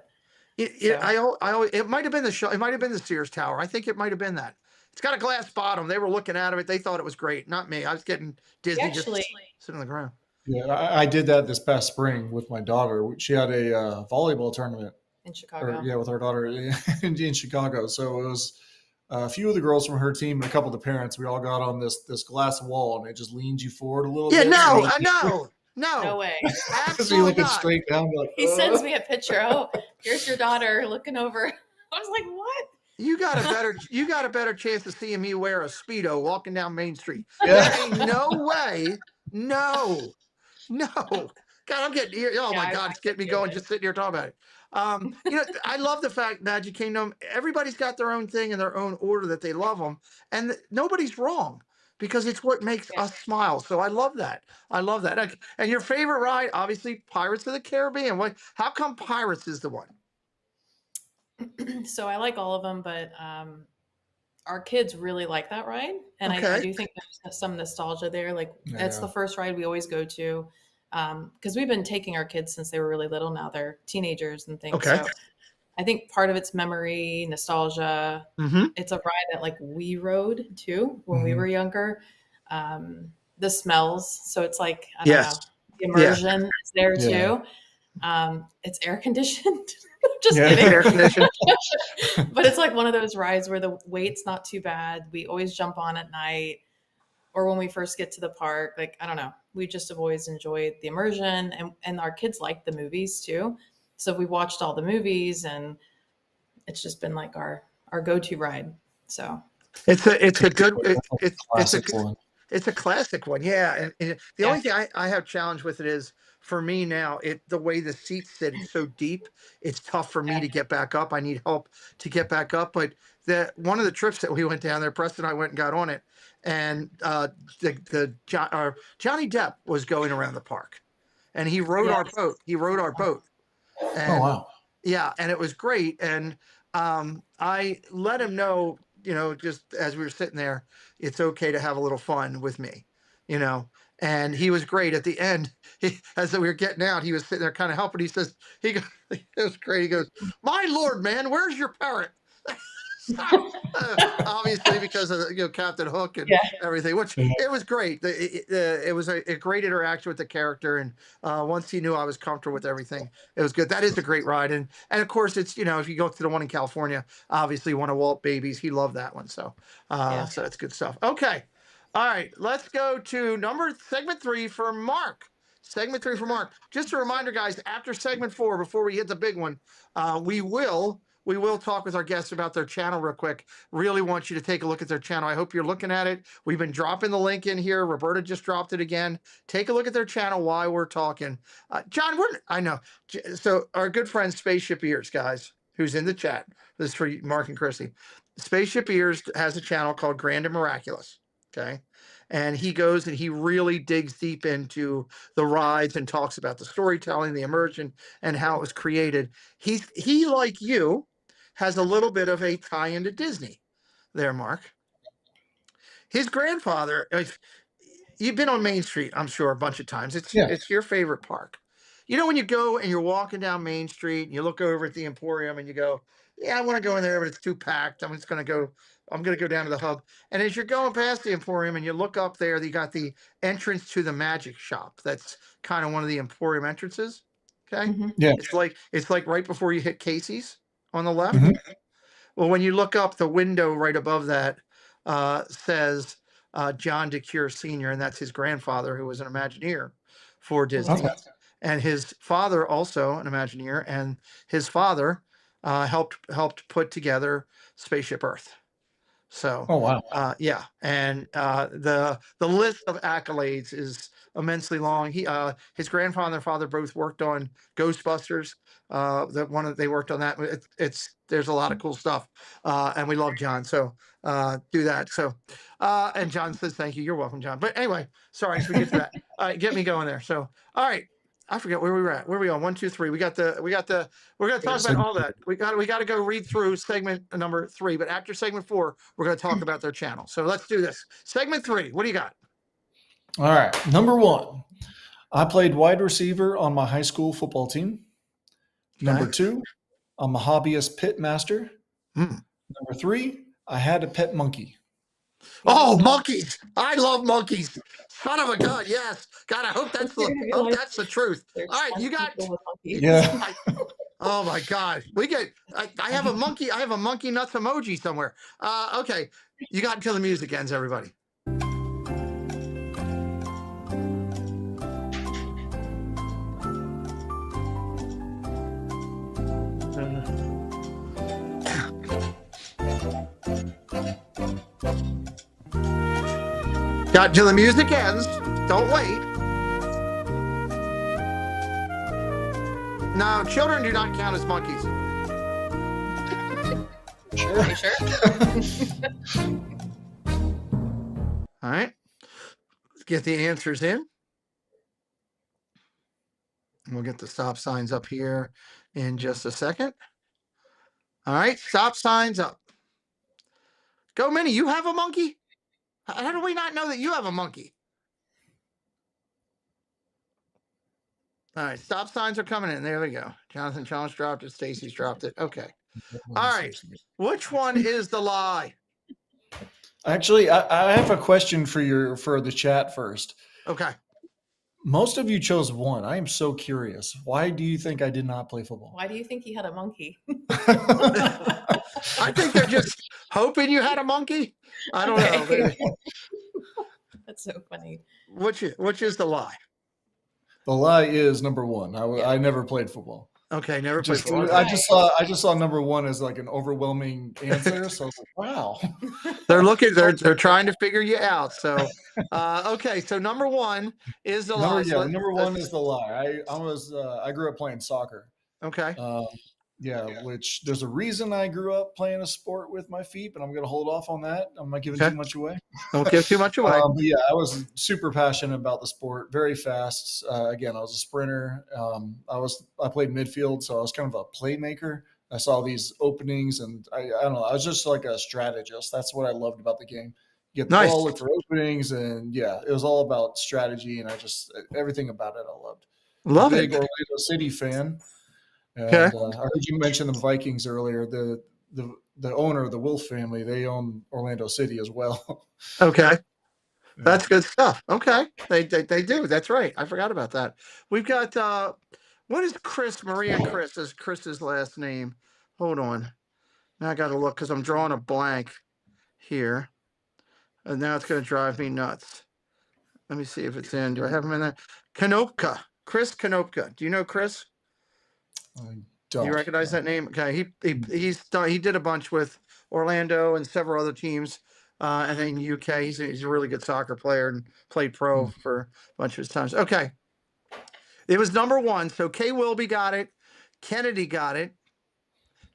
[SPEAKER 2] It might have been the show. It might have been the Sears Tower. I think it might have been that. It's got a glass bottom. They were looking out of it. They thought it was great. Not me. I was getting Disney
[SPEAKER 3] Actually,
[SPEAKER 2] just sitting on the ground.
[SPEAKER 4] Yeah, I did that this past spring with my daughter. She had a volleyball tournament.
[SPEAKER 3] in Chicago.
[SPEAKER 4] With her daughter in Chicago. So it was a few of the girls from her team and a couple of the parents. We all got on this glass wall, and it just leans you forward a little
[SPEAKER 2] Yeah,
[SPEAKER 4] bit.
[SPEAKER 2] no.
[SPEAKER 3] No way.
[SPEAKER 4] So you're
[SPEAKER 2] Absolutely
[SPEAKER 4] looking
[SPEAKER 2] not.
[SPEAKER 4] straight down. Like,
[SPEAKER 3] He sends me a picture. Oh, here's your daughter looking over. I was like, what?
[SPEAKER 2] You got a better chance of seeing me wear a Speedo walking down Main Street.
[SPEAKER 4] Yeah.
[SPEAKER 2] There ain't no way. No. God, I'm getting here. Oh my God, it's getting me going just sitting here talking about it. I love the fact Magic Kingdom, everybody's got their own thing in their own order that they love them. And nobody's wrong because it's what makes us smile. So I love that. And your favorite ride, obviously, Pirates of the Caribbean. How come Pirates is the one?
[SPEAKER 3] So I like all of them, but our kids really like that ride. And I
[SPEAKER 2] Okay.
[SPEAKER 3] do think there's some nostalgia there. Like it's
[SPEAKER 4] Yeah.
[SPEAKER 3] the first ride we always go to. Because we've been taking our kids since they were really little. Now they're teenagers and things.
[SPEAKER 2] Okay.
[SPEAKER 3] So I think part of it's memory, nostalgia.
[SPEAKER 2] Mm-hmm.
[SPEAKER 3] It's a ride that like we rode too when we
[SPEAKER 4] Mhm.
[SPEAKER 3] were younger. The smells. So it's like, I don't
[SPEAKER 2] Yes.
[SPEAKER 3] know, the immersion is there
[SPEAKER 4] Yeah.
[SPEAKER 3] too. It's air conditioned. Just
[SPEAKER 4] Yeah.
[SPEAKER 3] kidding.
[SPEAKER 2] Air conditioning.
[SPEAKER 3] But it's like one of those rides where the wait's not too bad. We always jump on at night. or when we first get to the park, like, I don't know, we just have always enjoyed the immersion, and our kids like the movies too. So we watched all the movies, and it's just been like our go-to ride. So
[SPEAKER 2] It's a good
[SPEAKER 4] Classic one.
[SPEAKER 2] it's a classic one, yeah. And the
[SPEAKER 3] Yeah.
[SPEAKER 2] only thing I have challenge with it is, for me now, the way the seats sit, it's so deep, it's tough for me to get back up. I need help to get back up. But one of the trips that we went down there, Preston and I went and got on it, and Johnny Depp was going around the park, and he rode our
[SPEAKER 3] Yes.
[SPEAKER 2] boat. He rode our boat,
[SPEAKER 4] Oh
[SPEAKER 2] and
[SPEAKER 4] wow.
[SPEAKER 2] yeah, and it was great. And I let him know, just as we were sitting there, it's okay to have a little fun with me, you know. And he was great at the end. As we were getting out, he was sitting there kind of helping. He says, it was great. He goes, "My Lord, man, where's your parrot?" Obviously, because of Captain Hook and
[SPEAKER 3] Yeah.
[SPEAKER 2] everything, which it was great. It was a great interaction with the character, and once he knew I was comfortable with everything, it was good. That is a great ride, and of course, it's if you go to the one in California, obviously one of Walt babies, he loved that one, so so that's good stuff. Okay, all right, let's go to segment 3 for Mark. Segment 3 for Mark. Just a reminder, guys, after segment 4, before we hit the big one, we will talk with our guests about their channel real quick. Really want you to take a look at their channel. I hope you're looking at it. We've been dropping the link in here. Roberta just dropped it again. Take a look at their channel while we're talking. John, I know. So our good friend Spaceship Ears, guys, who's in the chat. This is for Mark and Chrissy. Spaceship Ears has a channel called Grand and Miraculous. Okay. And he goes and he really digs deep into the rides and talks about the storytelling, the immersion, and how it was created. He, like you, has a little bit of a tie into Disney there, Mark. His grandfather, you've been on Main Street, I'm sure, a bunch of times. It's your favorite park. When you go and you're walking down Main Street and you look over at the Emporium and you go, yeah, I want to go in there, but it's too packed. I'm going to go down to the hub. And as you're going past the Emporium and you look up there, you got the entrance to the magic shop. That's kind of one of the Emporium entrances. Okay.
[SPEAKER 3] Mhm.
[SPEAKER 4] Yeah.
[SPEAKER 2] It's like right before you hit Casey's on the left.
[SPEAKER 4] Mhm.
[SPEAKER 2] Well, when you look up, the window right above that says John DeCure Sr., and that's his grandfather, who was an Imagineer for Disney.
[SPEAKER 4] Okay.
[SPEAKER 2] And his father also an Imagineer, and his father helped put together Spaceship Earth. So,
[SPEAKER 4] Oh wow.
[SPEAKER 2] yeah, and the list of accolades is immensely long. His grandfather and father both worked on Ghostbusters. They worked on that. There's a lot of cool stuff, and we love John. So do that. So, and John says thank you. You're welcome, John. But anyway, sorry, so we get to that. All right, get me going there. So, all right. I forget where we were at. Where are we on? 1, 2, 3. We're going to talk about all that. We got to go read through segment number 3. But after segment 4, we're going to talk about their channel. So let's do this. Segment 3. What do you got?
[SPEAKER 4] All right. Number 1, I played wide receiver on my high school football team. Number
[SPEAKER 2] Okay.
[SPEAKER 4] 2, I'm a hobbyist pit master.
[SPEAKER 2] Hmm.
[SPEAKER 4] Number 3, I had a pet monkey.
[SPEAKER 2] Oh, monkeys! I love monkeys. Son of a gun! Yes. God, I hope that's the truth.
[SPEAKER 3] There's
[SPEAKER 2] All right, you got.
[SPEAKER 3] people with monkeys.
[SPEAKER 4] Yeah.
[SPEAKER 2] Oh my God, I have a monkey. I have a monkey nuts emoji somewhere. Okay, you got until the music ends, everybody. Got till the music ends. Don't wait. No, children do not count as monkeys.
[SPEAKER 3] Are you sure?
[SPEAKER 2] All right. Let's get the answers in. We'll get the stop signs up here in just a second. All right, stop signs up. Go, Minnie. You have a monkey? How do we not know that you have a monkey? All right, stop signs are coming in. There we go. Jonathan Challenge dropped it. Stacy's dropped it. Okay. All right. Which one is the lie?
[SPEAKER 4] Actually, I have a question for the chat first.
[SPEAKER 2] Okay.
[SPEAKER 4] Most of you chose 1. I am so curious. Why do you think I did not play football?
[SPEAKER 3] Why do you think he had a monkey?
[SPEAKER 2] I think they're just hoping you had a monkey. I don't know.
[SPEAKER 3] so funny.
[SPEAKER 2] Which is the lie?
[SPEAKER 4] The lie is number one. I never played football.
[SPEAKER 2] Okay, never played
[SPEAKER 4] Just
[SPEAKER 2] football.
[SPEAKER 4] I just saw number one as like an overwhelming answer. So I was like, wow.
[SPEAKER 2] They're trying to figure you out. So, okay, so number one is the lie. So
[SPEAKER 4] Number one is the lie. I grew up playing soccer.
[SPEAKER 2] okay.
[SPEAKER 4] Which there's a reason I grew up playing a sport with my feet, but I'm going to hold off on that. I'm not giving
[SPEAKER 2] Okay.
[SPEAKER 4] too much away.
[SPEAKER 2] Don't give too much away.
[SPEAKER 4] But yeah, I was super passionate about the sport, very fast. Again, I was a sprinter. I played midfield, so I was kind of a playmaker. I saw these openings, and I don't know. I was just like a strategist. That's what I loved about the game. You get the
[SPEAKER 2] Nice.
[SPEAKER 4] ball, look for openings, and yeah, it was all about strategy, and everything about it I loved.
[SPEAKER 2] Love
[SPEAKER 4] Big
[SPEAKER 2] it.
[SPEAKER 4] Orlando City fan. And
[SPEAKER 2] Okay.
[SPEAKER 4] I heard you mention the Vikings earlier. The owner of the Wolf family, they own Orlando City as well.
[SPEAKER 2] Okay. That's good stuff. Okay. They do. That's right. I forgot about that. We've got what is Maria Chris is Chris's last name. Hold on. Now I gotta look because I'm drawing a blank here. And now it's gonna drive me nuts. Let me see if it's in. Do I have him in there? Konopka. Chris Konopka. Do you know Chris?
[SPEAKER 4] I
[SPEAKER 2] Do you recognize that name? Okay, he did a bunch with Orlando and several other teams, and then UK. He's a really good soccer player and played pro for a bunch of his times. Okay, it was number one. So Kay Wilby got it, Kennedy got it,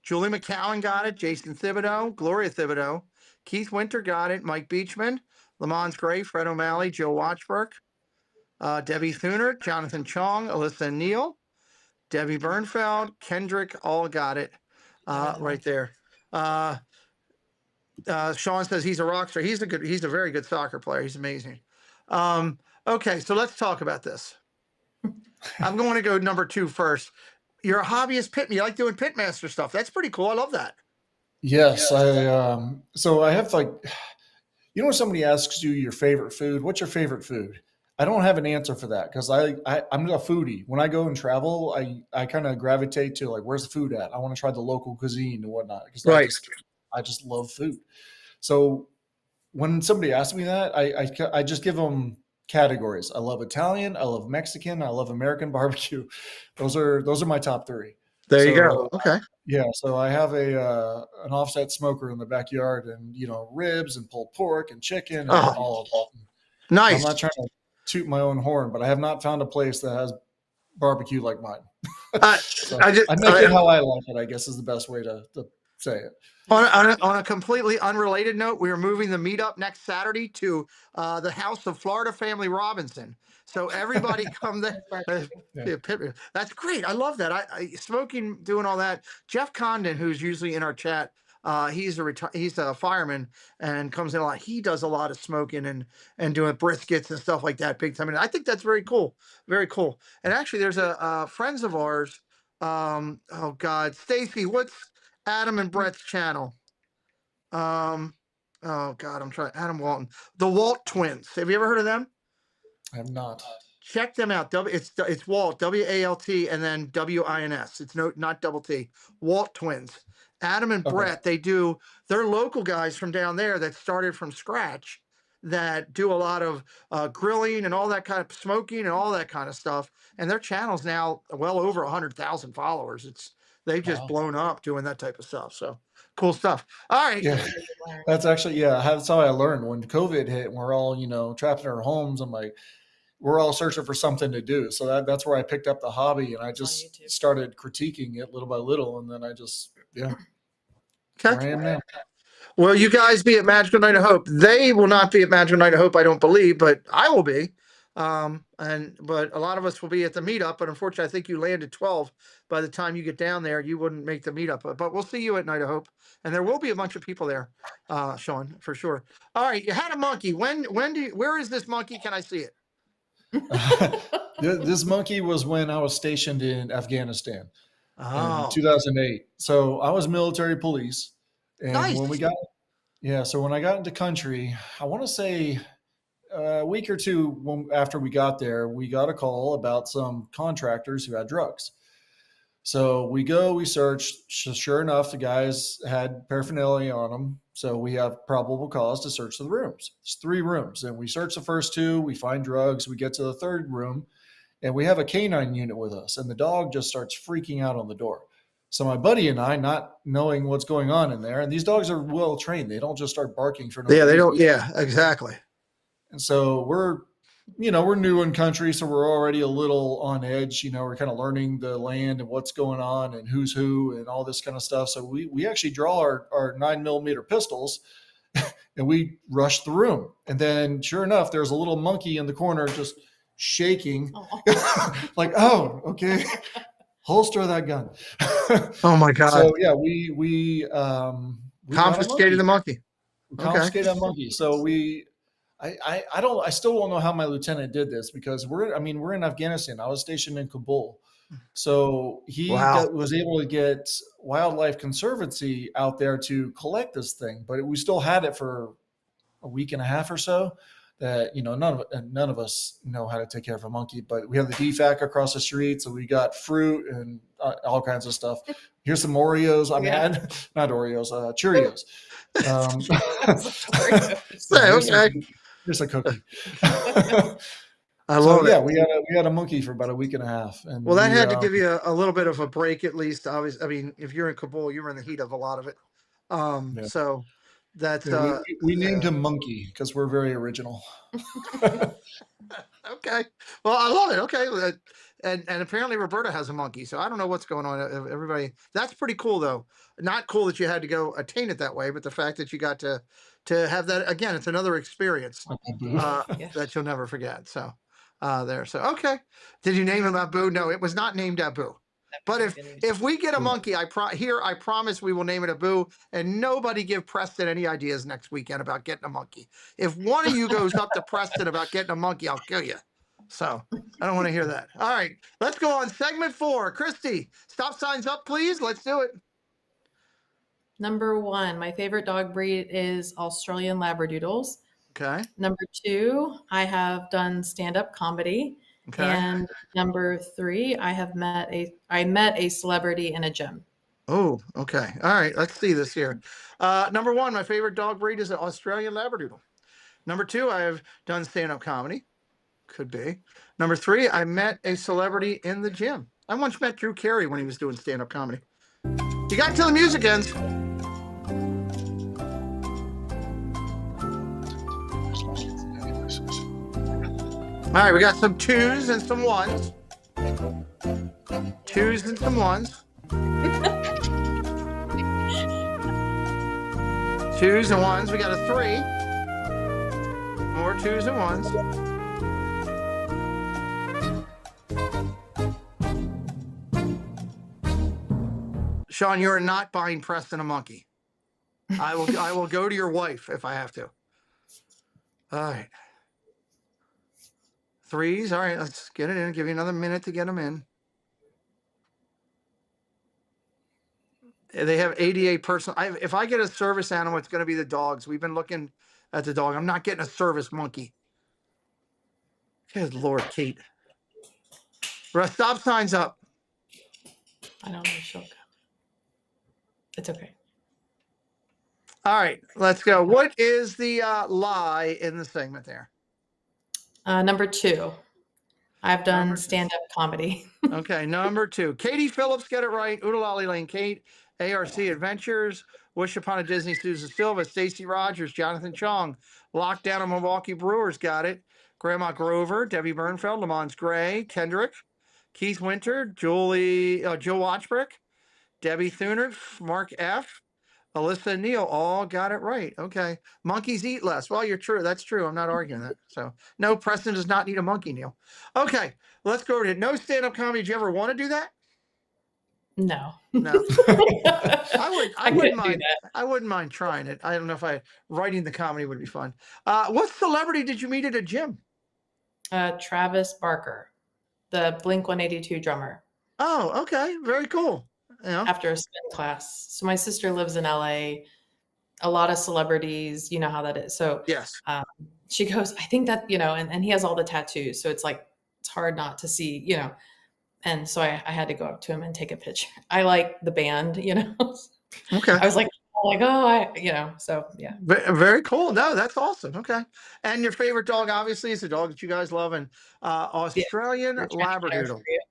[SPEAKER 2] Julie McCowan got it, Jason Thibodeau, Gloria Thibodeau, Keith Winter got it, Mike Beachman, Lamont Gray, Fred O'Malley, Joe Watchberg, Debbie Thuner, Jonathan Chong, Alyssa Neal, Debbie Bernfeld, Kendrick, all got it right there. Sean says he's a rock star. He's a very good soccer player. He's amazing. Okay, so let's talk about this. I'm going to go number two first. You're a hobbyist pit. You like doing pitmaster stuff. That's pretty cool. I love that.
[SPEAKER 4] Yes, so I have when somebody asks you your favorite food, what's your favorite food? I don't have an answer for that because I'm a foodie. When I go and travel, I kind of gravitate to like, where's the food at? I want to try the local cuisine and whatnot because I just love food. So when somebody asks me that, I just give them categories. I love Italian, I love Mexican, I love American barbecue. Those are my top three.
[SPEAKER 2] There you go. Okay.
[SPEAKER 4] Yeah, so I have an offset smoker in the backyard, and ribs and pulled pork and chicken and all of that.
[SPEAKER 2] Nice.
[SPEAKER 4] I'm not trying to toot my own horn, but I have not found a place that has barbecue like mine. So I make it how I like it, I guess is the best way to say it.
[SPEAKER 2] On a completely unrelated note, we are moving the meetup next Saturday to the house of Florida Family Robinson. So everybody come there. That's great. I love that. I smoking, doing all that. Jeff Condon, who's usually in our chat, he's a fireman and comes in a lot. He does a lot of smoking and doing briskets and stuff like that. Big time. And I think that's very cool. Very cool. And actually, there's a friends of ours. Oh God, Stacy, what's Adam and Brett's channel? Oh God, I'm trying. Adam Walton, the Walt twins. Have you ever heard of them?
[SPEAKER 4] I have not.
[SPEAKER 2] Check them out. It's Walt, WALT, and then WINS. It's not double T. Walt twins. Adam and Brett, they're local guys from down there that started from scratch that do a lot of grilling and all that kind of smoking and all that kind of stuff. And their channel's now well over 100,000 followers. They've just blown up doing that type of stuff. So cool stuff. All right.
[SPEAKER 4] Yeah, that's actually, that's how I learned when COVID hit and we're all, trapped in our homes. I'm like, we're all searching for something to do. So that's where I picked up the hobby and I just started critiquing it little by little. And then I just, where I am now.
[SPEAKER 2] Well, you guys be at Magical Night of Hope. They will not be at Magical Night of Hope, I don't believe, but I will be. But a lot of us will be at the meetup. But unfortunately, I think you landed 12. By the time you get down there, you wouldn't make the meetup. But we'll see you at Night of Hope, and there will be a bunch of people there, Sean, for sure. All right, you had a monkey. Where is this monkey? Can I see it?
[SPEAKER 4] This monkey was when I was stationed in Afghanistan in 2008. So I was military police. And when I got into country, I want to say a week or two after we got there, we got a call about some contractors who had drugs. So we go, we search. Sure enough, the guys had paraphernalia on them. So we have probable cause to search the rooms. It's 3 rooms. And we search the first 2. We find drugs. We get to the 3rd room and we have a canine unit with us. And the dog just starts freaking out on the door. So my buddy and I, not knowing what's going on in there, and these dogs are well trained. They don't just start barking for no
[SPEAKER 2] Yeah, they
[SPEAKER 4] reason.
[SPEAKER 2] don't. Yeah, exactly.
[SPEAKER 4] And so we're new in country, so we're already a little on edge. We're kind of learning the land and what's going on and who's who and all this kind of stuff. So we actually draw our 9mm pistols and we rush the room. And then sure enough, there's a little monkey in the corner just shaking. Like, oh, okay. Holster that gun.
[SPEAKER 2] Oh my God.
[SPEAKER 4] So yeah, we got a
[SPEAKER 2] Confiscated the monkey.
[SPEAKER 4] confiscated that monkey. So I still don't know how my lieutenant did this, because we're in Afghanistan. I was stationed in Kabul. So he
[SPEAKER 2] Wow.
[SPEAKER 4] was able to get Wildlife Conservancy out there to collect this thing, but we still had it for a week and a half or so. That none of us know how to take care of a monkey, but we have the DFAC across the street, so we got fruit and all kinds of stuff. Here's some Oreos. Not Oreos, Cheerios. Here's a cookie.
[SPEAKER 2] I love it.
[SPEAKER 4] Yeah, we had a monkey for about a week and a half, and
[SPEAKER 2] Well, that had to give you a little bit of a break, at least. Obviously, I mean, if you're in Kabul, you were in the heat of a lot of it.
[SPEAKER 4] Yeah.
[SPEAKER 2] So that's
[SPEAKER 4] we named him Monkey because we're very original.
[SPEAKER 2] okay. Well, I love it. Okay, and apparently Roberta has a monkey, so I don't know what's going on. Everybody, that's pretty cool, though. Not cool that you had to go attain it that way, but the fact that you got to have that again, it's another experience that you'll never forget. So there. So okay, did you name him Abu? No, it was not named Abu. But if we get a monkey, I promise we will name it Abu, and nobody give Preston any ideas next weekend about getting a monkey. If one of you goes up to Preston about getting a monkey, I'll kill you. So I don't want to hear that. All right, let's go on segment 4. Christy, stop signs up, please. Let's do it.
[SPEAKER 3] Number 1, my favorite dog breed is Australian Labradoodles.
[SPEAKER 2] Okay.
[SPEAKER 3] Number 2, I have done stand-up comedy.
[SPEAKER 2] Okay.
[SPEAKER 3] And number 3, I met a celebrity in a gym.
[SPEAKER 2] Oh, okay. All right. Let's see this here. Number 1, my favorite dog breed is an Australian Labradoodle. Number 2, I have done stand-up comedy. Could be. Number 3, I met a celebrity in the gym. I once met Drew Carey when he was doing stand-up comedy. You got till the music ends. All right, we got some 2s and some 1s. 2s and some 1s. 2s and 1s. We got a 3. More 2s and 1s. Sean, you're not buying Preston a monkey. I will go to your wife if I have to. All right. 3s. All right, let's get it in. Give you another minute to get them in. They have 88 personal. If I get a service animal, it's going to be the dogs. We've been looking at the dog. I'm not getting a service monkey. Good Lord, Kate. Stop signs up.
[SPEAKER 3] I don't know if she'll go. It's okay.
[SPEAKER 2] All right, let's go. What is the lie in the segment there?
[SPEAKER 3] Number 2, I've done stand-up comedy.
[SPEAKER 2] Okay, number 2. Katie Phillips, get it right. Oodalali Lane Kate. ARC Adventures. Wish Upon a Disney, Susan Silva. Stacy Rogers. Jonathan Chong. Lockdown of Milwaukee Brewers, got it. Grandma Grover. Debbie Bernfeld. Lamont Gray. Kendrick. Keith Winter. Joe Watchbrick. Debbie Thunert. Mark F. Alyssa Neal, all got it right. Okay. Monkeys eat less. Well, you're true. That's true. I'm not arguing that. So, no, Preston does not need a monkey, Neil. Okay. Let's go to it. No stand-up comedy. Did you ever want to do that?
[SPEAKER 3] No.
[SPEAKER 2] No. I wouldn't mind.
[SPEAKER 3] That.
[SPEAKER 2] I wouldn't mind trying it. I don't know if writing the comedy would be fun. What celebrity did you meet at a gym?
[SPEAKER 3] Travis Barker, the Blink-182 drummer.
[SPEAKER 2] Oh, okay. Very cool. Yeah.
[SPEAKER 3] After a spin class. So my sister lives in LA. A lot of celebrities, you know how that is. So
[SPEAKER 2] yes,
[SPEAKER 3] she goes, I think that, and he has all the tattoos. So it's like, it's hard not to see, And so I had to go up to him and take a picture. I like the band, you know.
[SPEAKER 2] Okay.
[SPEAKER 3] I was like, so yeah.
[SPEAKER 2] Very cool. No, that's awesome. Okay. And your favorite dog, obviously, is the dog that you guys love, and
[SPEAKER 3] Yeah.
[SPEAKER 2] Australian
[SPEAKER 3] We're trying to get her
[SPEAKER 2] Labradoodle.
[SPEAKER 3] for you.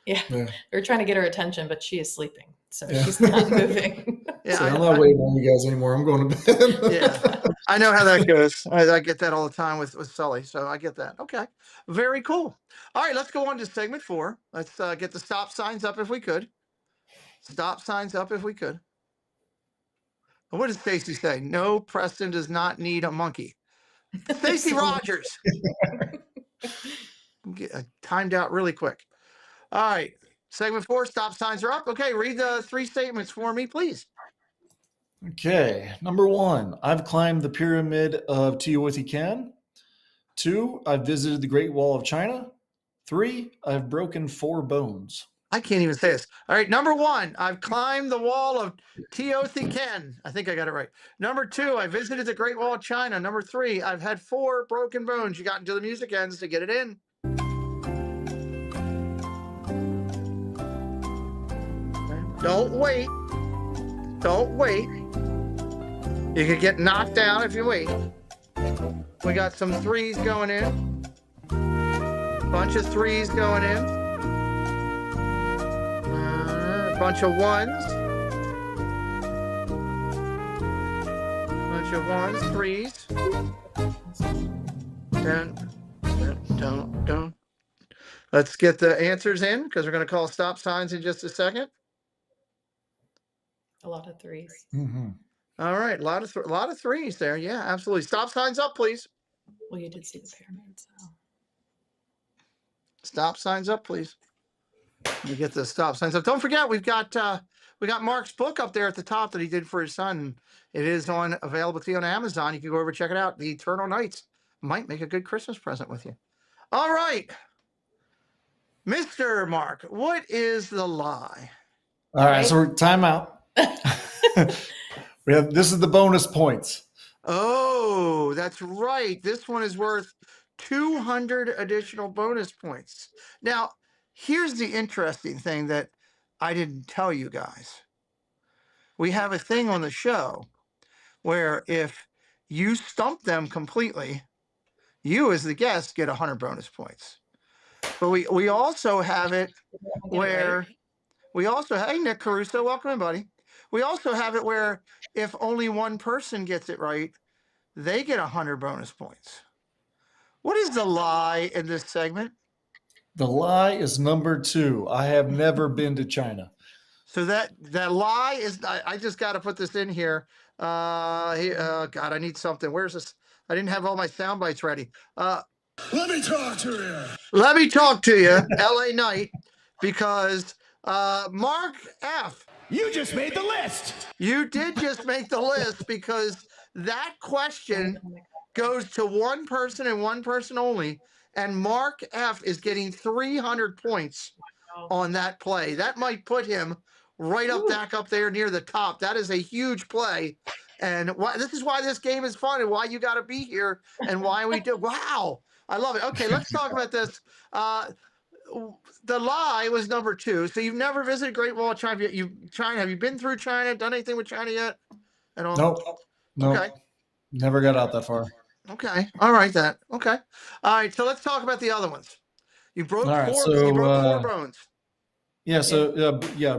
[SPEAKER 3] Yeah.
[SPEAKER 4] Yeah.
[SPEAKER 3] We're trying to get her attention, but she is sleeping. So
[SPEAKER 4] Yeah.
[SPEAKER 3] she's not moving.
[SPEAKER 2] Yeah,
[SPEAKER 4] So I'm not waiting on you guys anymore. I'm going to bed.
[SPEAKER 2] yeah. I know how that goes. I get that all the time with Sully, so I get that. Okay. Very cool. All right, let's go on to segment 4. Let's get the stop signs up if we could. Stop signs up if we could. What does Stacy say? No, Preston does not need a monkey. Stacy
[SPEAKER 3] So-
[SPEAKER 2] Rogers. Timed out really quick. All right. Segment 4, stop signs are up. Okay, read the 3 statements for me, please.
[SPEAKER 4] Okay. Number 1, I've climbed the pyramid of Teotihuacan. 2, I've visited the Great Wall of China. 3, I've broken 4 bones.
[SPEAKER 2] I can't even say this. All right, number 1, I've climbed the wall of Teotihuacan. I think I got it right. Number 2, I visited the Great Wall of China. Number 3, I've had 4 broken bones. You got until the music ends to get it in. Don't wait. Don't wait. You could get knocked down if you wait. We got some 3s going in. Bunch of 3s going in. Bunch of 1s. Bunch of 1s, 3s. Don't. Let's get the answers in because we're going to call stop signs in just a second.
[SPEAKER 3] A lot of 3s.
[SPEAKER 4] Mm-hmm.
[SPEAKER 2] All right, a lot of 3s there. Yeah, absolutely. Stop signs up, please.
[SPEAKER 3] Well, you did see the pyramids. So.
[SPEAKER 2] Stop signs up, please. Let me get the stop signs up. Don't forget, we got Mark's book up there at the top that he did for his son. It is available to you on Amazon. You can go over and check it out. The Eternal Nights might make a good Christmas present with you. All right, Mr. Mark, what is the lie?
[SPEAKER 4] All right, so we're time out. This is the bonus points.
[SPEAKER 2] Oh, that's right. This one is worth 200 additional bonus points. Now, here's the interesting thing that I didn't tell you guys. We have a thing on the show where if you stump them completely, you as the guest get 100 bonus points. But we also have it where we also have, hey, Nick Caruso, welcome in, buddy. We also have it where if only one person gets it right, they get 100 bonus points. What is the lie in this segment?
[SPEAKER 4] The lie is number 2. I have never been to China.
[SPEAKER 2] So that lie is, I just got to put this in here. God, I need something. Where's this? I didn't have all my sound bites ready.
[SPEAKER 11] Let me talk to you.
[SPEAKER 2] Let me talk to you, LA Knight, because Mark F.
[SPEAKER 5] You just made the list.
[SPEAKER 2] You did just make the list because that question goes to one person and one person only, and Mark F. is getting 300 points on that play. That might put him right up back up there near the top. That is a huge play. And this is why this game is fun and why you got to be here and why we do. Wow. I love it. Okay, let's talk about this. The lie was number 2. So you've never visited Great Wall of China. Have you been through China? Done anything with China yet? At all?
[SPEAKER 4] Nope.
[SPEAKER 2] Okay.
[SPEAKER 4] Never got out that far.
[SPEAKER 2] Okay. All right. Okay. All right. So let's talk about the other ones. You broke
[SPEAKER 4] All right,
[SPEAKER 2] 4.
[SPEAKER 4] so,
[SPEAKER 2] You broke 4 bones.
[SPEAKER 4] Yeah, so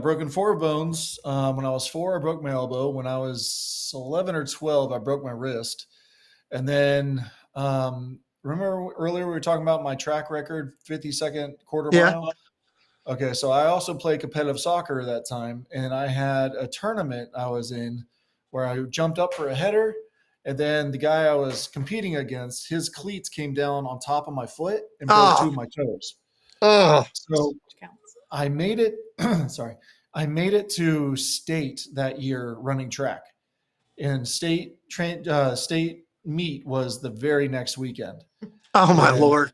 [SPEAKER 4] broken 4 bones. When I was 4, I broke my elbow. When I was 11 or 12, I broke my wrist. And then remember earlier we were talking about my track record, 52nd quarter mile? Okay, so I also played competitive soccer that time, and I had a tournament I was in where I jumped up for a header, and then the guy I was competing against, his cleats came down on top of my foot and broke 2 of my toes. So I made it. Sorry, I made it to state that year running track, and state meet was the very next weekend.
[SPEAKER 2] Oh my Lord!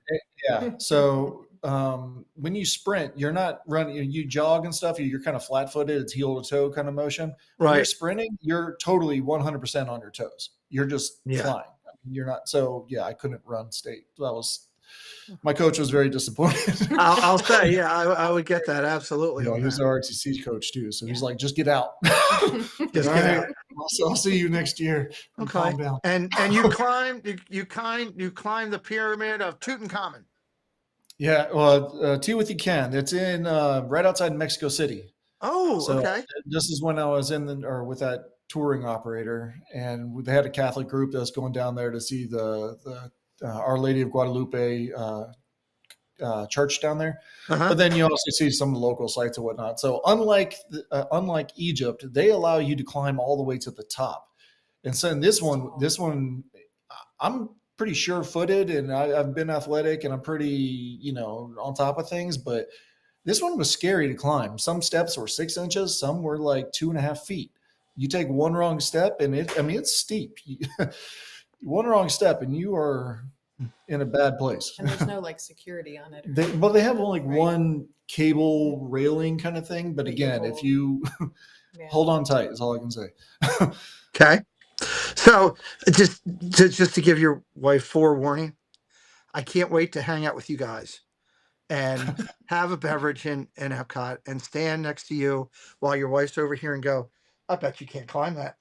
[SPEAKER 4] Yeah. So when you sprint, you're not running. You jog and stuff. You're kind of flat-footed. It's heel to toe kind of motion. When you're sprinting, you're totally 100% on your toes. You're just flying. You're not. So yeah, I couldn't run state. That was my coach was very disappointed.
[SPEAKER 2] I'll say, yeah, I would get that absolutely.
[SPEAKER 4] You know,
[SPEAKER 2] on
[SPEAKER 4] he's
[SPEAKER 2] that.
[SPEAKER 4] our RTC coach too, so he's like, just get out.
[SPEAKER 2] Just get
[SPEAKER 4] All right,
[SPEAKER 2] out.
[SPEAKER 4] I'll see you next year. And
[SPEAKER 2] Okay.
[SPEAKER 4] calm down.
[SPEAKER 2] And you climb you climb the pyramid of Tutankhamun.
[SPEAKER 4] Yeah, well, Teotihuacan. It's in right outside Mexico City.
[SPEAKER 2] Oh,
[SPEAKER 4] So
[SPEAKER 2] okay.
[SPEAKER 4] this is when I was with that touring operator, and they had a Catholic group that was going down there to see the Our Lady of Guadalupe church down there.
[SPEAKER 2] Uh-huh.
[SPEAKER 4] But then you also see some local sites and whatnot. So unlike Egypt, they allow you to climb all the way to the top. And so in this one, I'm pretty sure-footed, and I've been athletic, and I'm pretty, on top of things. But this one was scary to climb. Some steps were 6 inches, some were like 2.5 feet. You take one wrong step, and it's steep. One wrong step, and you are in a bad place.
[SPEAKER 3] And there's no like security on it.
[SPEAKER 4] They have only one cable railing kind of thing. But again, if you hold on tight, is all I can say.
[SPEAKER 2] Okay. So just to give your wife forewarning, I can't wait to hang out with you guys and have a beverage in Epcot and stand next to you while your wife's over here and go, I bet you can't climb that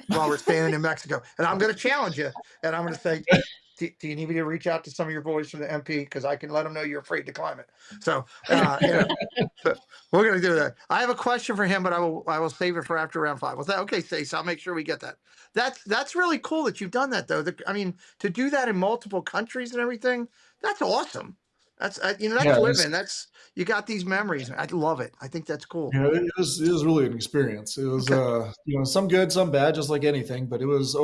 [SPEAKER 2] while we're standing in Mexico. And I'm going to challenge you. And I'm going to say, do you need me to reach out to some of your boys from the MP? Because I can let them know you're afraid to climb it. So, so we're going to do that. I have a question for him, but I will save it for after round 5. Was that okay, Stace? I'll make sure we get that. That's really cool that you've done that, though. I mean, to do that in multiple countries and everything, that's awesome. That's living. That's, you got these memories. I love it. I think that's cool.
[SPEAKER 4] Yeah, it was really an experience. It was some good, some bad, just like anything. But it was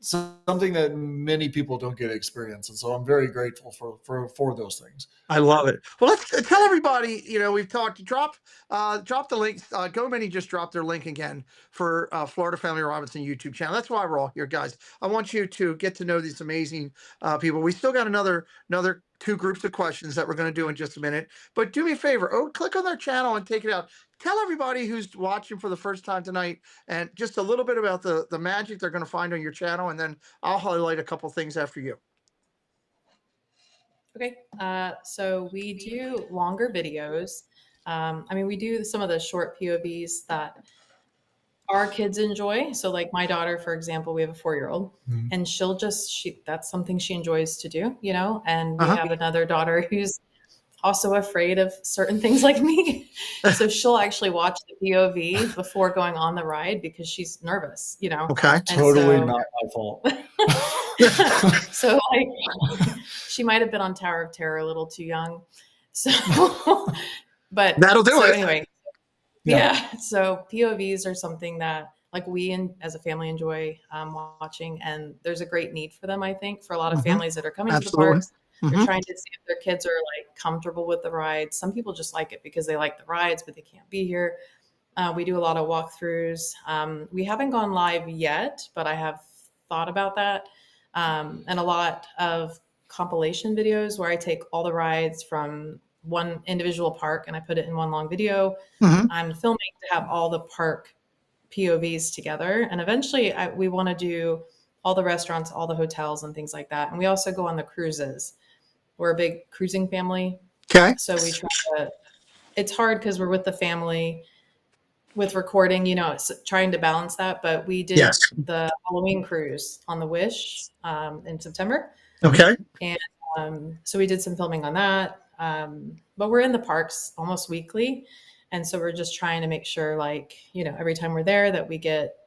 [SPEAKER 4] something that many people don't get to experience, and so I'm very grateful for those things.
[SPEAKER 2] I love it. Well, let's tell everybody. We've talked. Drop the links. Go Mini just dropped their link again for Florida Family Robinson YouTube channel. That's why we're all here, guys. I want you to get to know these amazing people. We still got another 2 groups of questions that we're going to do in just a minute. But do me a favor. Click on their channel and take it out. Tell everybody who's watching for the first time tonight and just a little bit about the magic they're going to find on your channel, and then I'll highlight a couple things after you.
[SPEAKER 3] Okay, so we do longer videos. We do some of the short POVs that our kids enjoy. So like my daughter, for example, we have a 4-year-old, and that's something she enjoys to do, and we have another daughter who's also afraid of certain things like me. So she'll actually watch the POV before going on the ride because she's nervous,
[SPEAKER 2] Okay.
[SPEAKER 3] And
[SPEAKER 4] Totally not my fault.
[SPEAKER 3] So she might have been on Tower of Terror a little too young. So, but
[SPEAKER 2] that'll do it.
[SPEAKER 3] Anyway, yeah. So POVs are something that like as a family enjoy watching, and there's a great need for them. I think for a lot of families that are coming to the parks, they're trying to see if their kids are like comfortable with the rides. Some people just like it because they like the rides, but they can't be here. We do a lot of walkthroughs. We haven't gone live yet, but I have thought about that. And a lot of compilation videos where I take all the rides from one individual park and I put it in one long video. I'm filming to have all the park POVs together. And eventually we want to do all the restaurants, all the hotels and things like that. And we also go on the cruises. We're a big cruising family.
[SPEAKER 2] Okay.
[SPEAKER 3] So we it's hard because we're with the family with recording, it's trying to balance that. But we did the Halloween cruise on the Wish in September.
[SPEAKER 2] Okay.
[SPEAKER 3] And so we did some filming on that. But we're in the parks almost weekly. And so we're just trying to make sure every time we're there that we get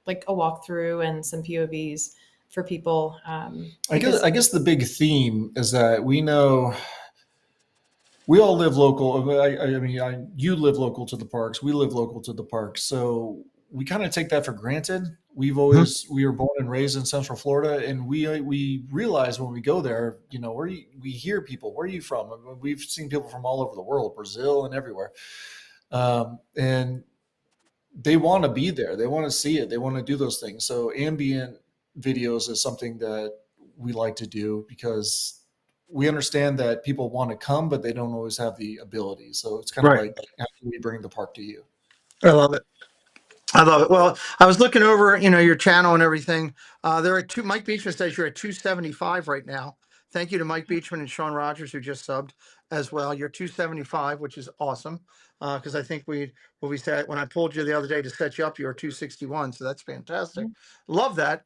[SPEAKER 3] like a walkthrough and some POVs for people.
[SPEAKER 4] I guess the big theme is that we know we all live local. You live local to the parks. We live local to the parks. So we kind of take that for granted. We were born and raised in Central Florida, and we realize when we go there, we hear people, where are you from? We've seen people from all over the world, Brazil and everywhere. And they want to be there. They want to see it. They want to do those things. So ambient videos is something that we like to do because we understand that people want to come, but they don't always have the ability. So it's kind of like, how do we bring the park to you?
[SPEAKER 2] I love it. I love it. Well, I was looking over, your channel and everything. There are Mike Beachman says you're at 275 right now. Thank you to Mike Beachman and Sean Rogers who just subbed as well. You're 275, which is awesome. Because I think what we said when I pulled you the other day to set you up, you were 261. So that's fantastic. Love that.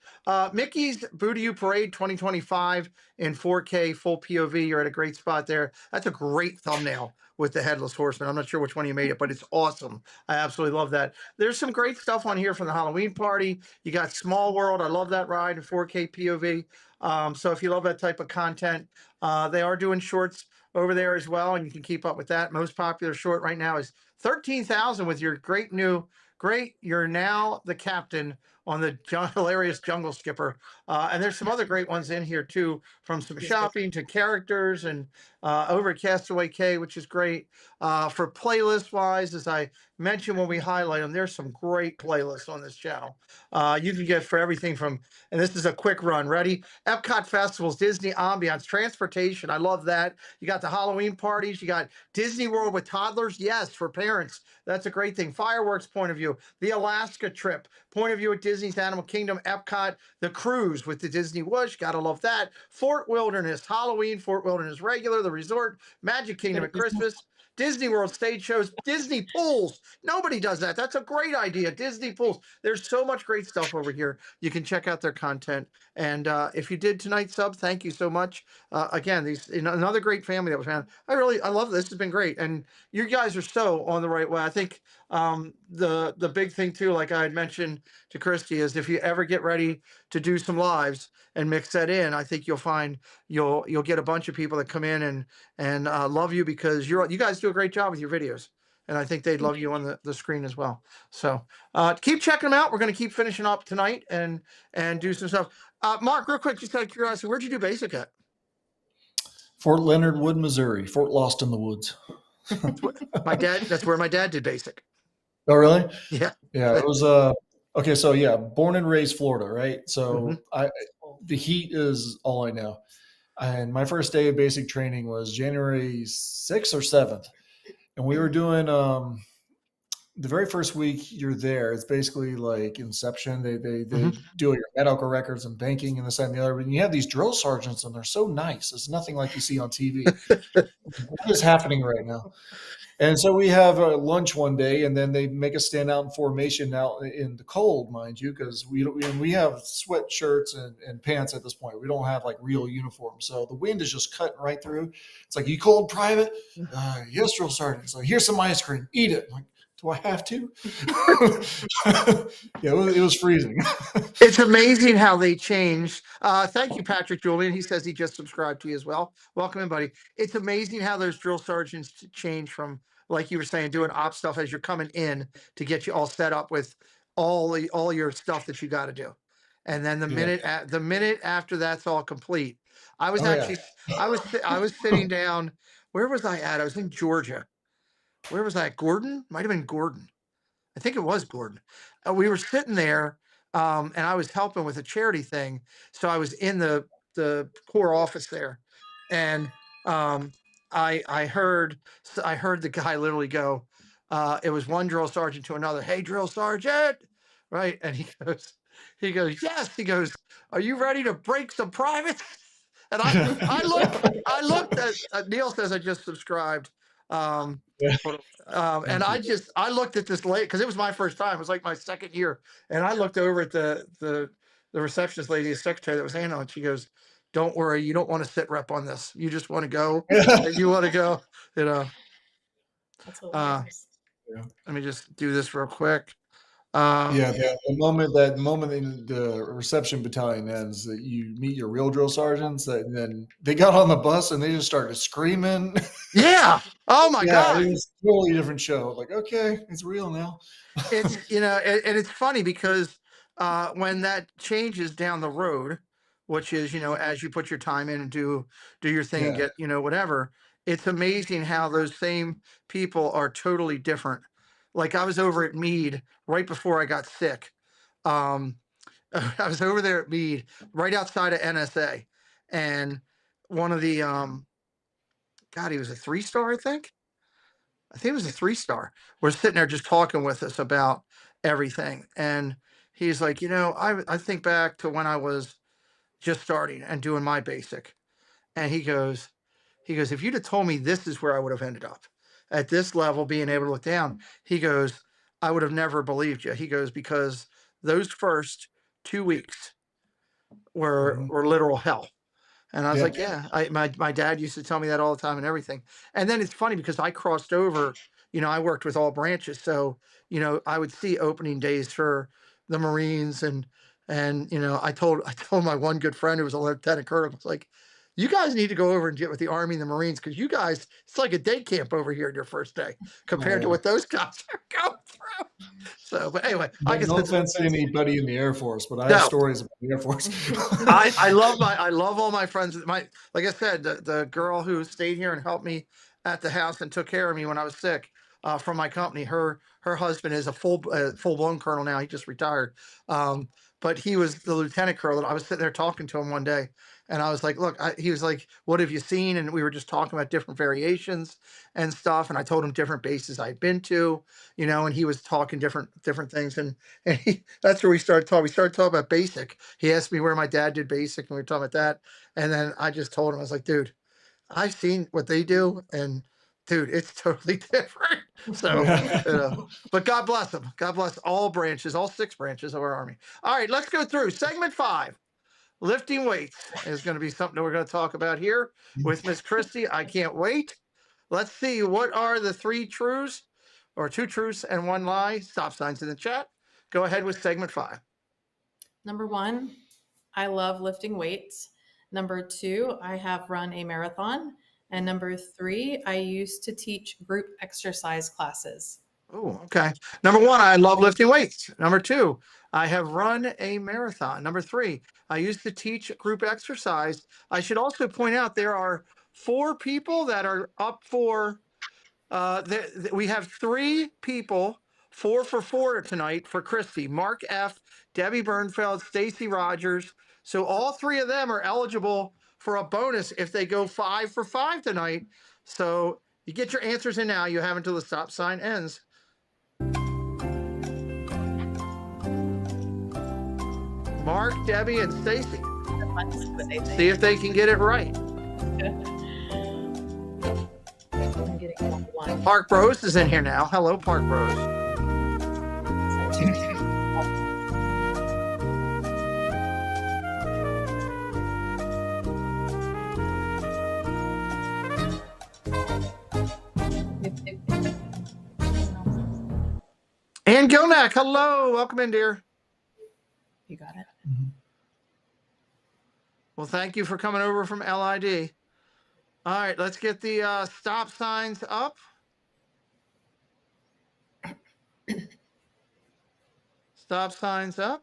[SPEAKER 2] Mickey's Booty You Parade 2025 in 4K full POV. You're at a great spot there. That's a great thumbnail with the headless horseman. I'm not sure which one you made it, but it's awesome. I absolutely love that. There's some great stuff on here from the Halloween party. You got Small World. I love that ride in 4K POV. So if you love that type of content, they are doing shorts over there as well, and you can keep up with that. Most popular short right now is 13,000 with your You're Now the Captain on the hilarious Jungle Skipper. And there's some other great ones in here too, from some shopping to characters and over at Castaway K, which is great. For playlist wise, as I mentioned when we highlight them, there's some great playlists on this channel. You can get for everything from, and this is a quick run. Ready? Epcot festivals, Disney ambiance, transportation. I love that. You got the Halloween parties. You got Disney World with toddlers. Yes, for parents. That's a great thing. Fireworks point of view. The Alaska trip. Point of view at Disney's Animal Kingdom, Epcot. The cruise with the Disney Whoosh. Gotta love that. Fort Wilderness, Halloween, Fort Wilderness regular, the resort, Magic Kingdom at Christmas. Disney World stage shows, Disney pools. Nobody does that. That's a great idea. Disney pools. There's so much great stuff over here. You can check out their content. And if you did tonight sub, thank you so much. Again, another great family that was found. I love this. This has been great. And you guys are so on the right way. I think the big thing too, like I had mentioned to Christy, is if you ever get ready to do some lives and mix that in, I think you'll find you'll get a bunch of people that come in and love you because you guys do a great job with your videos. And I think they'd love you on the screen as well. So keep checking them out. We're going to keep finishing up tonight and do some stuff. Mark, real quick, just out of curiosity, where'd you do basic at?
[SPEAKER 4] Fort Leonard Wood, Missouri. Fort Lost in the Woods.
[SPEAKER 2] That's where my dad did basic.
[SPEAKER 4] Oh, really?
[SPEAKER 2] Yeah.
[SPEAKER 4] Yeah, it was okay, so yeah, born and raised Florida, right? So the heat is all I know. And my first day of basic training was January 6th or 7th. And we were doing the very first week you're there, it's basically like Inception. They do your medical records and banking and this and the other. And you have these drill sergeants and they're so nice. It's nothing like you see on TV. What is happening right now? And so we have lunch one day, and then they make us stand out in formation out in the cold, mind you, because we have sweatshirts and pants at this point. We don't have like real uniforms, so the wind is just cutting right through. It's like, you cold, private? Yes, drill sergeant. So here's some ice cream. Eat it. I'm like, do I have to? Yeah, it was freezing.
[SPEAKER 2] It's amazing how they changed. Thank you, Patrick Julian. He says he just subscribed to you as well. Welcome in, buddy. It's amazing how those drill sergeants change from, like you were saying, doing op stuff as you're coming in to get you all set up with all your stuff that you got to do. And then the minute after that's all complete, I was I was sitting down. Where was I at? I was in Georgia. Where was I at? Gordon? Might have been Gordon. I think it was Gordon. We were sitting there, and I was helping with a charity thing. So I was in the core office there, and I heard the guy literally go. It was one drill sergeant to another. Hey, drill sergeant, right? And he goes, yes. He goes, are you ready to break some privates? And I looked at Neil says I just subscribed. And I looked at this late because it was my first time. It was like my second year, and I looked over at the receptionist lady, the secretary that was handling it. She goes, "Don't worry, you don't want to sit rep on this. You just want to go. You want to go. You know."
[SPEAKER 3] That's hilarious.
[SPEAKER 2] Let me just do this real quick.
[SPEAKER 4] The moment in the reception battalion ends, that you meet your real drill sergeants, and then they got on the bus and they just started screaming.
[SPEAKER 2] Yeah. Oh my God.
[SPEAKER 4] It was a totally different show. Like, okay, it's real now.
[SPEAKER 2] It's and it's funny because when that changes down the road, which is as you put your time in and do your thing and get whatever, it's amazing how those same people are totally different. Like I was over at Meade right before I got sick. I was over there at Meade right outside of NSA, and one of the God, he was a 3-star, I think it was a 3-star. We're sitting there just talking with us about everything. And he's like, I think back to when I was just starting and doing my basic. And he goes, if you'd have told me this is where I would have ended up at this level, being able to look down, he goes, I would have never believed you. He goes, because those first 2 weeks were literal hell. And I was
[SPEAKER 4] Yeah.
[SPEAKER 2] like, yeah, my dad used to tell me that all the time and everything. And then it's funny because I crossed over, I worked with all branches. So, I would see opening days for the Marines and I told my one good friend who was a lieutenant colonel, I was like, you guys need to go over and get with the Army and the Marines because you guys, it's like a day camp over here in your first day compared to
[SPEAKER 4] yeah.
[SPEAKER 2] what those guys are going through. So, but anyway, I guess
[SPEAKER 4] No
[SPEAKER 2] that's
[SPEAKER 4] offense to anybody in the Air Force, but I have
[SPEAKER 2] no.
[SPEAKER 4] stories about the Air Force.
[SPEAKER 2] I love all my friends. Like I said, the girl who stayed here and helped me at the house and took care of me when I was sick from my company. Her husband is a full blown colonel now. He just retired. But he was the lieutenant colonel. I was sitting there talking to him one day, and I was like, "Look," he was like, "What have you seen?" And we were just talking about different variations and stuff. And I told him different bases I'd been to, and he was talking different things. And that's where we started talking. We started talking about basic. He asked me where my dad did basic, and we were talking about that. And then I just told him, I was like, dude, I've seen what they do, and dude, it's totally different. So, but God bless them. God bless all branches, all 6 branches of our Army. All right, let's go through segment 5. Lifting weights is going to be something that we're going to talk about here with Miss Christie. I can't wait. Let's see, what are the 3 truths or 2 truths and 1 lie? Stop signs in the chat. Go ahead with segment 5.
[SPEAKER 3] Number 1, I love lifting weights. Number 2, I have run a marathon. And number 3, I used to teach group exercise classes.
[SPEAKER 2] Oh, okay. Number 1, I love lifting weights. Number 2, I have run a marathon. Number 3, I used to teach group exercise. I should also point out there are 4 people that are up for. We have 3 people, 4 for 4 tonight for Christy. Mark F., Debbie Bernfeld, Stacy Rogers. So all 3 of them are eligible for a bonus if they go 5 for 5 tonight. So you get your answers in now. You have until the stop sign ends. Mark, Debbie, and Stacy. See if they can get it right. Park Bros is in here now. Hello, Park Bros. And Gonak, hello. Welcome in, dear.
[SPEAKER 3] You got it.
[SPEAKER 2] Well, thank you for coming over from LID. All right, let's get the stop signs up. Stop signs up.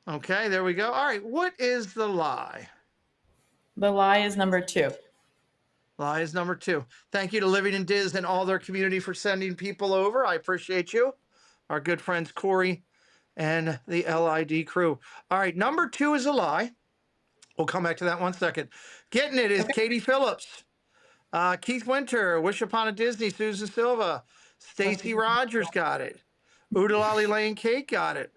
[SPEAKER 2] Okay, there we go. All right, what is the lie?
[SPEAKER 3] The lie is number 2.
[SPEAKER 2] Lie is number 2. Thank you to Living in Diz and all their community for sending people over. I appreciate you. Our good friends Corey and the LID crew. All right, number 2 is a lie. We'll come back to that 1 second. Getting it is Katie Phillips, Keith Winter, Wish Upon a Disney, Susan Silva, Stacy Rogers got it. Oodalali Lane Kate got it.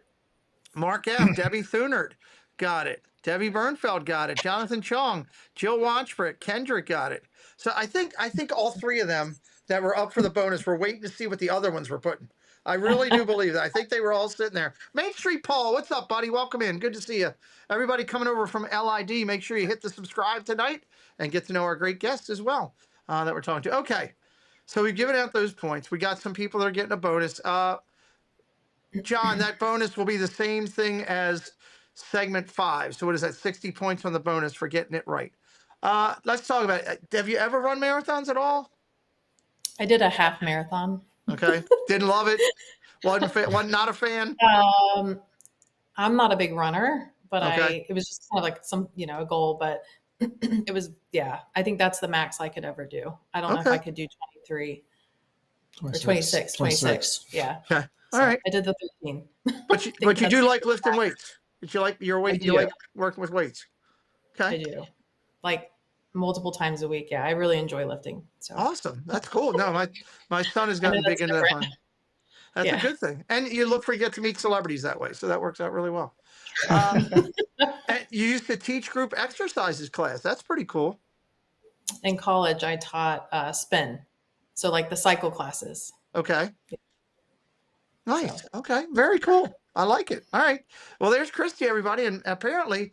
[SPEAKER 2] Mark F., Debbie Thunert got it. Debbie Bernfeld got it. Jonathan Chong, Jill Watchbrick, Kendrick got it. So I think all 3 of them that were up for the bonus were waiting to see what the other ones were putting. I really do believe that. I think they were all sitting there. Main Street Paul, what's up, buddy? Welcome in. Good to see you. Everybody coming over from LID, make sure you hit the subscribe tonight and get to know our great guests as well that we're talking to. Okay, so we've given out those points. We got some people that are getting a bonus. John, that bonus will be the same thing as segment 5. So what is that? 60 points on the bonus for getting it right. Let's talk about it. Have you ever run marathons at all?
[SPEAKER 3] I did a half marathon.
[SPEAKER 2] Okay. Didn't love it. Wasn't not a fan.
[SPEAKER 3] I'm not a big runner, but
[SPEAKER 2] Okay.
[SPEAKER 3] it was just kind of like some, a goal, but it was, I think that's the max I could ever do. I don't know if I could do 23 or 26. Yeah.
[SPEAKER 2] Okay.
[SPEAKER 3] So
[SPEAKER 2] All right.
[SPEAKER 3] I did the 13.
[SPEAKER 2] But you do like lifting weights. But you like your weight. You like working with weights. Okay.
[SPEAKER 3] I do. Like multiple times a week. Yeah, I really enjoy lifting. So
[SPEAKER 2] Awesome. That's cool. No, my son has
[SPEAKER 3] I know
[SPEAKER 2] gotten big
[SPEAKER 3] that's
[SPEAKER 2] into that
[SPEAKER 3] different.
[SPEAKER 2] fun. That's a
[SPEAKER 3] Yeah.
[SPEAKER 2] good thing. And you get to meet celebrities that way. So that works out really well. And you used to teach group exercises class. That's pretty cool.
[SPEAKER 3] In college, I taught spin, so like the cycle classes.
[SPEAKER 2] Okay. Nice.
[SPEAKER 3] So
[SPEAKER 2] Okay. Very cool. I like it. All right. Well, there's Christy, everybody, and apparently,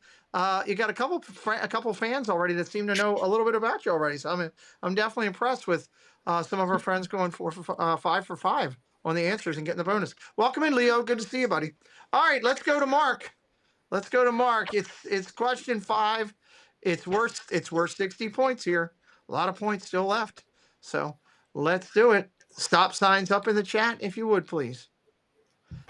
[SPEAKER 2] you got a couple fans already that seem to know a little bit about you already. So I'm definitely impressed with some of our friends going 5 for 5 on the answers and getting the bonus. Welcome in, Leo. Good to see you, buddy. All right, let's go to Mark. It's question 5. It's worth 60 points here. A lot of points still left. So let's do it. Stop signs up in the chat if you would, please.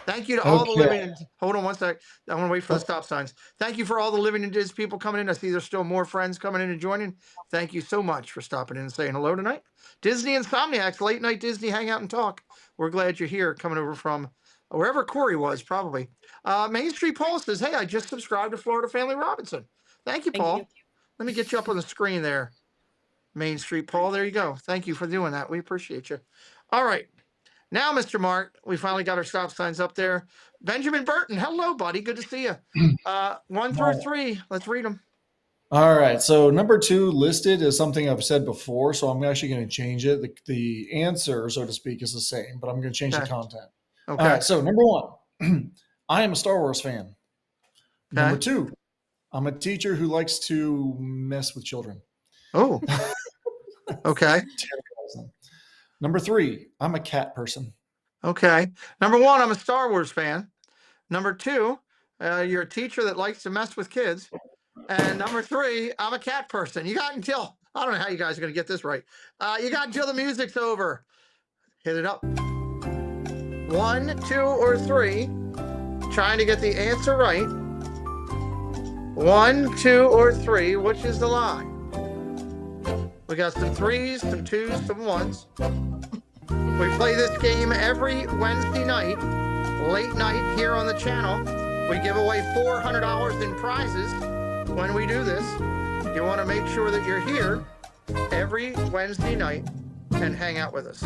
[SPEAKER 2] Thank you to all the living. Hold on one sec. I want to wait for the stop signs. Thank you for all the living in Diz people coming in. I see there's still more friends coming in and joining. Thank you so much for stopping in and saying hello tonight. Disney Insomniacs, late night Disney hangout and talk. We're glad you're here, coming over from wherever Corey was, probably. Main Street Paul says, "Hey, I just subscribed to Florida Family Robinson." Thank you, Paul. Let me get you up on the screen there. Main Street Paul, there you go. Thank you for doing that. We appreciate you. All right. Now, Mr. Mark, we finally got our stop signs up there. Benjamin Burton, hello, buddy. Good to see you. 1 through 3. Let's read them.
[SPEAKER 4] All right. So number 2 listed is something I've said before, so I'm actually going to change it. The answer, so to speak, is the same, but I'm going to change the content.
[SPEAKER 2] Okay.
[SPEAKER 4] All right. So number 1, I am a Star Wars fan. Number 2, I'm a teacher who likes to mess with children.
[SPEAKER 2] Oh. Okay.
[SPEAKER 4] Number 3, I'm a cat person.
[SPEAKER 2] Okay. Number 1, I'm a Star Wars fan. Number 2, you're a teacher that likes to mess with kids. And number 3, I'm a cat person. You got until, I don't know how you guys are going to get this right. You got until the music's over. Hit it up. 1, 2, or 3. Trying to get the answer right. 1, 2, or 3. Which is the lie? We got some 3s, some 2s, some 1s. We play this game every Wednesday night, late night here on the channel. We give away $400 in prizes when we do this. You want to make sure that you're here every Wednesday night and hang out with us.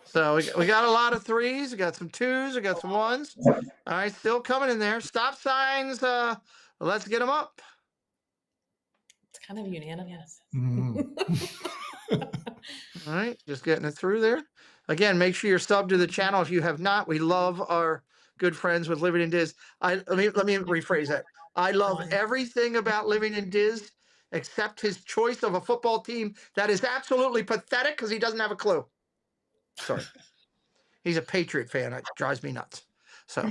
[SPEAKER 2] So we got a lot of 3s, we got some 2s, we got some 1s. All right, still coming in there. Stop signs, let's get them up.
[SPEAKER 3] it's kind of unanimous.
[SPEAKER 2] All right, just getting it through there. Again, make sure you're subbed to the channel if you have not. We love our good friends with Living in Diz. Let me rephrase that. I love everything about Living in Diz except his choice of a football team that is absolutely pathetic because he doesn't have a clue. Sorry. He's a Patriot fan. It drives me nuts. So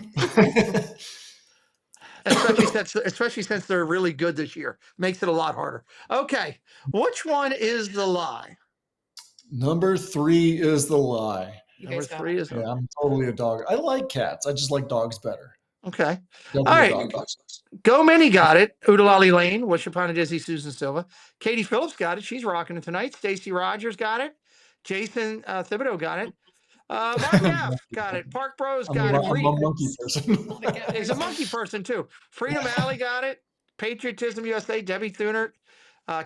[SPEAKER 2] especially since they're really good this year. Makes it a lot harder. Okay. Which one is the lie?
[SPEAKER 4] Number 3 is the lie.
[SPEAKER 2] Number 3 is
[SPEAKER 4] yeah, I'm totally a dog. I like cats. I just like dogs better.
[SPEAKER 2] Okay.
[SPEAKER 4] Definitely
[SPEAKER 2] All right. Go Minnie got it. Oodalali Lane, Wishapana Dizzy, Susan Silva. Katie Phillips got it. She's rocking it tonight. Stacy Rogers got it. Jason Thibodeau got it. Mark F got it. Park Bros got it.
[SPEAKER 4] I'm a monkey person.
[SPEAKER 2] He's a monkey person too. Freedom Alley got it. Patriotism USA, Debbie Thunert.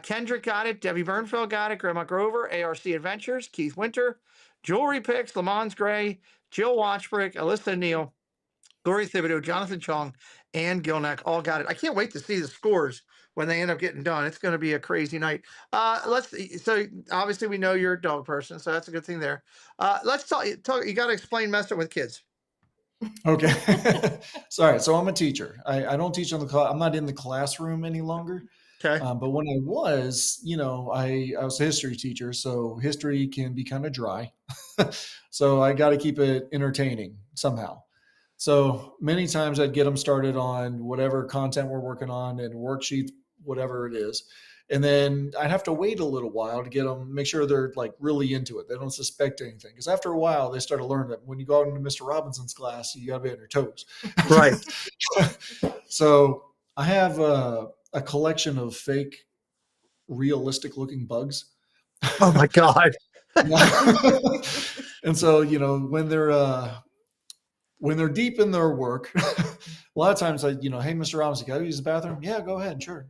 [SPEAKER 2] Kendrick got it. Debbie Bernfeld got it. Grandma Grover, ARC Adventures, Keith Winter, Jewelry Picks, Lamont Gray, Jill Watchbrick, Alyssa Neal, Gloria Thibodeau, Jonathan Chong, and Gilneck all got it. I can't wait to see the scores when they end up getting done. It's going to be a crazy night. So obviously we know you're a dog person, so that's a good thing there. Let's talk. You got to explain messing with kids.
[SPEAKER 4] Okay. Sorry. So I'm a teacher. I don't teach I'm not in the classroom any longer.
[SPEAKER 2] Okay.
[SPEAKER 4] But when I was, I was a history teacher, so history can be kind of dry. So I got to keep it entertaining somehow. So many times I'd get them started on whatever content we're working on and worksheets, whatever it is. And then I'd have to wait a little while to get them, make sure they're like really into it. They don't suspect anything. Because after a while, they start to learn that when you go out into Mr. Robinson's class, you got to be on your toes.
[SPEAKER 2] Right.
[SPEAKER 4] So I have a collection of fake, realistic looking bugs.
[SPEAKER 2] Oh my God.
[SPEAKER 4] And so, when they're deep in their work, a lot of times hey, Mr. Robinson, can I use the bathroom? Yeah, go ahead. Sure.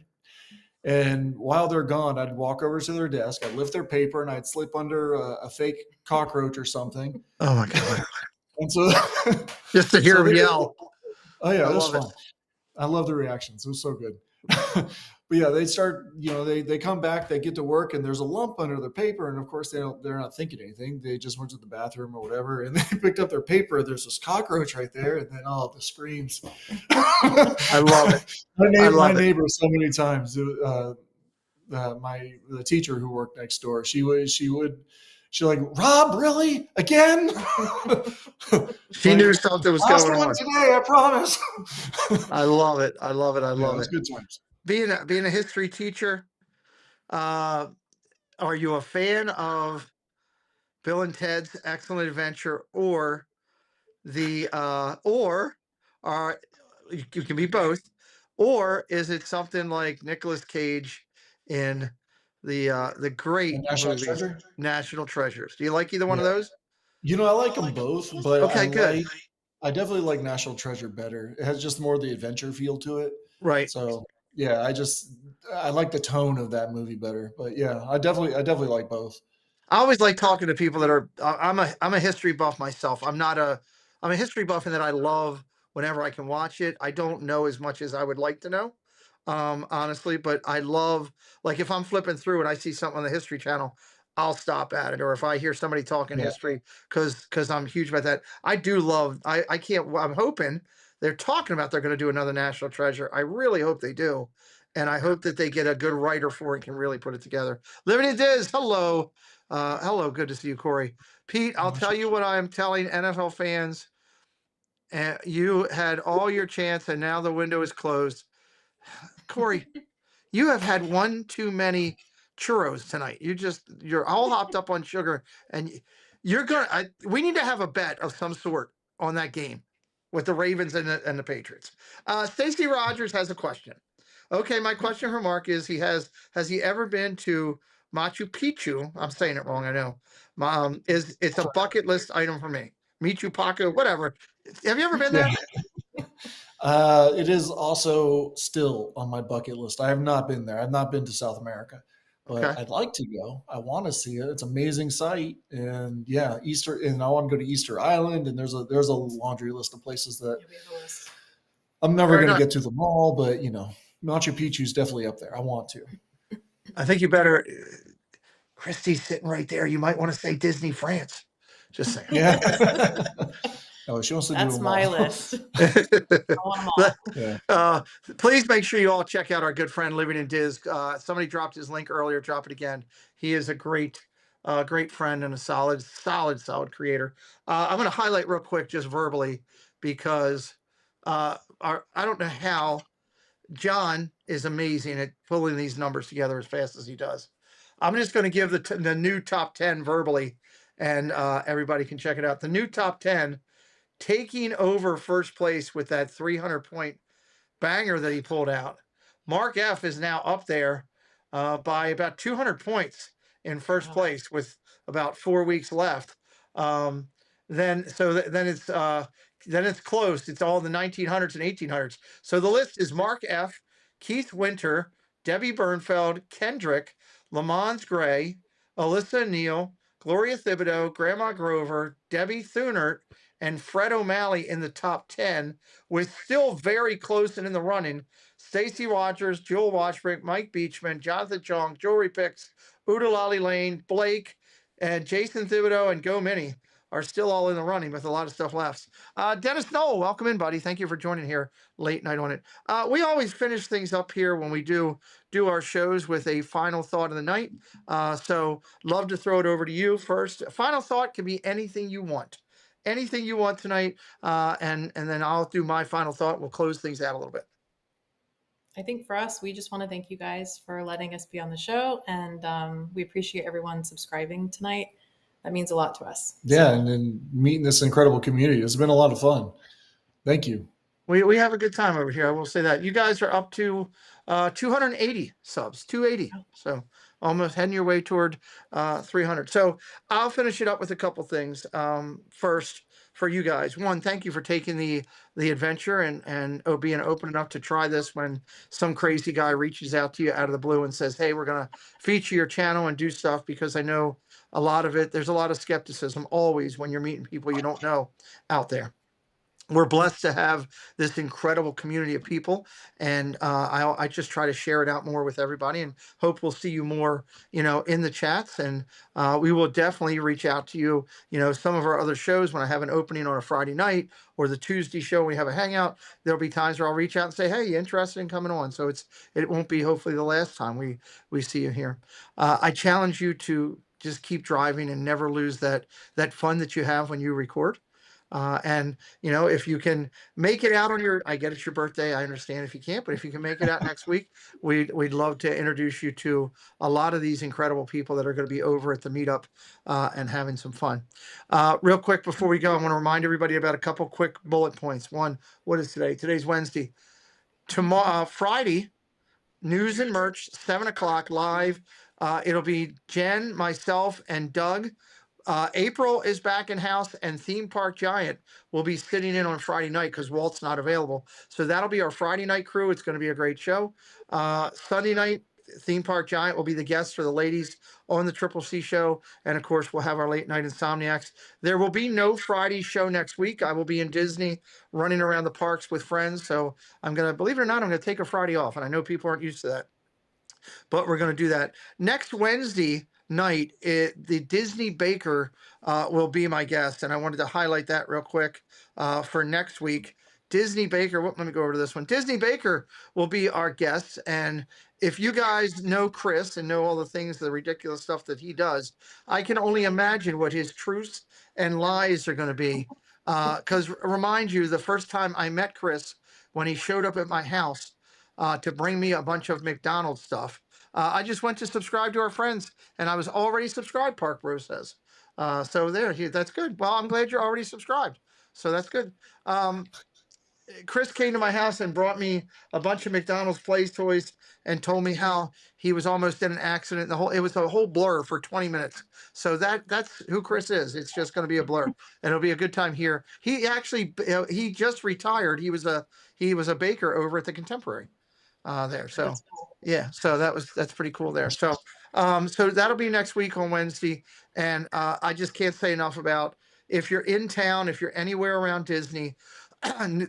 [SPEAKER 4] And while they're gone, I'd walk over to their desk, I'd lift their paper, and I'd slip under a fake cockroach or something.
[SPEAKER 2] Oh my God.
[SPEAKER 4] And so,
[SPEAKER 2] Just to hear
[SPEAKER 4] so
[SPEAKER 2] him
[SPEAKER 4] they,
[SPEAKER 2] yell.
[SPEAKER 4] oh yeah,
[SPEAKER 2] I
[SPEAKER 4] it was
[SPEAKER 2] love it.
[SPEAKER 4] fun. I love the reactions. It was so good. But yeah, they start, they come back, they get to work, and there's a lump under their paper. And of course, they're not thinking anything. They just went to the bathroom or whatever, and they picked up their paper. There's this cockroach right there, and then the screams.
[SPEAKER 2] I love it.
[SPEAKER 4] My neighbor so many times. The teacher who worked next door, she's like, Rob, really again?
[SPEAKER 2] She knew something was
[SPEAKER 4] last
[SPEAKER 2] going
[SPEAKER 4] one
[SPEAKER 2] on.
[SPEAKER 4] today, I promise.
[SPEAKER 2] I love it. I love it. I
[SPEAKER 4] Yeah,
[SPEAKER 2] love
[SPEAKER 4] it was
[SPEAKER 2] it.
[SPEAKER 4] good times.
[SPEAKER 2] Being a history teacher, are you a fan of Bill and Ted's Excellent Adventure, or or are you can be both, or is it something like Nicolas Cage in the great
[SPEAKER 4] And National
[SPEAKER 2] movies,
[SPEAKER 4] Treasure?
[SPEAKER 2] National Treasures? Do you like either one of
[SPEAKER 4] Yeah.
[SPEAKER 2] those?
[SPEAKER 4] I like them both, but
[SPEAKER 2] Okay, good.
[SPEAKER 4] I definitely like National Treasure better. It has just more of the adventure feel to it.
[SPEAKER 2] Right.
[SPEAKER 4] So yeah, I like the tone of that movie better. But yeah, I definitely like both.
[SPEAKER 2] I always like talking to people that are. I'm a history buff myself. I'm a history buff in that I love whenever I can watch it. I don't know as much as I would like to know, honestly, but I love, like, if I'm flipping through and I see something on the History Channel, I'll stop at it. Or if I hear somebody talking
[SPEAKER 4] Yeah.
[SPEAKER 2] history, because I'm huge about that. I do love. I can't. I'm hoping they're talking about they're going to do another National Treasure. I really hope they do. And I hope that they get a good writer for it and can really put it together. Living in Diz, hello. Hello, good to see you, Corey. Pete, I'll tell you what I'm telling NFL fans. You had all your chance, and now the window is closed. Corey, you have had one too many churros tonight. You're all hopped up on sugar, and you're gonna. We need to have a bet of some sort on that game with the Ravens and the Patriots. Stacy Rogers has a question. Okay, my question for Mark is: has he ever been to Machu Picchu? I'm saying it wrong, I know. It's a bucket list item for me. Michu Pacu, whatever. Have you ever been there?
[SPEAKER 4] It is also still on my bucket list. I have not been there. I've not been to South America, but
[SPEAKER 2] Okay.
[SPEAKER 4] I'd like to go. I want to see it. It's an amazing site, and yeah, and I want to go to Easter Island. And there's a laundry list of places that
[SPEAKER 3] Yeah, we have a list.
[SPEAKER 4] I'm never
[SPEAKER 2] Fair
[SPEAKER 4] going to
[SPEAKER 2] enough.
[SPEAKER 4] get to them all, but Machu Picchu is definitely up there. I want to.
[SPEAKER 2] I think you better. Christy's sitting right there. You might want to say Disney France. Just saying.
[SPEAKER 4] Yeah. Oh, she wants to do
[SPEAKER 3] That's
[SPEAKER 4] them
[SPEAKER 3] my
[SPEAKER 4] all.
[SPEAKER 3] list. I want 'em all.
[SPEAKER 4] Yeah.
[SPEAKER 2] Please make sure you all check out our good friend Living in Diz. Somebody dropped his link earlier. Drop it again. He is a great friend and a solid creator. I'm going to highlight real quick, just verbally, because I don't know how John is amazing at pulling these numbers together as fast as he does. I'm just going to give the new top 10 verbally, and everybody can check it out. The new top 10, taking over first place with that 300-point banger that he pulled out. Mark F is now up there by about 200 points in first place with about 4 weeks left. Then it's close. It's all the 1900s and 1800s. So the list is Mark F, Keith Winter, Debbie Bernfeld, Kendrick, Lamont Gray, Alyssa Neal, Gloria Thibodeau, Grandma Grover, Debbie Thunert, and Fred O'Malley in the top 10, with still very close and in the running Stacey Rogers, Joel Washbrick, Mike Beachman, Jonathan Chong, Jewelry Picks, Udalali Lane, Blake, and Jason Thibodeau and Go Mini are still all in the running with a lot of stuff left. Dennis Knoll, welcome in, buddy. Thank you for joining here late night on it. We always finish things up here when we do our shows with a final thought of the night. So love to throw it over to you first. Final thought can be anything you want. Anything you want tonight, and then I'll do my final thought. We'll close things out a little bit.
[SPEAKER 3] I think for us, we just want to thank you guys for letting us be on the show, and we appreciate everyone subscribing tonight. That means a lot to us.
[SPEAKER 4] Yeah, and then meeting this incredible community. It's been a lot of fun. Thank you.
[SPEAKER 2] We have a good time over here. I will say that. You guys are up to 280 subs, 280. So almost heading your way toward 300. So I'll finish it up with a couple things. First for you guys. One, thank you for taking the adventure and being open enough to try this when some crazy guy reaches out to you out of the blue and says, hey, we're going to feature your channel and do stuff, because I know a lot of it, there's a lot of skepticism always when you're meeting people you don't know out there. We're blessed to have this incredible community of people, and I just try to share it out more with everybody, and hope we'll see you more, in the chats. And we will definitely reach out to you. Some of our other shows, when I have an opening on a Friday night or the Tuesday show, when we have a hangout, there'll be times where I'll reach out and say, hey, you interested in coming on? So it won't be hopefully the last time we see you here. I challenge you to just keep driving and never lose that fun that you have when you record. And if you can make it out on I get it's your birthday. I understand if you can't, but if you can make it out next week, we'd love to introduce you to a lot of these incredible people that are going to be over at the meetup and having some fun. Real quick before we go, I want to remind everybody about a couple quick bullet points. One, what is today? Today's Wednesday. Tomorrow, Friday, news and merch, 7 o'clock live. It'll be Jen, myself, and Doug. April is back in house, and Theme Park Giant will be sitting in on Friday night because Walt's not available. So that'll be our Friday night crew. It's going to be a great show. Sunday night, Theme Park Giant will be the guests for the ladies on the Triple C show. And of course, we'll have our late night Insomniacs. There will be no Friday show next week. I will be in Disney running around the parks with friends. So I'm going to, believe it or not, I'm going to take a Friday off. And I know people aren't used to that, but we're going to do that. Next Wednesday night, the Disney Baker will be my guest, and I wanted to highlight that real quick for next week. Disney Baker, let me go over to this one. Disney Baker will be our guest, and if you guys know Chris and know all the things, the ridiculous stuff that he does, I can only imagine what his truths and lies are going to be. Because remind you, the first time I met Chris, when he showed up at my house to bring me a bunch of McDonald's stuff, I just went to subscribe to our friends, and I was already subscribed, Park Bro says. So that's good. Well, I'm glad you're already subscribed. So that's good. Chris came to my house and brought me a bunch of McDonald's Plays toys and told me how he was almost in an accident. It was a whole blur for 20 minutes. So that's who Chris is. It's just going to be a blur, and it'll be a good time here. He actually, he just retired. He was a baker over at the Contemporary there. So yeah, so that's pretty cool there. So so that'll be next week on Wednesday. And I just can't say enough about, if you're in town, if you're anywhere around Disney,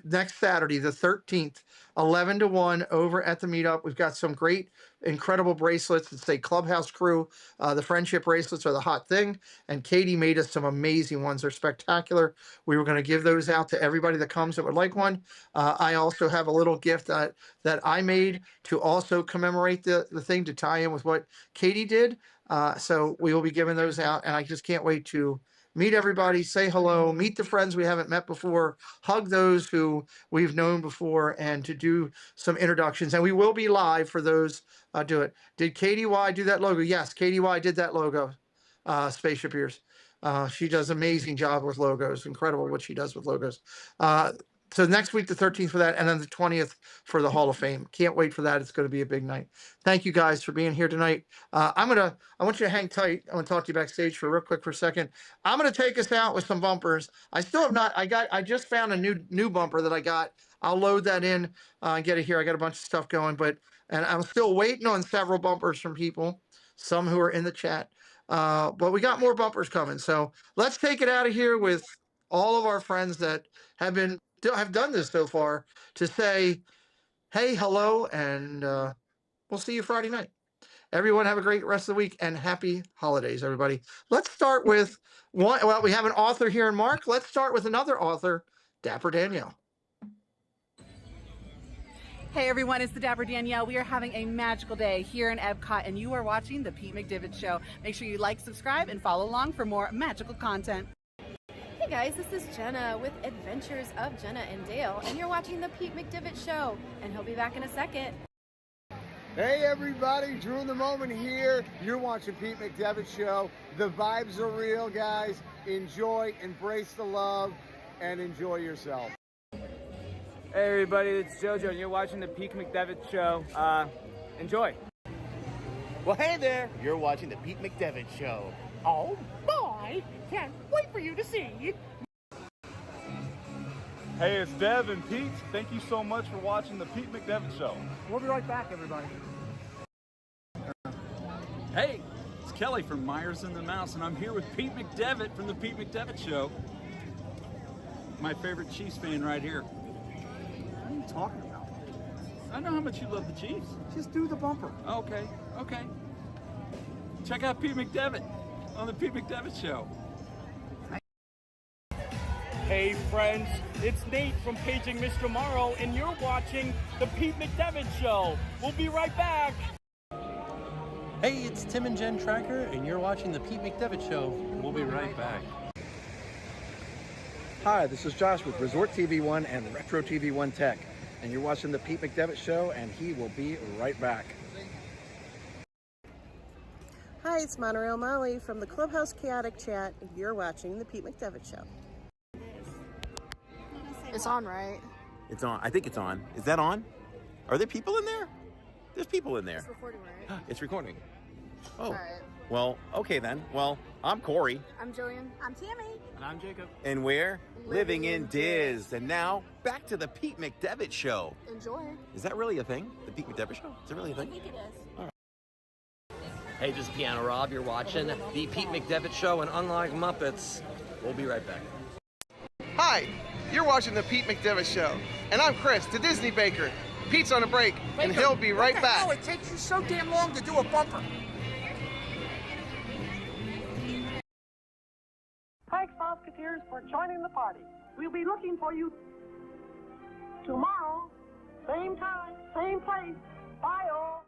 [SPEAKER 2] next Saturday, the 13th, 11 to 1 over at the meetup. We've got some great, incredible bracelets that say Clubhouse Crew. The friendship bracelets are the hot thing, and Katie made us some amazing ones. They're spectacular. We were going to give those out to everybody that comes that would like one. I also have a little gift that I made to also commemorate the thing, to tie in with what Katie did. So we will be giving those out, and I just can't wait to meet everybody, say hello, meet the friends we haven't met before, hug those who we've known before, and to do some introductions. And we will be live for those do it. Did Katie Y do that logo? Yes, Katie Y did that logo, Spaceship Ears. She does an amazing job with logos. Incredible what she does with logos. So next week, the 13th for that, and then the 20th for the Hall of Fame. Can't wait for that. It's going to be a big night. Thank you guys for being here tonight. I want you to hang tight. I want to talk to you backstage for a second. I'm going to take us out with some bumpers. I still have not, I just found a new bumper that I got. I'll load that in and get it here. I got a bunch of stuff going, and I'm still waiting on several bumpers from people, some who are in the chat. But we got more bumpers coming. So let's take it out of here with all of our friends that have done this so far, to say, hey, hello, and we'll see you Friday night. Everyone have a great rest of the week, and happy holidays, everybody. Let's start with one. Well, we have an author here in Mark. Let's start with another author, Dapper Danielle.
[SPEAKER 12] Hey everyone, it's the Dapper Danielle. We are having a magical day here in Epcot, and you are watching the Pete McDivitt Show. Make sure you like, subscribe, and follow along for more magical content.
[SPEAKER 13] Hey guys, this is Jenna with Adventures of Jenna and Dale, and you're watching the Pete McDivitt Show, and he'll be back in a second.
[SPEAKER 14] Hey everybody, Drew in the Moment here. You're watching Pete McDivitt Show. The vibes are real, guys. Enjoy, embrace the love, and enjoy yourself.
[SPEAKER 15] Hey everybody, it's JoJo, and you're watching the Pete McDivitt Show. Enjoy.
[SPEAKER 16] Well, hey there, you're watching the Pete McDivitt Show. Oh boy, can't wait for you to see.
[SPEAKER 17] Hey, it's Dev and Pete. Thank you so much for watching the Pete McDevitt Show.
[SPEAKER 7] We'll be right back, everybody.
[SPEAKER 18] Hey, it's Kelly from Myers and the Mouse, and I'm here with Pete McDevitt from the Pete McDevitt Show. My favorite Chiefs fan right here.
[SPEAKER 7] What are you talking about?
[SPEAKER 18] I know how much you love the Chiefs.
[SPEAKER 7] Just do the bumper.
[SPEAKER 18] Okay. Check out Pete McDevitt on the Pete McDevitt Show.
[SPEAKER 19] Hey friends, it's Nate from Paging Mr. Morrow, and you're watching the Pete McDevitt Show. We'll be right back.
[SPEAKER 20] Hey, it's Tim and Jen Tracker, and you're watching the Pete McDevitt Show. We'll be right back.
[SPEAKER 21] Hi, this is Josh with Resort TV One and Retro TV One Tech, and you're watching the Pete McDevitt Show, and he will be right back.
[SPEAKER 22] Hi, it's Monorail Molly from the Clubhouse Chaotic Chat, and you're watching the Pete McDevitt Show.
[SPEAKER 23] It's on, right?
[SPEAKER 16] It's on. I think it's on. Is that on? Are there people in there? There's people in there.
[SPEAKER 23] It's recording, right?
[SPEAKER 16] It's recording. Oh.
[SPEAKER 23] All right.
[SPEAKER 16] Well, okay then. Well, I'm Corey.
[SPEAKER 23] I'm Jillian. I'm Tammy.
[SPEAKER 20] And I'm Jacob.
[SPEAKER 16] And we're
[SPEAKER 23] Living
[SPEAKER 16] in
[SPEAKER 23] in
[SPEAKER 16] Diz. And now, back to the Pete McDevitt Show.
[SPEAKER 23] Enjoy.
[SPEAKER 16] Is that really a thing? The Pete McDevitt Show? Is it really a
[SPEAKER 23] I
[SPEAKER 16] thing?
[SPEAKER 23] think it is.
[SPEAKER 20] Hey, this is Piano Rob. You're watching the Pete McDevitt Show, and unlike Muppets, we'll be right back.
[SPEAKER 10] Hi, you're watching the Pete McDevitt Show. And I'm Chris, the Disney Baker. Pete's on a break, and he'll be right back.
[SPEAKER 7] Oh, it takes you so damn long to do a bumper.
[SPEAKER 24] Thanks, Musketeers, for joining the party. We'll be looking for you tomorrow, same time, same place. Bye, all.